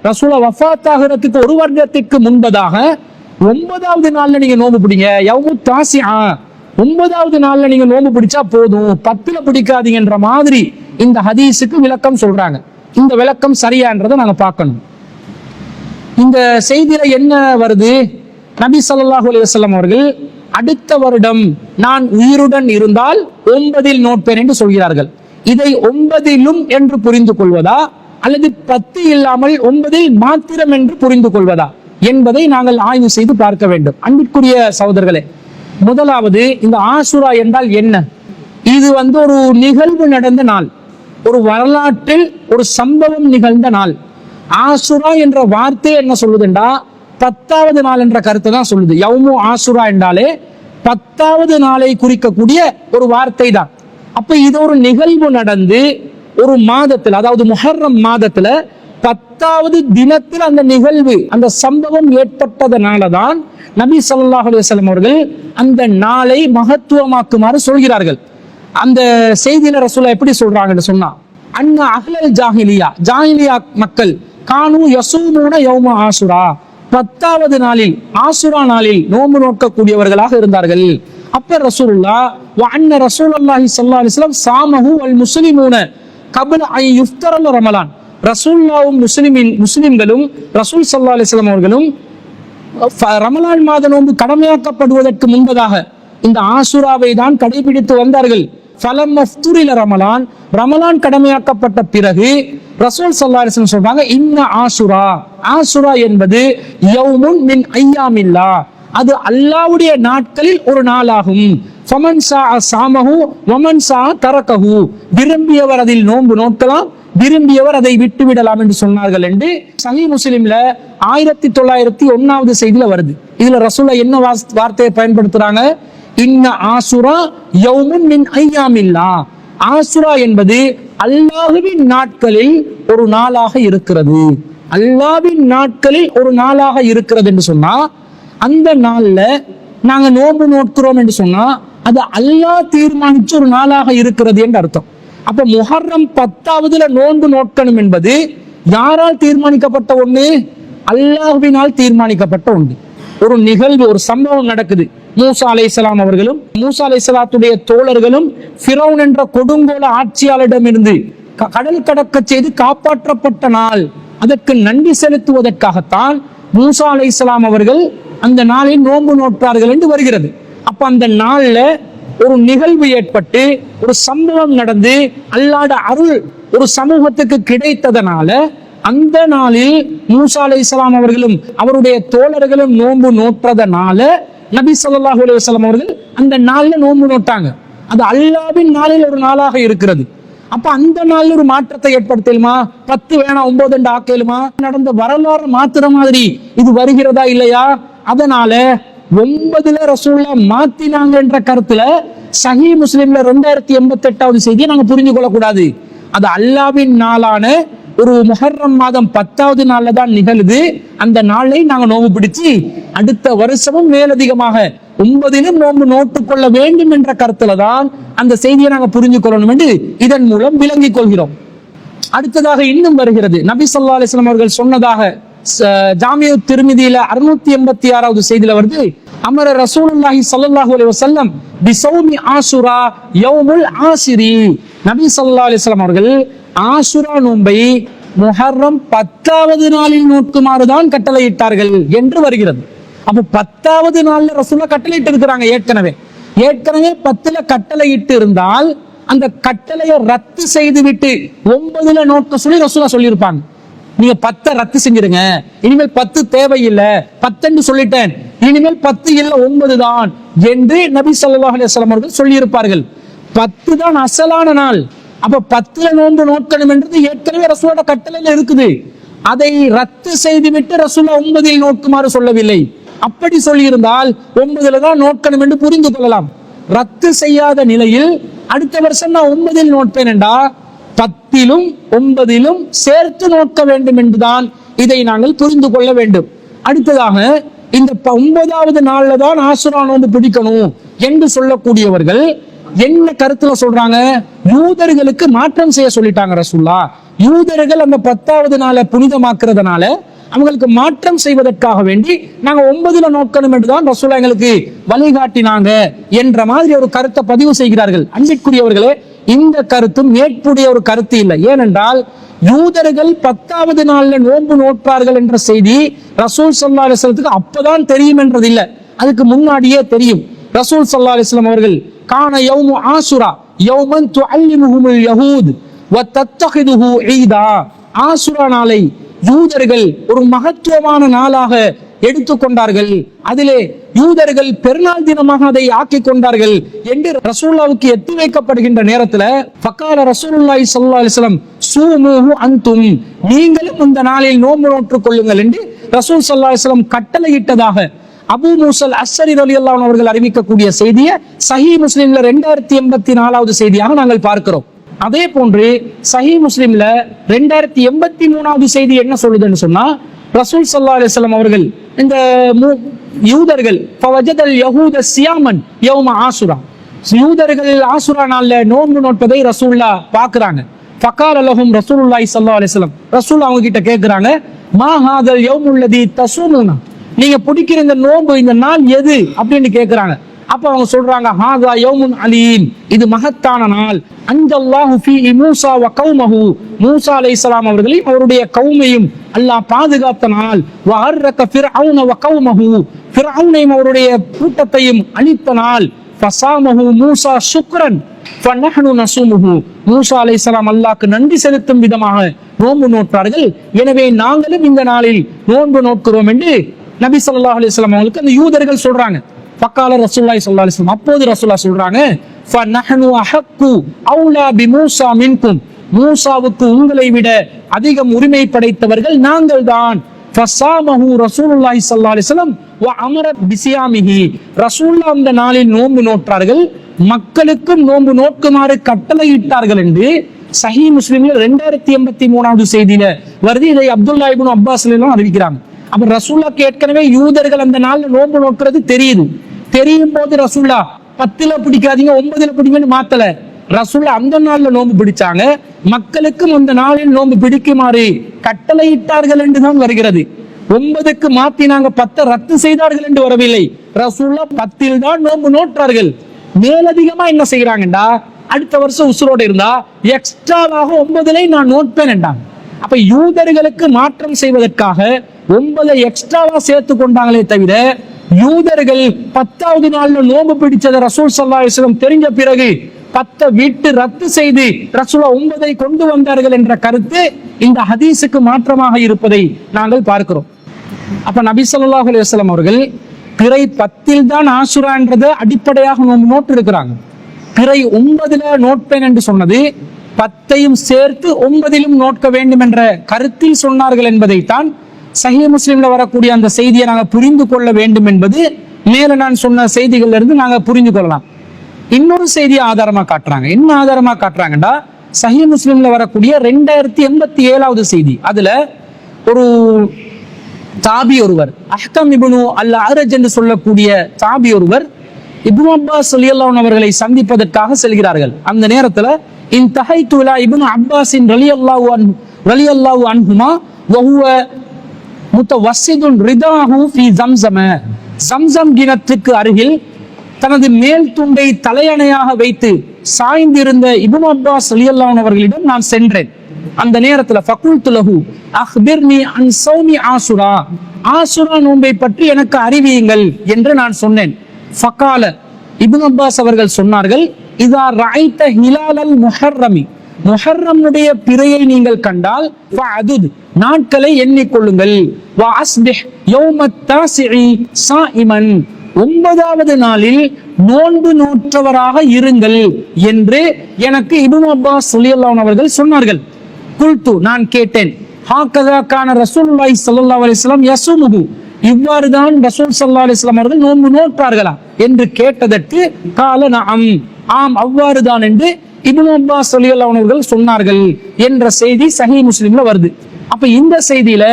ரசூலா வஃபாத் ஆகிறதுக்கு ஒரு வருடத்திற்கு முன்பதாக 9வது நாள்ல நீங்க நோன்பு பிடிங்க, யௌமு தாசிஆ, 9வது நாள்ல நீங்க நோன்பு பிடிச்சா போதும், 10ல பிடிக்காதீங்கன்ற மாதிரி இந்த ஹதீஸுக்கு விளக்கம் சொல்றாங்க. இந்த விளக்கம் சரியான்றதை நாங்க பார்க்கணும். இந்த செய்தியில என்ன வருது, நபி ஸல்லல்லாஹு அலைஹி வஸல்லம் அவர்கள் அடுத்த வருடம் நான் உயிருடன் இருந்தால் 9ல் நோட்பேன் என்று சொல்கிறார்கள். இதை 9லும் என்று புரிந்து கொள்வதா அல்லது 10 இல்லாமல் 9ல் மாத்திரம் என்று புரிந்து கொள்வதா என்பதை நாங்கள் ஆய்வு செய்து பார்க்க வேண்டும். அன்பிற்குரிய சகோதரர்களே, முதலாவது இந்த ஆசுரா என்றால் என்ன? இது ஒரு நிகழ்வு நடந்த நாள், ஒரு வரலாற்றில் ஒரு சம்பவம் நிகழ்ந்த நாள். ஆசுரா என்ற வார்த்தை என்ன சொல்லுதுண்டா, 10வது நாள் என்ற கருத்தை தான் சொல்லுது. யௌமு ஆசுரா என்றாலே 10வது நாளை குறிக்கக்கூடிய ஒரு வார்த்தை தான். அப்ப இது ஒரு நிகழ்வு நடந்து ஒரு மாதத்துல, அதாவது முஹர்ரம் மாதத்துல 10வது தினத்தில் அந்த நிகழ்வு, அந்த சம்பவம் ஏற்பட்டதனாலதான் நபி ஸல்லல்லாஹு அலைஹி வஸல்லம் அவர்கள் அந்த நாளை மகத்துவமாக்குமாறு சொல்கிறார்கள். அந்த செய்தியில ரசூலா எப்படி சொல்றாங்கன்னு சொன்னா, அன்ன அஹ்லல் ஜாஹிலியா மக்கள் கானு யஸூமுன யௌம ஆசுரா, 10வது நாளில் ஆசுரா நாளில் நோன்பு நோக்கக்கூடியவர்களாக இருந்தார்கள். அப்ப ரசூலுல்லாஹ் வ அன்ன ரசூலுல்லாஹி ஸல்லல்லாஹு அலைஹி வஸல்லம் சாமஹு வல் முஸ்லிமூன கப்ல ஐ யுஃப்தரல் ரமலான், ரசூலுல்லாஹும் முஸ்லிம்களும் ரசூல் ஸல்லல்லாஹு அலைஹி வஸல்லம் அவர்களும் ரமலான் மாத நோன்பு கடமையாக்கப்படுவதற்கு முன்பதாக இந்த ஆசுராவை தான் கடைபிடித்து வந்தார்கள். ஃபலம் மஃப்துரில ரமலான், ரமலான் கடமையாக்கப்பட்ட பிறகு ரசூல் ஸல்லல்லாஹு அலைஹி வஸல்லம் சொல்றாங்க, இன்ன ஆசுரா, ஆசுரா என்பது யௌமுன் மின் ஐயாமில்லாஹ், அது அல்லாஹ்வுடைய நாட்களில் ஒரு நாளாகும். ஃபமன் ஸாஅ ஸாமஹு வமன் ஸாஅ தரகஹு, விரும்பியவர் அதில் நோன்பு நோக்கலாம், விரும்பியவர் அதை விட்டு விடலாம் என்று சொன்னார்கள் என்று சஹீஹ் முஸ்லிம்ல 1901வது செய்தியில வருது. இதுல ரசூலா என்ன வார்த்தையை பயன்படுத்துறாங்க, இன்ன ஆசுரா யௌமுன் மின் ஐயாமில்லாஹ், ஆசுரா என்பது அல்லாஹ்வின் நாட்களில் ஒரு நாளாக இருக்கிறது, அல்லாஹ்வின் நாட்களில் ஒரு நாளாக இருக்கிறது என்று சொன்னா அந்த நாள்ல நாங்க நோன்பு நோட்கிறோம் என்று சொன்னா அது அல்லாஹ் தீர்மானிச்ச ஒரு நாளாக இருக்கிறது என்று அர்த்தம். அப்ப முஹர்ரம் 10ஆவதுல நோன்பு நோட்கணும் என்பது யாரால் தீர்மானிக்கப்பட்ட ஒண்ணு? அல்லாஹ்வினால் தீர்மானிக்கப்பட்ட ஒன்று. ஒரு நிகழ்வு, ஒரு சம்பவம் நடக்குது. மூசா அலைஹிஸ்ஸலாம் அவர்களும் மூசா அலைஹிஸ்ஸலாத்துடைய தோழர்களும் ஃபிரௌன் என்ற கொடுங்கோல ஆட்சியாளரிடமிருந்து கடல் கடக்க செய்து காப்பாற்றப்பட்ட நாள். அதற்கு நன்றி செலுத்துவதற்காகத்தான் மூசா அலைஹிஸ்ஸலாம் அவர்கள் அந்த நாளில் நோன்பு நோற்றார்கள் என்று வருகிறது. அப்ப அந்த நாள்ல ஒரு நிகழ்வு ஏற்பட்டு ஒரு சம்பவம் நடந்து அல்லாஹ்வுடைய அருள் ஒரு சமூகத்துக்கு கிடைத்ததனால அந்த நாளில் மூசா அலைஹிஸ்ஸலாம் அவர்களும் அவருடைய தோழர்களும் நோன்பு நோற்றதனால நபி ஸல்லல்லாஹு அலைஹி வஸல்லம் அவர்கள் அந்த நாள்ல நோன்பு நோட்டாங்க. அது அல்லாஹ்வின் நாளில் ஒரு நாளாக இருக்கிறது. அப்ப அந்த நாள்ல ஒரு மாற்றத்தை ஏற்படுத்தலுமா? 10 வேணாம் 9 என்று ஆக்கலுமா? நடந்த வரலாறு மாத்திர மாதிரி இது வருகிறதா இல்லையா? அதனால 9ல ரசூலுல்லாஹ் மாத்தினாங்க என்ற கருத்துல சஹீஹ் முஸ்லிம்ல 2088வது செய்தியை நாங்க புரிந்து கொள்ளக்கூடாது. அது அல்லாஹ்வின் நாளான ஒரு முஹர்ரம் மாதம் 10வது நாள்ல தான் நிகழுது. அந்த நாளை நாங்க நோன்பு பிடிச்சு அடுத்த வருஷமும் மேலதிகமாக 9லும் நோன்பு நோட்டுக் கொள்ள வேண்டும் என்ற கருத்துல தான் அந்த செய்தியை நாங்க புரிஞ்சு கொள்ளணும் என்று இதன் மூலம் விளங்கிக் கொள்கிறோம். அடுத்ததாக இன்னும் வருகிறது. நபி ஸல்லல்லாஹு அலைஹி வஸல்லம் அவர்கள் சொன்னதாக ஜாமிஉ திர்மிதியில 686வது செய்தியில வருது, அமர ரசூலுல்லாஹி ஸல்லல்லாஹு அலைஹி வஸல்லம் பிஸௌமி ஆஷுரா யௌமுல் ஆஷிரி. நபி ஸல்லல்லாஹு அலைஹி வஸல்லம் அவர்கள் ஆஷுரா நோன்பை முஹர்ரம் 10வது நாளில் நோக்குமாறு தான் கட்டளையிட்டார்கள் என்று வருகிறது. அப்ப 10வது நாள்ல ரசூலுல்லாஹ் கட்டளையிட்டு இருக்கிறாங்க. ஏற்கனவே 10ல கட்டளையிட்டு இருந்தால் அந்த கட்டளையை ரத்து செய்து விட்டு 9ல நோக்க சொல்லி ரசூலுல்லாஹ் சொல்லியிருப்பாங்க. நீங்க 10 ரத்து செஞ்சிருங்க, இனிமேல் 10 தேவையில்லை, 10 சொல்லிட்டேன், இனிமேல் 10 இல்ல 9 தான் என்று நபி ஸல்லல்லாஹு அலைஹி வஸல்லம் அவர்கள் சொல்லி இருப்பார்கள். 10 தான் அசலான நாள். அப்ப 10ல நோன்பு நோக்கணும் என்றது ஏற்கனவே ரசூலோட கட்டளையில இருக்குது. அதை ரத்து செய்துவிட்டு ரசூலுல்லாஹ் 9ல் நோக்குமாறு சொல்லவில்லை. அப்படி சொல்லி இருந்தால் 9ல தான் நோக்கணும் என்று புரிந்து கொள்ளலாம். ரத்து செய்யாத நிலையில் அடுத்த வருஷம் நான் 9ல் நோட்பேன் என்றா 10லும் 9லும் சேர்த்து நோக்க வேண்டும் என்றுதான் இதை நாங்கள் புரிந்து கொள்ள வேண்டும். அடுத்ததாக இந்த 9வது நாள்ல தான் ஆஷுரா நோன்பு பிடிக்கணும் என்று சொல்லக்கூடியவர்கள் என்ன கருத்துல சொல்றாங்க? யூதர்களுக்கு மாற்றம் செய்ய சொல்லிட்டாங்க ரசூலுல்லாஹ். யூதர்கள் அந்த 10வது நாளை புனிதமாக்குறதுனால அவங்களுக்கு மாற்றம் செய்வதற்காக வேண்டி நாங்க 9ல நோக்கணும் என்றுதான் ரசூலுல்லாஹ் எங்களுக்கு வழிகாட்டினாங்க என்ற மாதிரி ஒரு கருத்தை பதிவு செய்கிறார்கள். அன்பிற்குரியவர்களே, இந்த கருத்தும் ஏற்புடைய ஒரு கருத்து இல்லை. ஏனென்றால் யூதர்கள் 10வது நாள்ல நோன்பு நோற்றார்கள் என்ற செய்தி ரசூல் ஸல்லல்லாஹு அலைஹி வஸல்லத்துக்கு அப்பதான் தெரியும் என்றது இல்லை, அதுக்கு முன்னாடியே தெரியும். ரசூல் ஸல்லல்லாஹு அலைஹி வஸல்லம் அவர்கள் கான யௌமு ஆஷுரா யௌமன் துஅல்லிமுஹுல் யஹூத் வ தத்தகிதுஹு ஈதா. ஆஷுரா நாளை யூதர்கள் ஒரு மகத்துவமான நாளாக எடுத்துக்கொண்டார்கள், அதிலே யூதர்கள் பெருநாள் தினமாக அதை ஆக்கிக் கொண்டார்கள் என்று ரசூலுல்லாஹ்வுக்கு எத்தி வைக்கப்படுகின்ற நேரத்துல ஃபகால ரசூலுல்லாஹி ஸல்லல்லாஹு அலைஹி வஸல்லம் சூமுஹு அன்தும், நீங்களும் இந்த நாளில் நோன்பு நோற்றுக் கொள்ளுங்கள் என்று ரசூல் ஸல்லல்லாஹு அலைஹி வஸல்லம் கட்டளையிட்டதாக அபூ மூஸல் அஸ்ஸரி ரலியல்லாஹு அன்ஹு அவர்கள் அறிவிக்கக்கூடிய செய்தியை சஹீஹ் முஸ்லிம்ல 2084வது செய்தியாக நாங்கள் பார்க்கிறோம். அதே போன்று சஹீஹ் முஸ்லிம்ல 2083வது செய்தி என்ன சொல்லுதுன்னு சொன்னா, ரசூல் ஸல்லல்லாஹு அலைஹி வஸல்லம் அவர்கள் இந்த யூதர்கள் ஃபவஜதல் யஹூத சியாமன் யௌம ஆஷுரா, யூதர்கள் ஆஷுரா நாள்ல நோன்பு நோட்பதை ரசூலுல்லாஹ் பார்க்கறாங்க. ஃபகால லஹும் ரசூலுல்லாஹி ஸல்லல்லாஹு அலைஹி வஸல்லம், ரசூல் அவங்க கிட்ட கேக்குறாங்க, மா ஹாதல் யௌமுல் லதி தஸூமுனா, நீங்க பிடிக்கிற இந்த நோன்பு இந்த நாள் எது அப்படின்னு கேக்குறாங்க. அப்ப அவங்க சொல்றாங்க, ஹாதா யௌமுன் அலீம், இது மகத்தான நாள். அன்ஜல்லாஹு ஃபீஹி மூஸா வ கௌமஹு, மூஸா அலைஹிஸ்ஸலாம் அவர்களையும் அவருடைய கௌமையும் அல்லாஹ் பாதுகாத்த நாள். வ அர்ரக ஃபிர்அவுன வ கௌமஹு, ஃபிர்அவுனையும் அவருடைய கூட்டத்தையும் அழித்த நாள். ஃபஸாமஹு மூஸா ஷுக்ரன் ஃபநஹ்னு நஸூமுஹு, மூஸா அலைஹிஸ்ஸலாம் அல்லாஹ்க்கு நன்றி செலுத்தும் விதமாக நோன்பு நோற்றார்கள், எனவே நாங்களும் இந்த நாளில் நோன்பு நோக்கிறோம் என்று நபி ஸல்லல்லாஹு அலைஹி வஸல்லம் அவங்களுக்கு அந்த யூதர்கள் சொல்றாங்க. ஃபகால ரசூலுல்லாஹி ஸல்லல்லாஹு அலைஹி வஸல்லம், அப்போது ரசூலுல்லாஹ் சொல்றாங்க, ஃபநஹ்னு அஹக்கு அவுலா பிமூஸா மின்கும், மூஸாவுக்கு உங்களை விட அதிகம் உரிமை படைத்தவர்கள் நாங்கள் தான். ஃபஸாமஹு ரசூலுல்லாஹி ஸல்லல்லாஹு அலைஹி வஸல்லம் வ அமர பிஸியாமிஹி, ரசூலுல்லாஹ் அந்த நாளில் நோன்பு நோற்றார்கள், மக்களுக்கும் நோன்பு நோக்குமாறு கட்டளையிட்டார்கள் என்று சஹீஹ் முஸ்லிம்ல 2083வது செய்தியில வருது. இதை அப்துல்லா இப்னு அப்பாஸ் எல்லாம் அறிவிக்கிறாங்க. அப்ப ரசூலுல்லாஹ்க்கு ஏற்கனவே யூதர்கள் அந்த நாள்ல நோன்பு நோக்கிறது தெரியும் போது ரசூலுல்லாஹ் 10ல பிடிக்காதீங்க 9ல பிடிங்கன்னு மாத்தல. ரசூலுல்லாஹ் அந்த நாள்ல நோன்பு பிடிச்சாங்க, மக்களுக்கும் அந்த நாளில் நோன்பு பிடிக்குமாறு கட்டளையிட்டார்கள் என்றுதான் வருகிறது. 9க்கு மாத்தினாங்க, 10 ரத்து செய்தார்கள் என்று வரவில்லை. ரசூலுல்லாஹ் 10ல் தான் நோன்பு நோற்றார்கள். மேலதிகமா என்ன செய்யறாங்கடா, அடுத்த வருஷம் உசுரோட இருந்தா எக்ஸ்ட்ராவாக 9லை நான் நோட்பேன் என்றாங்க. அப்ப யூதர்களுக்கு மாற்றம் செய்வதற்காக 9 எக்ஸ்ட்ராவா சேர்த்து கொண்டாங்களே தவிர, யூதர்கள் 10வது நாள்ல நோன்பு பிடிச்சத ரசூல் ஸல்லல்லாஹு அலைஹி வஸல்லம் தெரிஞ்ச பிறகு 10 விட்டு ரத்து செய்து ரசூலுல்லாஹ் 9ஐ கொண்டு வந்தார்கள் என்ற கருத்து இந்த ஹதீஸுக்கு மாற்றமாக இருப்பதை நாங்கள் பார்க்கிறோம். அப்ப நபி ஸல்லல்லாஹு அலைஹி வஸல்லம் அவர்கள் பிறை 10ல் தான் ஆஷுரா என்றதை அடிப்படையாக நோட்டு இருக்கிறாங்க. பிறை 9ல நோட்பேன் என்று சொன்னது 10ஐயும் சேர்த்து 9லும் நோட்க வேண்டும் என்ற கருத்தில் சொன்னார்கள் என்பதைத்தான் சஹீஹ் முஸ்லிம்ல வரக்கூடிய அந்த செய்தியை நாங்கள் புரிந்து கொள்ள வேண்டும் என்பது மேல நான் சொன்ன செய்திகள்ல இருந்து நாங்க புரிந்து கொள்ளலாம். இன்னொரு செய்தியை ஆதாரமா காட்டுறாங்க. என்ன ஆதாரமா காட்டுறாங்கடா, சஹீஹ் முஸ்லிம்ல வரக்கூடிய 2087வது செய்தி. அதுல ஒரு தாபி ஒருவர், அஹ்கம் இப்னு அல் அர்ஜ் என்று சொல்லக்கூடிய தாபி ஒருவர் இப்னு அப்பாஸ் ரலியல்லாஹு அன்ஹு அவர்களை சந்திப்பதற்காக செல்கிறார்கள். அந்த நேரத்துல இன்தஹைது இலா இப்னு அப்பாஸின் ரலியல்லாஹு அன்ஹுமா வஹுவ முத்தவஸ்ஸிதுன் ரிதாஹு ஃபீ ஸம்ஸம். ஸம்ஸம் கிணற்றுக்கு அருகில் தனது மேல் துண்டை தலையணையாக வைத்து சாய்ந்திருந்த இப்னு அப்பாஸ் ரலியல்லாஹு அன்ஹு அவர்களிடம் நான் சென்றேன். அந்த நேரத்துல ஃபகுல்து லஹு அக்பிர்னி அன் ஸௌமி ஆஷுரா, ஆஷுரா நோன்பை பற்றி எனக்கு அறிவியுங்கள் என்று நான் சொன்னேன். ஃபகால, இப்னு அப்பாஸ் அவர்கள் சொன்னார்கள், இதா ரஅய்த ஹிலாலல் முஹர்ரமி, முஹர்ரமுடைய பிறையை நீங்கள் கண்டால் ஃபஅதுத், நாட்களை எண்ணிக்கொள்ளுங்கள். வ அஸ்பிஹ் யௌமத் தாசிஇ ஸாயிமன், 9வது நாளில் நோன்பு நோற்றவராக இருங்கள் என்று எனக்கு இப்னு அப்பாஸ் ரலியல்லாஹு அன்ஹு அவர்கள் சொன்னார்கள். குல்து, நான் கேட்டேன், ஹாகதா கான ரசூலுல்லாஹி ஸல்லல்லாஹு அலைஹி வஸல்லம் யஸூமுஹு, இவ்வாறுதான் ரசூல் ஸல்லல்லாஹு அலைஹி வஸல்லம் அவர்கள் நோன்பு நோற்றார்களா என்று கேட்டதற்கு கால நஅம், ஆம் அவ்வாறுதான் என்று இப்னு அப்பாஸ் ரலியல்லாஹு அன்ஹு அவர்கள் சொன்னார்கள் என்ற செய்தி சஹீஹ் முஸ்லிம்ல வருது. அப்ப இந்த செய்தியில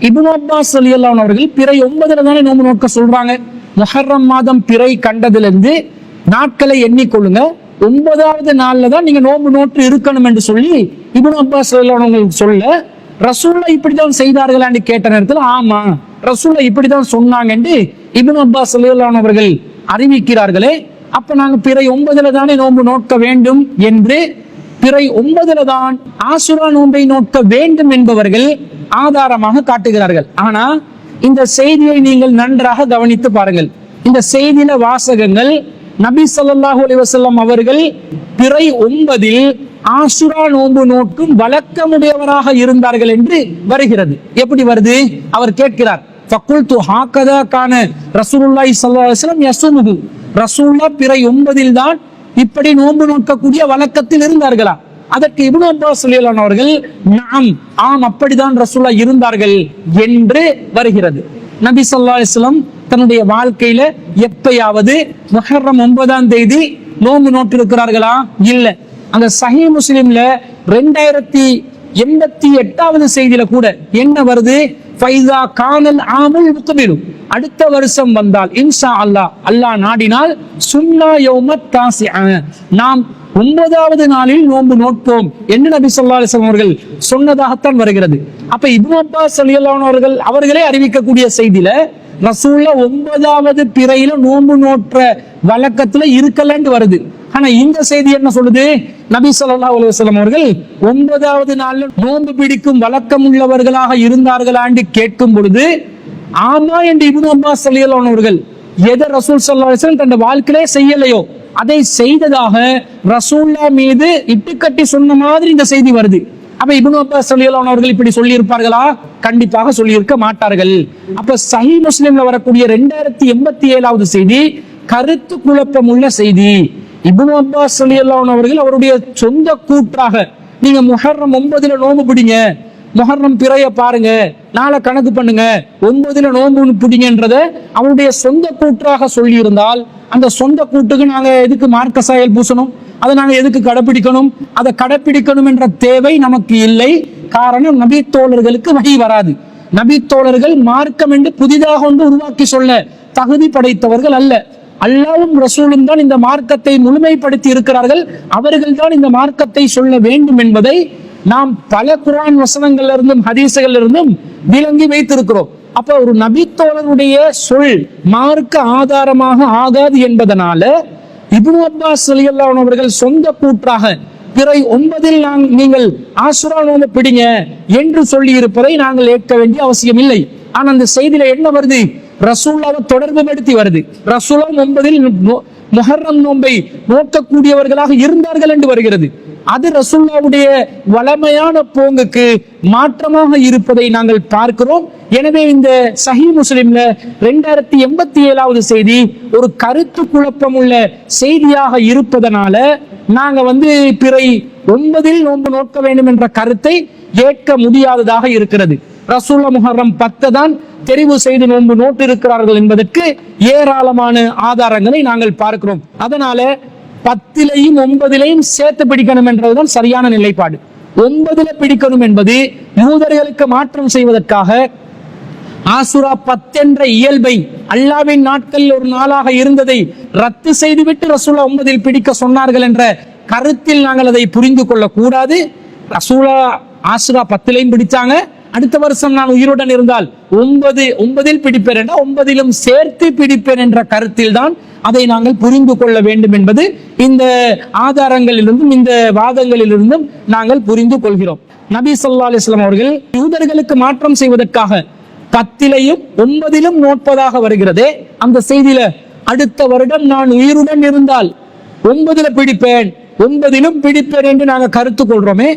இப்னு அப்பாஸ் ரலியல்லாஹு அன்ஹு அவர்கள் பிறை 9ல தானே நோன்பு நோக்க சொல்றாங்க. முஹர்ரம் மாதம் பிறை கண்டதிலிருந்து நாட்களை எண்ணிக்கொள்ளுங்க, 9வது நாள்ல தான் நீங்க நோன்பு நோற்று இருக்கணும் என்று சொல்லி இப்னு அப்பாஸ் ரலியல்லாஹு அன்ஹு சொல்ல, ரசூலுல்லாஹ் இப்படிதான் செய்தார்களான்னு கேட்ட நேரத்தில் ஆமா ரசூலுல்லாஹ் இப்படிதான் சொன்னாங்க என்று இப்னு அப்பாஸ் ரலியல்லாஹு அன்ஹு அவர்கள் அறிவிக்கிறார்களே, அப்ப நாங்க பிறை 9ல தானே நோன்பு நோக்க வேண்டும் என்று பிறை 9ல தான் ஆஷுரா நோன்பை நோக்க வேண்டும் என்பவர்கள் ஆதாரமாக காட்டுகிறார்கள். ஆனா இந்த செய்தியை நீங்கள் நன்றாக கவனித்து பாருங்கள். இந்த செய்தியில வாசகங்கள் நபி ஸல்லல்லாஹு அலைஹி வஸல்லம் அவர்கள் பிறை 9ல் ஆஷுரா நோன்பு நோக்கும் வழக்கமுடையவராக இருந்தார்கள் என்று வருகிறது. எப்படி வருது? அவர் கேட்கிறார், ஃபகுல்து ஹாகதா கான ரசூலுல்லாஹி ஸல்லல்லாஹு அலைஹி வஸல்லம் யஸூமுஹு, ரசூலுல்லாஹ் பிறை 9ல் தான் இப்படி நோன்பு நோக்கக்கூடிய வழக்கத்தில் இருந்தார்களா? அதற்கு இப்னு அப்பாஸ் ரலியல்லாஹு அன்ஹு அவர்கள் நஅம், ஆம் அப்படிதான் ரசூலுல்லாஹ் இருந்தார்கள் என்று வருகிறது. நபி ஸல்லல்லாஹு அலைஹி வஸல்லம் தன்னுடைய வாழ்க்கையில எப்பயாவது முஹர்ரம் 9ஆம் தேதி நோன்பு நோட்டு இருக்கிறார்களா? இல்ல. அந்த சஹீஹ் முஸ்லிம்ல 2088வது செய்தியில கூட என்ன வருது? ஃபைஸா கானல் ஆமுல் முக்பிலு, அடுத்த வருஷம் வந்தால் இன்ஷா அல்லாஹ், அல்லாஹ் நாடினால் சுன்னா யௌமத் தாசிஅ, நாம் 9வது நாளில் நோன்பு நோட்போம் என்று நபி ஸல்லல்லாஹு அலைஹி வஸல்லம் அவர்கள் சொன்னதாகத்தான் வருகிறது. அப்ப இப்னு அப்பாஸ் ரலியல்லாஹு அன்ஹு அவர்களே அறிவிக்கக்கூடிய செய்தியில ரசூலுல்லாஹ் 9வது பிறையில நோன்பு நோற்ற வழக்கத்துல இருக்கலன்னு வருது. ஆனா இந்த செய்தி என்ன சொல்லுது? நபி ஸல்லல்லாஹு அலைஹி வஸல்லம் அவர்கள் 9வது நாள்ல நோன்பு பிடிக்கும் வழக்கம் உள்ளவர்களாக இருந்தார்களான்னு கேட்கும் பொழுது ஆமா என்று இப்னு அப்பாஸ் ரலியல்லாஹு அன்ஹு அவர்கள் எதை ரசூல் ஸல்லல்லாஹு அலைஹி வஸல்லம் தன் வாழ்க்கையிலே செய்யலையோ அதை செய்ததாக ரசூலுல்லாஹ் மீது இட்டுக்கட்டி சொன்ன மாதிரி இந்த செய்தி வருது. அப்ப இப்னு அப்பாஸ் ரலியல்லாஹு அன்ஹு அவர்கள் இப்படி சொல்லி இருப்பார்களா? கண்டிப்பாக சொல்லி இருக்க மாட்டார்கள். அப்ப சஹீஹ் முஸ்லிம்ல வரக்கூடிய 2087வது செய்தி கருத்து குழப்பம் உள்ள செய்தி. இப்னு அப்பாஸ் ரலியல்லாஹு அன்ஹு அவர்கள் அவருடைய சொந்த கூற்றாக நீங்க முஹர்ரம் 9ல நோன்பு பிடிங்க, முஹர்ரம் பிறைய பாருங்க, நாளை கணக்கு பண்ணுங்க, 9ல நோன்பு பிடிங்கன்றத அவருடைய சொந்த கூற்றாக சொல்லி இருந்தால் அந்த சொந்த கூட்டுக்கு நாங்க எதுக்கு மார்க்க சாயல் பூசணும்? அதை நாங்க எதுக்கு கடைப்பிடிக்கணும்? அதை கடைப்பிடிக்கணும் என்ற தேவை நமக்கு இல்லை. காரணம் நபி தோழர்களுக்கு வஹி வராது. நபித்தோழர்கள் மார்க்கம் என்று புதிதாக ஒன்று உருவாக்கி சொல்ல தகுதி படைத்தவர்கள் அல்ல. அல்லாஹ்வும் ரசூலும் தான் இந்த மார்க்கத்தை முழுமைப்படுத்தி இருக்கிறார்கள். அவர்கள் தான் இந்த மார்க்கத்தை சொல்ல வேண்டும் என்பதை நாம் பல குர்ஆன் வசனங்கள்ல இருந்தும் ஹதீஸ்கள்ல இருந்தும் விளங்கி வைத்திருக்கிறோம். அப்ப ஒரு நபித்தோழருடைய சொல் மார்க்க ஆதாரமாக ஆகாது என்பதனால இப்னு அப்பாஸ் ரலியல்லாஹு அன்ஹு அவர்கள் சொந்த கூற்றாக பிறை 9 நீங்கள் ஆசுரா நோன்பு பிடிங்க என்று சொல்லி இருப்பதை நாங்கள் ஏற்க வேண்டிய அவசியம் இல்லை. ஆனா அந்த செய்தியில என்ன வருது? ரசூலுல்லாஹ்வை தொடர்பு படுத்தி வருது. ரசூலுல்லாஹ் 9 முஹர்ரம் நோன்பை நோக்கக்கூடியவர்களாக இருந்தார்கள் என்று வருகிறது. அது ரசூலுல்லாஹ்வுடைய வளமையான போங்குக்கு மாற்றமாக இருப்பதை நாங்கள் பார்க்கிறோம். எனவே இந்த சஹீஹ் முஸ்லிம்ல 2087வது செய்தி ஒரு கருத்து குழப்பம் உள்ள செய்தியாக இருப்பதனால நாங்க பிறை 9 நோன்பு நோக்க வேண்டும் என்ற கருத்தை ஏற்க முடியாததாக இருக்கிறது. ரசூலுல்லாஹ் முஹர்ரம் 10 தான் தெரிவு செய்து நோன்பு நோட்டு இருக்கிறார்கள் என்பதற்கு ஏராளமான ஆதாரங்களை நாங்கள் பார்க்கிறோம். அதனால 10லையும் 9லையும் சேர்த்து பிடிக்கணும் என்றதுதான் சரியான நிலைப்பாடு. 9ல பிடிக்கணும் என்பது யூதர்களுக்கு மாற்றம் செய்வதற்காக ஆசுரா 10 என்ற இயல்பை அல்லாஹ்வின் நாட்களில் ஒரு நாளாக இருந்ததை ரத்து செய்துவிட்டு ரசூலுல்லாஹ் 9ல் பிடிக்க சொன்னார்கள் என்ற கருத்தில் நாங்கள் அதை புரிந்து கொள்ள கூடாது. ரசூலுல்லாஹ் ஆசுரா 10லையும் பிடிச்சாங்க. அடுத்த வருஷம் நான் உயிருடன் இருந்தால் 9ல் பிடிப்பேன் என்ற 9லும் சேர்த்து பிடிப்பேன் என்ற கருத்தில் தான் அதை நாங்கள் புரிந்து கொள்ள வேண்டும் என்பது இந்த ஆதாரங்களிலிருந்தும் இந்த வாதங்களிலிருந்தும் நாங்கள் புரிந்து கொள்கிறோம். நபி ஸல்லல்லாஹு அலைஹி வஸல்லம் அவர்கள் யூதர்களுக்கு மாற்றம் செய்வதற்காக 10லையும் 9லும் நோட்பதாக வருகிறதே, அந்த செய்தியில அடுத்த வருடம் நான் உயிருடன் இருந்தால் 9ல பிடிப்பேன் 9லும் பிடிப்பேன் என்று நாங்கள் கருத்து கொள்றோமே,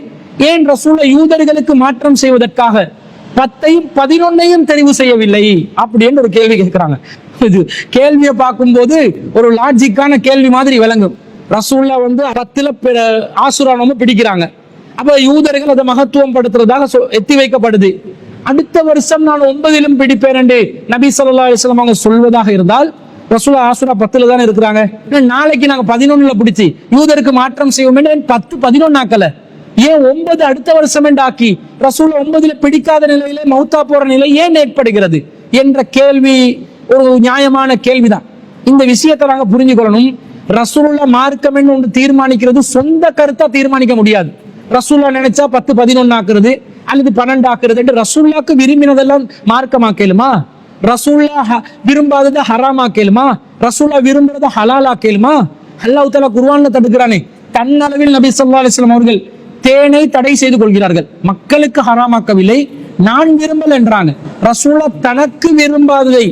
ஏன் ரசூலுல்லாஹ் யூதர்களுக்கு மாற்றம் செய்வதற்காக 10ஐயும் 11ஐயும் தெரிவு செய்யவில்லை அப்படின்னு ஒரு கேள்வி கேட்கிறாங்க. இது கேள்வியை பார்க்கும்போது ஒரு லாஜிக்கான கேள்வி மாதிரி விளங்கும். ரசூலுல்லாஹ் 10ல ஆசுரா நோன்பு பிடிக்கிறாங்க. அப்ப யூதர்கள் அதை மகத்துவம் படுத்துறதாக எத்தி வைக்கப்படுது. அடுத்த வருஷம் நான் 9லும் பிடிப்பேன் என்று நபி ஸல்லல்லாஹு அலைஹி வஸல்லம் அவங்க சொல்வதாக இருந்தால் ரசூலுல்லாஹ் ஆசுரா 10ல தானே இருக்கிறாங்க. நாளைக்கு நாங்க 11ல பிடிச்சி யூதருக்கு மாற்றம் செய்வோம் 10 11 ஆக்கல, ஏன் 9 அடுத்த வருஷம் என்று ஆக்கி ரசூலுல்லாஹ் 9ல பிடிக்காத நிலையிலே மௌத்தா போற நிலை ஏன் ஏற்படுகிறது என்ற கேள்வி ஒரு நியாயமான கேள்விதான். இந்த விஷயத்தை நாங்க புரிஞ்சு கொள்ளணும். ரசூலுல்லாஹ் மார்க்கம் என்று ஒன்று தீர்மானிக்கிறது சொந்த கருத்தா தீர்மானிக்க முடியாது. ரசூலுல்லாஹ் நினைச்சா 10 11 ஆக்குறது அல்லது 12 ஆக்குறது என்று ரசூலுல்லாஹ்க்கு விரும்பினதெல்லாம் மார்க்கமாக்கலுமா? ரசூலுல்லாஹ் விரும்பாததை ஹராமாக்கலுமா? ரசூலுல்லாஹ் விரும்புறதை ஹலாலாக்கலுமா? அல்லாஹ் தஆலா குர்ஆன்ல தடுக்கிறானே, தன்னளவில் நபி ஸல்லல்லாஹு அலைஹி வஸல்லம் அவர்கள் தேனை தடை செய்து கொள்கிறார்கள். மக்களுக்கு ஹராமாக்கவில்லை, நான் விரும்பல் என்றாங்க. ரசூலுல்லாஹ் தனக்கு விரும்பாததை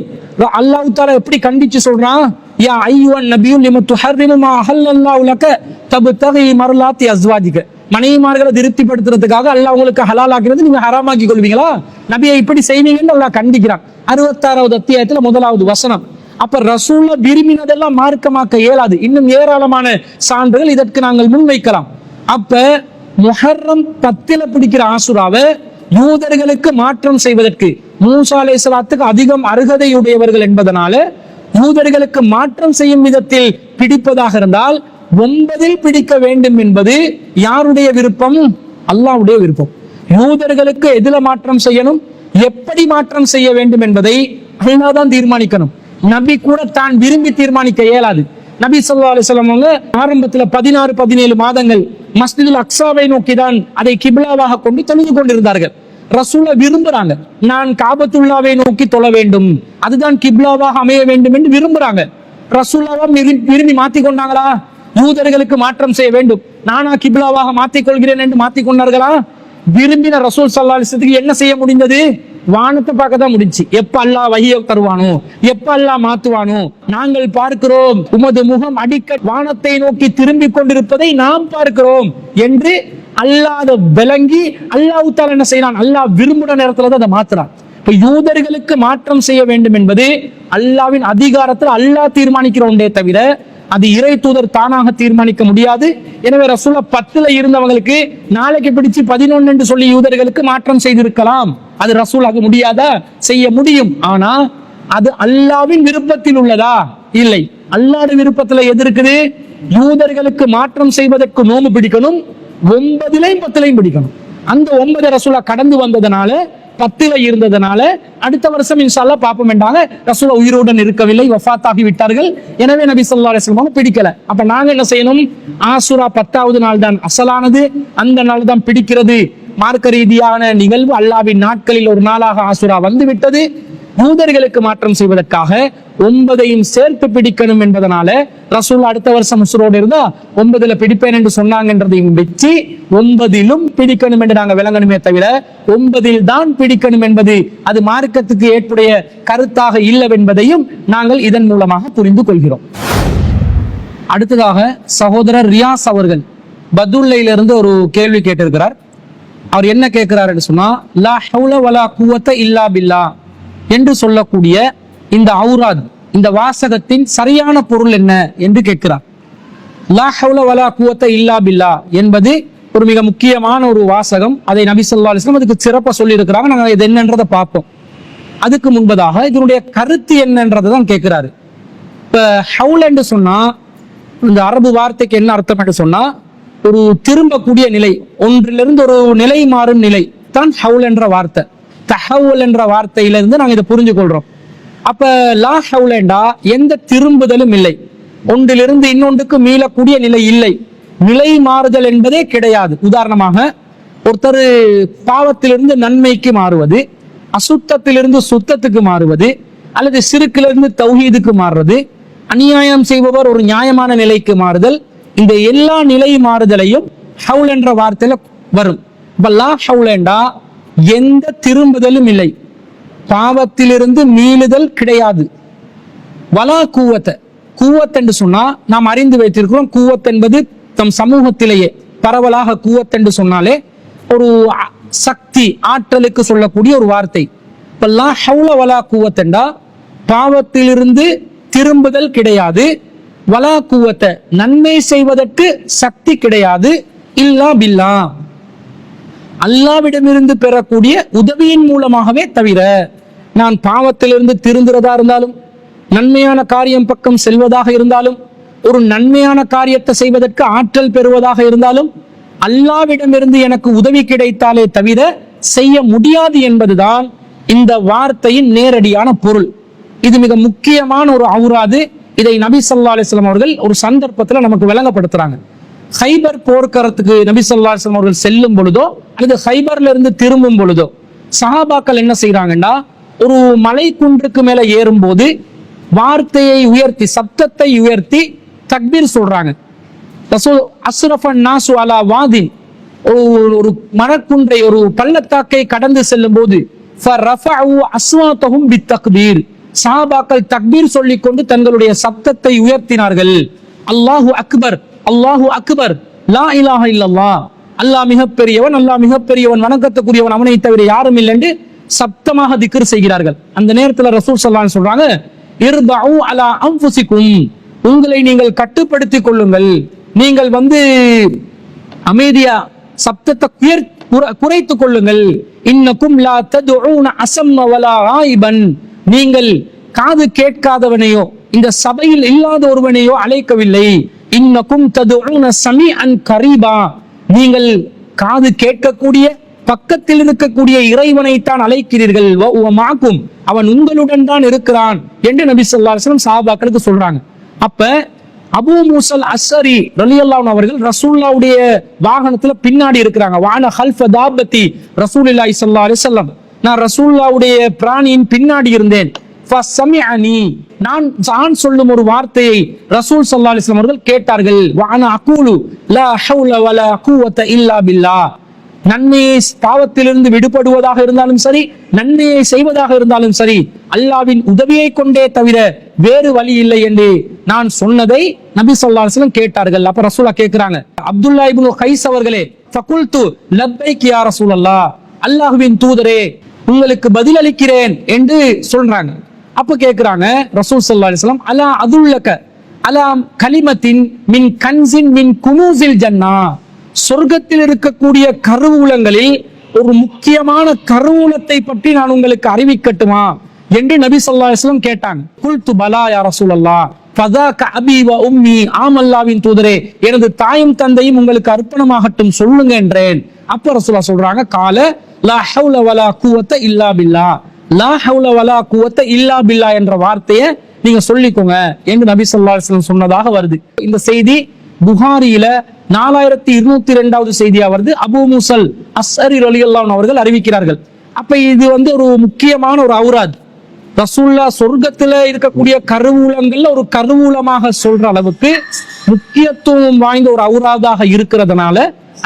அல்லாஹ் தஆலா எப்படி கண்டிச்சு சொல்றான்? யா அய்யுஹன் நபியு லிம துஹர்ரிமு மா அஹல்லல்லாஹு லக தப்தகி மர்லாத்தி அஸ்வாஜிக. மனைவிமார்களை திருப்திப்படுத்துறதுக்காக அல்லாஹ் உங்களுக்கு ஹலால் ஆக்கிறது நீங்க ஹராமாக்கி கொள்வீங்களா? நபியை இப்படி செய்வீங்கன்னு அல்லாஹ் கண்டிக்கிறான். 66வது அத்தியாயத்துல 1வது வசனம். அப்ப ரசூலுல்லாஹ் விரும்பினதெல்லாம் மார்க்கமாக்க இயலாது. இன்னும் ஏராளமான சான்றுகள் இதற்கு நாங்கள் முன்வைக்கலாம். அப்ப முஹர்ரம் 10ல பிடிக்கிற ஆசுராவை யூதர்களுக்கு மாற்றம் செய்வதற்கு மூசா அலைஹிஸ்ஸலாத்துக்கு அதிகம் அருகதையுடையவர்கள் என்பதனால யூதர்களுக்கு மாற்றம் செய்யும் விதத்தில் பிடிப்பதாக இருந்தால் 9ல் பிடிக்க வேண்டும் என்பது யாருடைய விருப்பம்? அல்லாஹ்வுடைய விருப்பம். யூதர்களுக்கு எதில மாற்றம் செய்யணும், எப்படி மாற்றம் செய்ய வேண்டும் என்பதை அல்லாஹ் தான் தீர்மானிக்கணும். நபி கூட தான் விரும்பி தீர்மானிக்க இயலாது. நபி ஸல்லல்லாஹு அலைஹி வஸல்லம் அவங்க ஆரம்பத்துல 16 17 மாதங்கள் மஸ்ஜிதுல் அக்ஸாவை நோக்கி தான் அதை கிப்லாவாக கொண்டு தொழுது கொண்டிருந்தார்கள். ரசூலுல்லாஹ் விரும்புறாங்க, நான் காபத்துல்லாவை நோக்கி தொழ வேண்டும், அதுதான் கிப்லாவாக அமைய வேண்டும் என்று விரும்புறாங்க. ரசூலுல்லாஹ் விரும்பி மாத்தி கொண்டாங்களா? யூதர்களுக்கு மாற்றம் செய்ய வேண்டும், நானா கிப்லாவாக மாத்திக் கொள்கிறேன் என்று மாத்திக் கொண்டார்களா? விரும்பின ரசூல் ஸல்லல்லாஹு அலைஹி வஸல்லம் என்ன செய்ய முடிந்தது? வானத்தை பார்க்க தான் முடிஞ்சு. எப்ப அல்லாஹ் வஹியை தருவானோ, எப்ப அல்லாஹ் மாத்துவானோ, நாங்கள் பார்க்கிறோம் உமது முகம் அடிக்கடி வானத்தை நோக்கி திரும்பி கொண்டிருப்பதை நாம் பார்க்கிறோம் என்று அல்லாஹ் விளங்கி அல்லாஹ் தஆலா என்ன செய்யறான்? அல்லாஹ் விரும்புற நேரத்துல தான் அதை மாத்துறான். இப்ப யூதர்களுக்கு மாற்றம் செய்ய வேண்டும் என்பது அல்லாஹ்வின் அதிகாரத்தில் அல்லாஹ் தீர்மானிக்கிற ஒன்றே தவிர அது இறை தூதர் தானாக தீர்மானிக்க முடியாது. எனவே ரசூலுல்லாஹ் 10ல இருந்தவங்களுக்கு நாளைக்கு பிடிச்சு 11 என்று சொல்லி யூதர்களுக்கு மாற்றம் செய்திருக்கலாம். அது ரசூலுல்லாஹ்க்கு முடியாதா? செய்ய முடியும். ஆனா அது அல்லாஹ்வின் விருப்பத்தில் உள்ளதா? இல்லை. அல்லாஹ்வுடைய விருப்பத்துல எது இருக்குது? யூதர்களுக்கு மாற்றம் செய்வதற்கு நோன்பு பிடிக்கணும், 9லையும் 10லையும் பிடிக்கணும். அந்த 9 ரசூலுல்லாஹ் கடந்து வந்ததனால 10ல இருந்ததுனால அடுத்த வருஷம் இன்ஷா அல்லாஹ் பாப்போம் என்றாங்க. ரசூல் உயிரோடன் இருக்கவில்லை, வஃபாத்தாகி விட்டார்கள். எனவே நபி ஸல்லல்லாஹு அலைஹி வஸல்லம் பிடிக்கல. அப்ப நாங்க என்ன செய்யணும்? ஆசுரா 10வது நாள் தான் அசலானது, அந்த நாள் தான் பிடிக்கிறது. மார்க்க ரீதியான நிகழ்வு, அல்லாஹ்வின் நாட்களில் ஒரு நாளாக ஆசுரா வந்து விட்டது. யூதர்களுக்கு மாற்றம் செய்வதற்காக 9ஐயும் சேர்த்து பிடிக்கணும் என்பதனால ரசூல் அடுத்த வருஷம் உசுரோடு இருந்தா 9ல பிடிப்பேன் என்று சொன்னாங்கன்றதையும் வச்சு 9லும் பிடிக்கணும் என்று நாங்க விளங்கணுமே தவிர 9ல் தான் பிடிக்கணும் என்பது அது மார்க்கத்துக்கு ஏற்புடைய கருத்தாக இல்லவென்பதையும் நாங்கள் இதன் மூலமாக புரிந்து கொள்கிறோம். அடுத்ததாக சகோதரர் ரியாஸ் அவர்கள் பதுல்லையிலிருந்து ஒரு கேள்வி கேட்டிருக்கிறார். அவர் என்ன கேட்கிறார் என்று சொன்னா, லா ஹவுல வலா குவத்த இல்லா பில்லா என்று சொல்லக்கூடிய இந்த அவுராத், இந்த வாசகத்தின் சரியான பொருள் என்ன என்று கேட்கிறார். லா ஹவுல வலா குவத்த இல்லா பில்லா என்பது ஒரு மிக முக்கியமான ஒரு வாசகம். அதை நபி ஸல்லல்லாஹு அலைஹி வஸல்லம் அதுக்கு சிறப்பா சொல்லி இருக்கிறாங்க. நாங்கள் இது என்னன்றதை பார்ப்போம். அதுக்கு முன்பதாக இதனுடைய கருத்து என்னன்றதை தான் கேட்கிறாரு. இப்ப ஹவுல் என்று சொன்னா, இந்த அரபு வார்த்தைக்கு என்ன அர்த்தம் என்று சொன்னா, ஒரு திரும்பக்கூடிய நிலை, ஒன்றிலிருந்து ஒரு நிலை மாறும் நிலை தான் ஹவுல் என்ற வார்த்தை. தஹவுல் என்ற வார்த்தையிலிருந்து நாங்க இதை புரிஞ்சு கொள்றோம். அப்ப லா ஹவுலண்டா எந்த திரும்புதலும் இல்லை, ஒன்றிலிருந்து இன்னொன்றுக்கு மீளக்கூடிய நிலை இல்லை, நிலை மாறுதல் என்பதே கிடையாது. உதாரணமாக ஒருத்தர் பாவத்திலிருந்து நன்மைக்கு மாறுவது, அசுத்தத்திலிருந்து சுத்தத்துக்கு மாறுவது, அல்லது சிறுக்கிலிருந்து தௌஹீதுக்கு மாறுவது, அநியாயம் செய்பவர் ஒரு நியாயமான நிலைக்கு மாறுதல், இந்த எல்லா நிலை மாறுதலையும் ஹவுல் என்ற வார்த்தையில வரும். இப்ப லா ஹவுலண்டா எந்த திரும்புதலும் இல்லை, பாவத்திலிருந்து மீளுதல் கிடையாது. வலா கூவத்த, கூவத் என்று சொன்னா நாம் அறிந்து வைத்திருக்கிறோம். கூவத் என்பது தம் சமூகத்திலேயே பரவலாக கூவத் என்று சொன்னாலே ஒரு சக்தி, ஆற்றலுக்கு சொல்லக்கூடிய ஒரு வார்த்தை. இப்ப லா ஹவுல வலா கூவத் என்றா பாவத்திலிருந்து திரும்புதல் கிடையாது, வலா கூவத்த நன்மை செய்வதற்கு சக்தி கிடையாது, இல்லா பில்லா அல்லாவிடமிருந்து பெறக்கூடிய உதவியின் மூலமாகவே தவிர. நான் பாவத்திலிருந்து திருந்துறதா இருந்தாலும், நன்மையான காரியம் பக்கம் செல்வதாக இருந்தாலும், ஒரு நன்மையான காரியத்தை செய்வதற்கு ஆற்றல் பெறுவதாக இருந்தாலும், அல்லாவிடமிருந்து எனக்கு உதவி கிடைத்தாலே தவிர செய்ய முடியாது என்பதுதான் இந்த வார்த்தையின் நேரடியான பொருள். இது மிக முக்கியமான ஒரு அவுராது. இதை நபி ஸல்லல்லாஹு அலைஹி வஸல்லம் அவர்கள் ஒரு சந்தர்ப்பத்தில் நமக்கு விளங்கப்படுத்துறாங்க. ஹைபர் போர்க்களத்துக்கு நபி ஸல்லல்லாஹு அலைஹி வஸல்லம் அவர்கள் செல்லும் பொழுதோ அல்லது ஹைபர்ல இருந்து திரும்பும் பொழுதோ சஹாபாக்கள் என்ன செய்யறாங்கன்னா, ஒரு மலை குன்றுக்கு மேல ஏறும்போது வார்த்தையை உயர்த்தி, சப்தத்தை உயர்த்தி தக்பீர் சொல்றாங்க. ரசூல் அஸ்ரஃபன் நாசு அலா வாதின், ஒரு மரக்குன்றை, ஒரு பள்ளத்தாக்கை கடந்து செல்லும் போது ஃபரஃபஉ அஸ்வாத்தஹும் பித்தக்பீர், சஹாபாக்கள் தக்பீர் சொல்லிக் கொண்டு தங்களுடைய சப்தத்தை உயர்த்தினார்கள். அல்லாஹு அக்பர், அல்லாஹு அக்பர், லா இலாஹ இல்லல்லாஹ், அல்லாஹ் மிகப்பெரியவன், அல்லாஹ் மிகப்பெரியவன், வணக்கத்துக்குரியவன் அவனை தவிர யாரும் இல்லை என்று சப்தமாக திக்ர் செய்கிறார்கள். அந்த நேரத்தில் ரசூல் ஸல்லல்லாஹு அலைஹி வஸல்லம் சொல்றாங்க, இர்பஉ அலா அன்ஃபுசிக்கும், உங்களை நீங்கள் கட்டுப்படுத்திக் கொள்ளுங்கள், நீங்கள் அமைதியா சப்தத்தை குறைத்துக் கொள்ளுங்கள். இன்னக்கும் லா ததுஊன அஸம்ம வலா ஆயிபன், நீங்கள் காது கேட்காதவனையோ இந்த சபையில் இல்லாத ஒருவனையோ அழைக்கவில்லை. இன்னக்கும் ததுஊன ஸமீஅன் கரீபா, நீங்கள் காது கேட்கக்கூடிய பக்கத்தில் இருக்கக்கூடிய இறைவனைத்தான் அழைக்கிறீர்கள். வமாக்கும், அவன் உங்களுடன் தான் இருக்கிறான் என்று நபி ஸல்லல்லாஹு அலைஹி வஸல்லம் சஹாபாக்களுக்கு சொல்றாங்க. அப்ப அபூ மூஸல் அஸ்ஸரி ரலியல்லாஹு அன்ஹு அவர்கள் ரசூலுல்லாஹ்வுடைய வாகனத்துல பின்னாடி இருக்கிறாங்க. வான ஹல்ஃப தாபத்தி ரசூலுல்லாஹி ஸல்லல்லாஹு அலைஹி வஸல்லம், நான் ரசூலுல்லாஹ்வுடைய பிராணியின் பின்னாடி இருந்தேன். ஃபஸமிஅனி, நான் சொல்லும் ஒரு வார்த்தையை ரசூல் ஸல்லல்லாஹு அலைஹி வஸல்லம் அவர்கள் கேட்டார்கள். வான அகூலு லா ஹவுல வலா குவத இல்லா பில்லாஹ், நன்மையை பாவத்திலிருந்து விடுபடுவதாக இருந்தாலும் சரி, நன்மையை செய்வதாக இருந்தாலும் சரி, அல்லாஹ்வின் உதவியை கொண்டே தவிர வேறு வழி இல்லை என்று நான் சொன்னதை நபி ஸல்லல்லாஹு அலைஹி வஸல்லம் கேட்டார்கள். அப்ப ரசூலா கேக்குறாங்க, அப்துல்லா இப்னு கைஸ் அவர்களே, ஃபகுல்து லப்பைக் யா ரசூலல்லாஹ், அல்லாஹ்வின் தூதரே உங்களுக்கு பதில் அளிக்கிறேன் என்று சொல்றாங்க. அப்ப கேக்குறாங்க ரசூல் ஸல்லல்லாஹு அலைஹி வஸல்லம், அலா அதுல்லக அலா கலிமத்தின் மின் கன்ஸின் மின் குனூஸில் ஜன்னா, சொர்க்கத்தில் இருக்கக்கூடிய கருவூலங்களில் ஒரு முக்கியமான கருவூலத்தை பற்றி நான் உங்களுக்கு அறிவிக்கட்டுமா என்று நபி ஸல்லல்லாஹு அலைஹி வஸல்லம் கேட்டாங்க. குல்து பலா யா ரசூலல்லாஹ், ஃபதாக அபி வ உம்மி, ஆமல்லாவின் தூதரே எனது தாயும் தந்தையும் உங்களுக்கு அர்ப்பணமாகட்டும் சொல்லுங்க என்றேன். அப்ப ரசூலுல்லாஹ் சொல்றாங்க, கால லா ஹவுல வலா குவத்த இல்லா பில்லா, லா ஹவுல வலா குவத்த இல்லா பில்லா என்ற வார்த்தையை நீங்க சொல்லிக்கோங்க என்று நபி ஸல்லல்லாஹு அலைஹி வஸல்லம் சொன்னதாக வருது. இந்த செய்தி புகாரியில 4202வது செய்தியா வருது. அபூ மூஸல் அஸ்அரி ரலியல்லாஹு அன்ஹு அவர்கள் அறிவிக்கிறார்கள். அப்ப இது ஒரு முக்கியமான ஒரு அவுராத். ரசூலுல்லாஹ் சொர்க்கத்துல இருக்கக்கூடிய கருவூலங்கள்ல ஒரு கருவூலமாக சொல்ற அளவுக்கு முக்கியத்துவம் வாய்ந்த ஒரு அவுராதாக இருக்கிறதுனால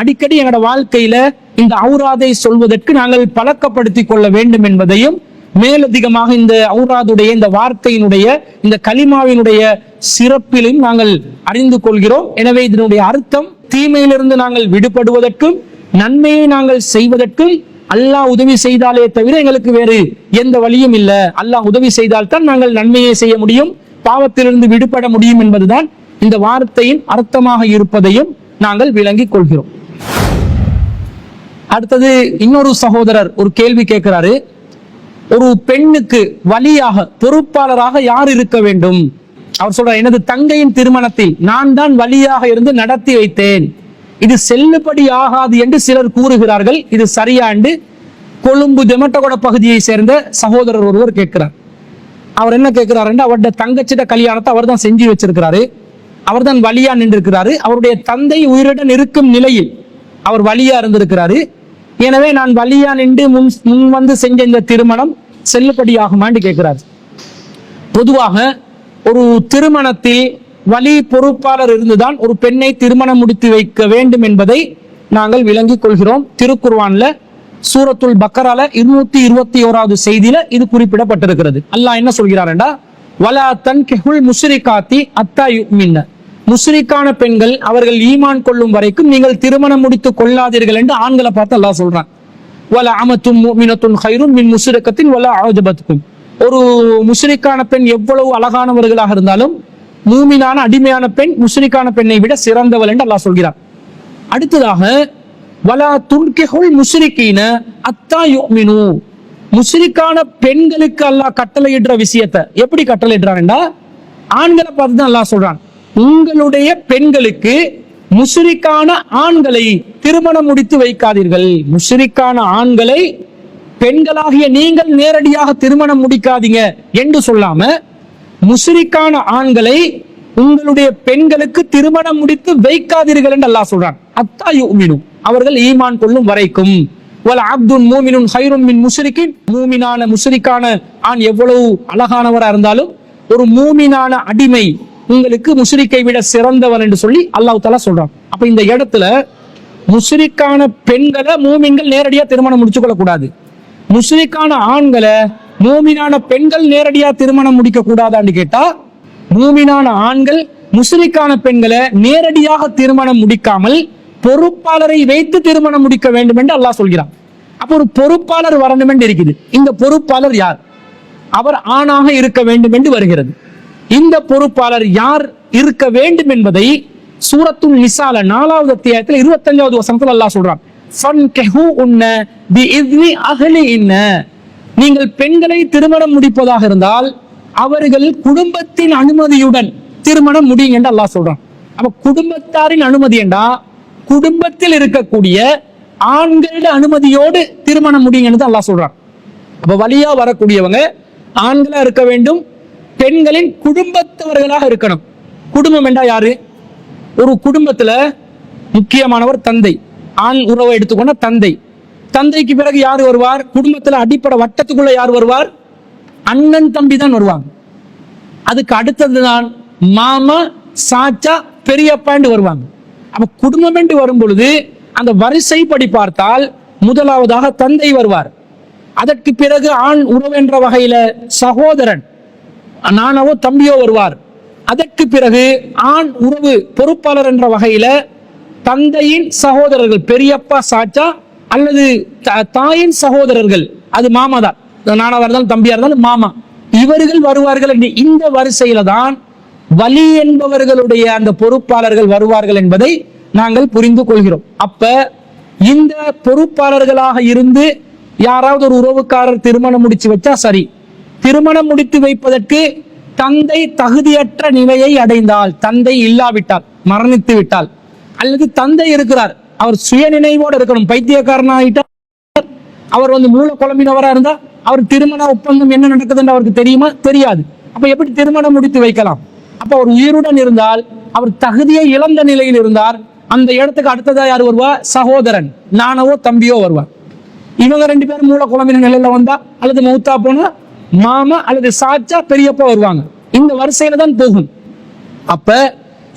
அடிக்கடி எங்களோட வாழ்க்கையில இந்த அவுராதை சொல்வதற்கு நாங்கள் பழக்கப்படுத்திக் கொள்ள வேண்டும் என்பதையும், மேலதிகமாக இந்த அவுராதுடைய இந்த வார்த்தையினுடைய இந்த கலிமாவினுடைய சிறப்பிலும் நாங்கள் அறிந்து கொள்கிறோம். எனவே இதனுடைய அர்த்தம் தீமையிலிருந்து நாங்கள் விடுபடுவதற்கும் நன்மையை நாங்கள் செய்வதற்கும் அல்லாஹ் உதவி செய்தாலே தவிர எங்களுக்கு வேறு எந்த வழியும் இல்லை. அல்லாஹ் உதவி செய்தால்தான் நாங்கள் நன்மையை செய்ய முடியும், பாவத்திலிருந்து விடுபட முடியும் என்பதுதான் இந்த வார்த்தையின் அர்த்தமாக இருப்பதையும் நாங்கள் விளங்கிக் கொள்கிறோம். அடுத்தது இன்னொரு சகோதரர் ஒரு கேள்வி கேட்கிறாரு. ஒரு பெண்ணுக்கு வலியாக பொறுப்பாளராக யார் இருக்க வேண்டும்? அவர் சொல்றார், எனது தங்கையின் திருமணத்தில் நான் தான் வலியாக இருந்து நடத்தி வைத்தேன், இது செல்லுபடி ஆகாது என்று சிலர் கூறுகிறார்கள், இது சரியா என்று கொழும்பு தெமட்டகொட பகுதியை சேர்ந்த சகோதரர் ஒருவர் கேட்கிறார். அவர் என்ன கேட்கிறார் என்று, அவருடைய தங்கச்சிட கல்யாணத்தை அவர் தான் செஞ்சு வச்சிருக்கிறாரு, அவர் தான் வலியா நின்றிருக்கிறாரு, அவருடைய தந்தை உயிருடன் இருக்கும் நிலையில் அவர் வலியா இருந்திருக்கிறாரு, எனவே நான் வலியா நின்று முன் வந்து செஞ்ச இந்த திருமணம் செல்லுபடியாகுமான்னு கேட்கிறார். பொதுவாக ஒரு திருமணத்தில் வலி பொறுப்பாளர் இருந்துதான் ஒரு பெண்ணை திருமணம் முடித்து வைக்க வேண்டும் என்பதை நாங்கள் விளங்கிக் கொள்கிறோம். திருக்குர்ஆன்ல சூரத்துல் பக்கரால 221வது செய்தியில இது குறிப்பிடப்பட்டிருக்கிறது. அல்லாஹ் என்ன சொல்கிறார் என்றா, வலா தன்கிஹுல் முஸ்ரிகாத்தி அத்தா யுமின்ன, முஸ்ரிக்கான பெண்கள் அவர்கள் ஈமான் கொள்ளும் வரைக்கும் நீங்கள் திருமணம் முடித்து கொள்ளாதீர்கள் என்று ஆண்களை பார்த்து அல்லாஹ் சொல்றான். வலா அமத்தும் முஃமினத்துன் கைரும் மின் முஸ்ரிகத்தின் வலா அஜபத்துக்கும், ஒரு முஸ்ரிக்கான பெண் எவ்வளவு அழகானவர்களாக இருந்தாலும் மூமினான அடிமையான பெண் முஸ்ரிக்கான பெண்ணை விட சிறந்தவள் என்று அல்லாஹ் சொல்கிறார். அடுத்ததாக வலா துன்கிஹுல் முஸ்ரிகீன அத்தா யுமினு, முஸ்ரிக்கான பெண்களுக்கு அல்லாஹ் கட்டளையிடுற விஷயத்தை எப்படி கட்டளையிடுறான்டா, ஆண்களை பார்த்து தான் அல்லாஹ் சொல்றான், உங்களுடைய பெண்களுக்கு முஸ்ரிக்கான ஆண்களை திருமணம் முடித்து வைக்காதீர்கள். முஸ்ரிக்கான ஆண்களை பெண்களாகிய நீங்கள் நேரடியாக திருமணம் முடிக்காதீங்க என்று சொல்லாம, முஸ்ரிக்கான ஆண்களை உங்களுடைய பெண்களுக்கு திருமணம் முடித்து வைக்காதீர்கள் என்று அல்லாஹ் சொல்றான். அத்தா யுமினு, அவர்கள் ஈமான் கொள்ளும் வரைக்கும். வல அப்துன் மூமினுன் கைரும் மின் முஸ்ரிகின், மூமினான முஸ்ரிக்கான ஆண் எவ்வளவு அழகானவரா இருந்தாலும் ஒரு மூமினான அடிமை உங்களுக்கு முஸ்ரிக்கை விட சிறந்தவர் என்று சொல்லி அல்லாஹ் தஆலா சொல்றான். அப்ப இந்த இடத்துல முஸ்ரிக்கான பெண்களை மூமின்கள் நேரடியா திருமணம் முடிச்சு கொள்ள கூடாது, முஸ்ரிக்கான ஆண்களை மூமினான பெண்கள் நேரடியா திருமணம் முடிக்க கூடாதான்னு கேட்டா, மூமினான ஆண்கள் முஸ்ரிக்கான பெண்களை நேரடியாக திருமணம் முடிக்காமல் பொறுப்பாளரை வைத்து திருமணம் முடிக்க வேண்டும் என்று அல்லாஹ் சொல்கிறான். அப்ப ஒரு பொறுப்பாளர் வரணும் என்று இருக்குது. இந்த பொறுப்பாளர் யார்? அவர் ஆணாக இருக்க வேண்டும் என்று வருகிறது. இந்த பொறுப்பாளர் யார் இருக்க வேண்டும் என்பதை சூரத்துல் நிசால 4வது அத்தியாயத்தில் 25வது வசனத்தில் அல்லாஹ் சொல்றான். ஃபன்கிஹு உன்ன பிஇذن அஹ்லிஹின்ன, நீங்கள் பெண்களை திருமணம் முடிப்பதாக இருந்தால் அவர்கள் குடும்பத்தின் அனுமதியுடன் திருமணம் முடியுங்க என்று அல்லாஹ் சொல்றான். அப்ப குடும்பத்தாரின் அனுமதி என்றா குடும்பத்தில் இருக்கக்கூடிய ஆண்களோட அனுமதியோடு திருமணம் முடியுங்க என்று அல்லாஹ் சொல்றான். அப்ப வலியா வரக்கூடியவங்க ஆண்களா இருக்க வேண்டும், பெண்களின் குடும்பத்தவர்களாக இருக்கணும். குடும்பம் என்றா யாரு? ஒரு குடும்பத்துல முக்கியமானவர் தந்தை, ஆண் உறவை எடுத்துக்கொண்ட தந்தை. தந்தைக்கு பிறகு யார் வருவார்? குடும்பத்துல அடிப்படை வட்டத்துக்குள்ள யார் வருவார்? அண்ணன் தம்பி தான் வருவாங்க. அதுக்கு அடுத்ததுதான் மாமா, சாச்சா, பெரியப்பா வருவாங்க. அப்ப குடும்பம் என்று வரும் பொழுது அந்த வரிசைப்படி பார்த்தால் முதலாவதாக தந்தை வருவார், அதற்கு பிறகு ஆண் உறவு என்ற வகையில சகோதரன் நானவோ தம்பியோ வருவார், அதற்கு பிறகு ஆண் உறவு பொறுப்பாளர் என்ற வகையில தந்தையின் சகோதரர்கள் பெரியப்பா சாச்சா அல்லது தாயின் சகோதரர்கள், அது மாமா தான், நானாவா இருந்தாலும் தம்பியா இருந்தாலும் மாமா, இவர்கள் வருவார்கள் என்று இந்த வரிசையில தான் வலி என்பவர்களுடைய அந்த பொறுப்பாளர்கள் வருவார்கள் என்பதை நாங்கள் புரிந்து கொள்கிறோம். அப்ப இந்த பொறுப்பாளர்களாக இருந்து யாராவது ஒரு உறவுக்காரர் திருமணம் முடிச்சு வச்சா சரி. திருமணம் முடித்து வைப்பதற்கு தந்தை தகுதியற்ற நிலையை அடைந்தால், தந்தை இல்லாவிட்டால், மரணித்து விட்டால், அல்லது தந்தை இருக்கிறார் அவர் சுய நினைவோடு இருக்கணும், பைத்தியக்காரனாயிட்டார் அவர் மூல குழம்பினவரா இருந்தா அவர் திருமண ஒப்பந்தம் என்ன நடக்குதுன்னு அவருக்கு தெரியுமா? தெரியாது. அப்ப எப்படி திருமணம் முடித்து வைக்கலாம்? அப்ப அவர் உயிருடன் இருந்தால், அவர் தகுதியை இழந்த நிலையில் இருந்தார், அந்த இடத்துக்கு அடுத்ததா யார் வருவா? சகோதரன், நானவோ தம்பியோ வருவார். இவங்க 2 பேரும் மூல குழம்பின நிலையில வந்தா, அல்லது மௌத்தா போனா மாமா அல்லது சாச்சா பெரியப்பா வருவாங்க. இந்த வரிசையில தான் போகும். அப்ப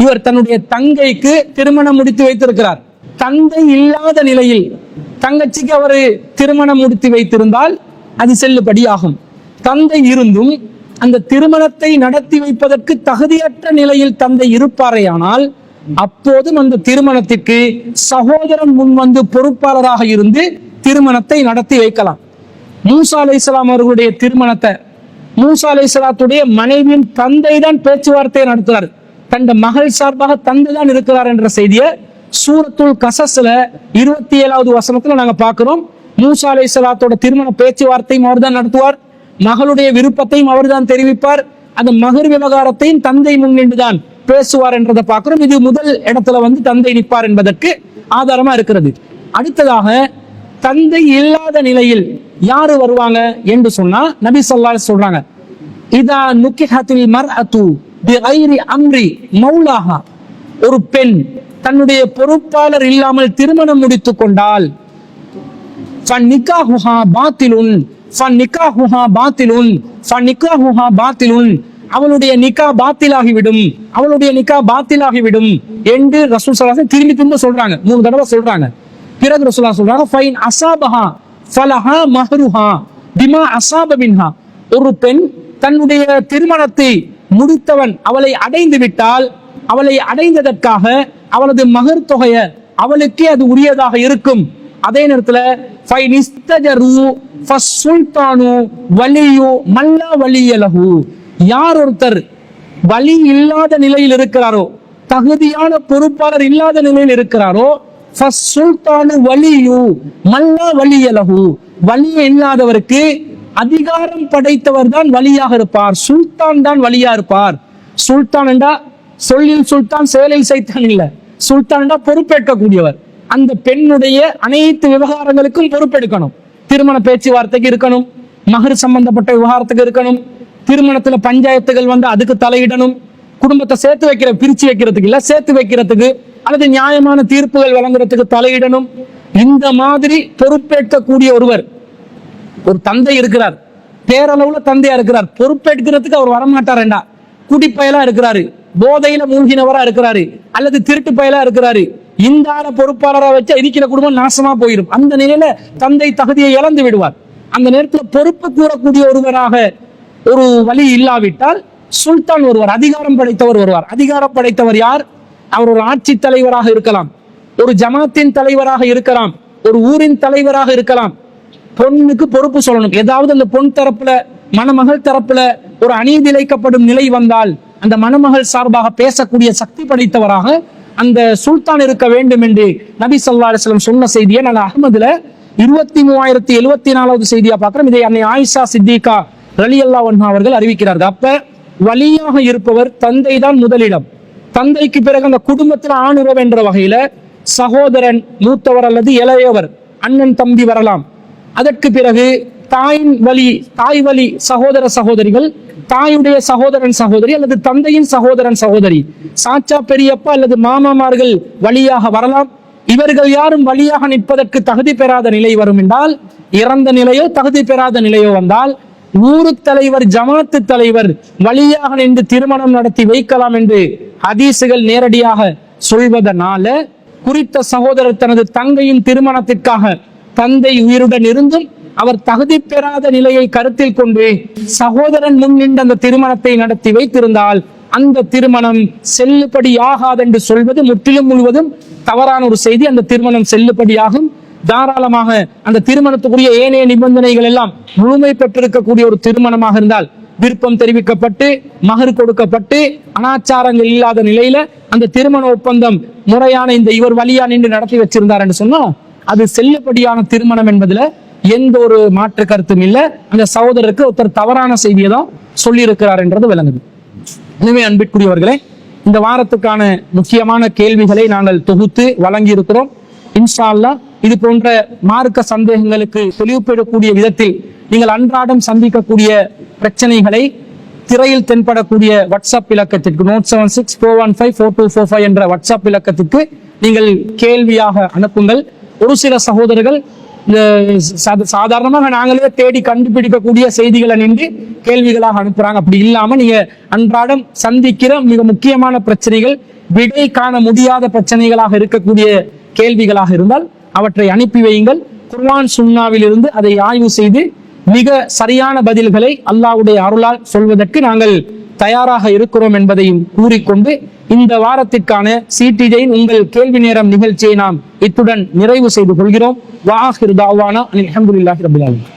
இவர் தன்னுடைய தங்கைக்கு திருமணம் முடித்து வைத்திருக்கிறார். தந்தை இல்லாத நிலையில் தங்கச்சிக்கு அவர் திருமணம் முடித்து வைத்திருந்தால் அது செல்லுபடி ஆகும். தந்தை இருந்தும் அந்த திருமணத்தை நடத்தி வைப்பதற்கு தகுதியற்ற நிலையில் தந்தை இருப்பாரேயானால் அப்போதும் அந்த திருமணத்திற்கு சகோதரன் முன்வந்து பொறுப்பாளராக இருந்து திருமணத்தை நடத்தி வைக்கலாம். மூசா அலைஹிஸ்ஸலாம் அவர்களுடைய திருமணத்தை மூசா அலைஹிஸ்ஸலாத்துடைய மனைவியின் தந்தை தான் பேச்சுவார்த்தையை நடத்துறார். தன் மகள் சார்பாக தந்தை தான் இருக்கிறார் என்ற செய்தியை சூரத்துல் கசஸ்ல 27வது வசனத்துல நாங்க பார்க்கிறோம். மூசா அலைஹிஸ்ஸலாத்தோட திருமண பேச்சுவார்த்தையும் அவர் தான் நடத்துவார். மகளுடைய விருப்பத்தையும் அவர் தான் தெரிவிப்பார். அந்த மகர் விவகாரத்தையும் தந்தை முன்னின்றுதான் பேசுவார் என்றதை பார்க்கிறோம். இது முதல் இடத்துல தந்தை நிற்பார் என்பதற்கு ஆதாரமா இருக்கிறது. அடுத்ததாக தந்தை இல்லாத நிலையில் யாரு வருவாங்க என்று சொன்னா, நபி ஸல்லல்லாஹு அலைஹி சொல்றாங்க, இதா நுகிஹத்தில் மர்அத்து பிகைரி அம்ரி மௌலாஹா, ஒரு பெண் தன்னுடைய பொறுப்பாளர் இல்லாமல் திருமணம் முடித்துக் கொண்டால் ஃபநிகாஹுஹா பாத்திலுன் ஃபநிகாஹுஹா பாத்திலுன் ஃபநிகாஹுஹா பாத்திலுன், அவளுடைய நிகா பாத்திலாகிவிடும், அவளுடைய நிகா பாத்திலாகிவிடும் என்று ரசூல் ஸல்லல்லாஹு அலைஹி திரும்பி திரும்ப சொல்றாங்க. 3 தடவை சொல்றாங்க. பிறகு ரசூலுல்லாஹ் சொல்றாங்க, ஃபைன் அஸாபஹா ஃபலஹா மஹ்ருஹா பிமா அஸாப மின்ஹா, ஒரு பெண் தன்னுடைய திருமணத்தை முடித்தவன் அவளை அடைந்து விட்டால், அவளை அடைந்ததற்காக அவளது மகர் தொகையை அவளுக்கே அது உரியதாக இருக்கும். அதே நேரத்துல யார் ஒருத்தர் வலி இல்லாத நிலையில் இருக்கிறாரோ, தகுதியான பொறுப்பாளர் இல்லாத நிலையில் இருக்கிறாரோ, வலி இல்லாதவருக்கு அதிகாரம் படைத்தவர் தான் வலியாக இருப்பார். சுல்தான் தான் வலியா இருப்பார். சுல்தான் என்றா சொல்லில் சுல்தான் செயலில் சைத்தான் இல்ல. சுல்தான் என்றா பொறுப்பேற்கக்கூடியவர். அந்த பெண்ணுடைய அனைத்து விவகாரங்களுக்கும் பொறுப்பெடுக்கணும். திருமண பேச்சுவார்த்தைக்கு இருக்கணும், மகர் சம்பந்தப்பட்ட விவகாரத்துக்கு இருக்கணும், திருமணத்துல பஞ்சாயத்துகள் அதுக்கு தலையிடணும், குடும்பத்தை சேர்த்து வைக்கிற பிரிச்சு வைக்கிறதுக்கு இல்ல, சேர்த்து வைக்கிறதுக்கு அல்லது நியாயமான தீர்ப்புகள் வழங்குறதுக்கு தலையிடணும். இந்த மாதிரி பொறுப்பேற்கக்கூடிய ஒருவர், ஒரு தந்தை இருக்கிறார், பேரளவுல தந்தையா இருக்கிறார், பொறுப்பேற்கிறதுக்கு அவர் வரமாட்டாரண்டா, குடிப்பயலா இருக்கிறாரு, போதையில மூழ்கினவரா இருக்கிறாரு, அல்லது திருட்டு பயலா இருக்கிறாரு, இந்த ஆள பொறுப்பாளரா வச்சு இருக்கிற குடும்பம் நாசமா போயிடும். அந்த நிலையில தந்தை தகுதியை இழந்து விடுவார். அந்த நேரத்தில் பொறுப்பு கூறக்கூடிய ஒருவராக ஒரு வழி இல்லாவிட்டால் சுல்தான் ஒருவர், அதிகாரம் படைத்தவர் வருவார். அதிகாரம் படைத்தவர் யார்? அவர் ஒரு ஆட்சி தலைவராக இருக்கலாம், ஒரு ஜமாத்தின் தலைவராக இருக்கலாம், ஒரு ஊரின் தலைவராக இருக்கலாம். பொண்ணுக்கு பொறுப்பு சொல்லணும். ஏதாவது அந்த பொன் தரப்புல மணமகள் தரப்புல ஒரு அநீதி இழைக்கப்படும் நிலை வந்தால் அந்த மணமகள் சார்பாக பேசக்கூடிய சக்தி படைத்தவராக அந்த சுல்தான் இருக்க வேண்டும் என்று நபி ஸல்லல்லாஹு அலைஹி வஸல்லம் சொன்ன செய்தியை நான் அஹ்மதுல 23074வது செய்தியா பார்க்கிறோம். இதை அன்னை ஆயிஷா சித்திகா ரலியல்லாஹு அன்ஹா அவர்கள் அறிவிக்கிறார்கள். அப்ப வலியாக இருப்பவர் தந்தை தான் முதலிடம். தந்தைக்கு பிறகு அந்த குடும்பத்தில் ஆணுறவு என்ற வகையில சகோதரன், மூத்தவர் அல்லது இளையவர், அண்ணன் தம்பி வரலாம். அதற்கு பிறகு தாயின் வழி, தாய் வழி சகோதர சகோதரிகள், தாயுடைய சகோதரன் சகோதரி அல்லது தந்தையின் சகோதரன் சகோதரி, சாச்சா பெரியப்பா அல்லது மாமாமார்கள் வழியாக வரலாம். இவர்கள் யாரும் வழியாக நிற்பதற்கு தகுதி பெறாத நிலை வரும் என்றால், இறந்த நிலையோ தகுதி பெறாத நிலையோ வந்தால், ஊரு தலைவர், ஜமாத்து தலைவர் வழியாக நின்று திருமணம் நடத்தி வைக்கலாம் என்று ஹதீசுகள் நேரடியாக சொல்வதனால குறித்த சகோதரர் தனது தங்கையின் திருமணத்திற்காக தந்தை உயிருடன் இருந்தும் அவர் தகுதி பெறாத நிலையை கருத்தில் கொண்டு சகோதரன் முன் நின்று அந்த திருமணத்தை நடத்தி வைத்திருந்தால் அந்த திருமணம் செல்லுபடியாகாது என்று சொல்வது முற்றிலும் முழுவதும் தவறான ஒரு செய்தி. அந்த திருமணம் செல்லுபடியாகும். தாராளமாக அந்த திருமணத்துக்குரிய ஏனைய நிபந்தனைகள் எல்லாம் முழுமை பெற்றிருக்கக்கூடிய ஒரு திருமணமாக இருந்தால், விருப்பம் தெரிவிக்கப்பட்டு மகர் கொடுக்கப்பட்டு அனாச்சாரங்கள் இல்லாத நிலையில அந்த திருமண ஒப்பந்தம் முறையான இந்த இவர் வழியா நின்று நடத்தி வச்சிருந்தார் என்று சொன்னா அது செல்லுபடியான திருமணம் என்பதுல எந்த ஒரு மாற்று கருத்தும் இல்லை. அந்த சகோதரருக்கு ஒருத்தர் தவறான செய்தியை தான் சொல்லி இருக்கிறார் என்றது விளங்குது. எனவே அன்பிற்குரியவர்களே, இந்த வாரத்துக்கான முக்கியமான கேள்விகளை நாங்கள் தொகுத்து வழங்கி இருக்கிறோம். இன்ஷா அல்லாஹ் இது போன்ற மார்க்க சந்தேகங்களுக்கு தெளிவுபடக்கூடிய விதத்தில் நீங்கள் அன்றாடம் சந்திக்கக்கூடிய பிரச்சனைகளை திரையில் தென்படக்கூடிய வாட்ஸ்அப் இலக்கத்திற்கு 9764154245 என்ற வாட்ஸ்அப் இலக்கத்திற்கு நீங்கள் கேள்வியாக அனுப்புங்கள். ஒரு சில சகோதரர்கள் சாதாரணமாக நாங்களே தேடி கண்டுபிடிக்கக்கூடிய செய்திகளை நின்று கேள்விகளாக அனுப்புறாங்க. அப்படி இல்லாம நீங்க அன்றாடம் சந்திக்கிற மிக முக்கியமான பிரச்சனைகள், விடை காண முடியாத பிரச்சனைகளாக இருக்கக்கூடிய கேள்விகளாக இருந்தால் அவற்றை அனுப்பி வையுங்கள். குர்ஆன் சுன்னாவில் இருந்து அதை ஆய்வு செய்து மிக சரியான பதில்களை அல்லாஹ்வுடைய அருளால் சொல்வதற்கு நாங்கள் தயாராக இருக்கிறோம் என்பதையும் கூறிக்கொண்டு இந்த வாரத்திற்கான சிடிஜையின் உங்கள் கேள்வி நேரம் நிகழ்ச்சியை நாம் இத்துடன் நிறைவு செய்து கொள்கிறோம். வஆகிரு தஅவானா அல்ஹம்துலில்லாஹி ரப்பில் ஆலமீன்.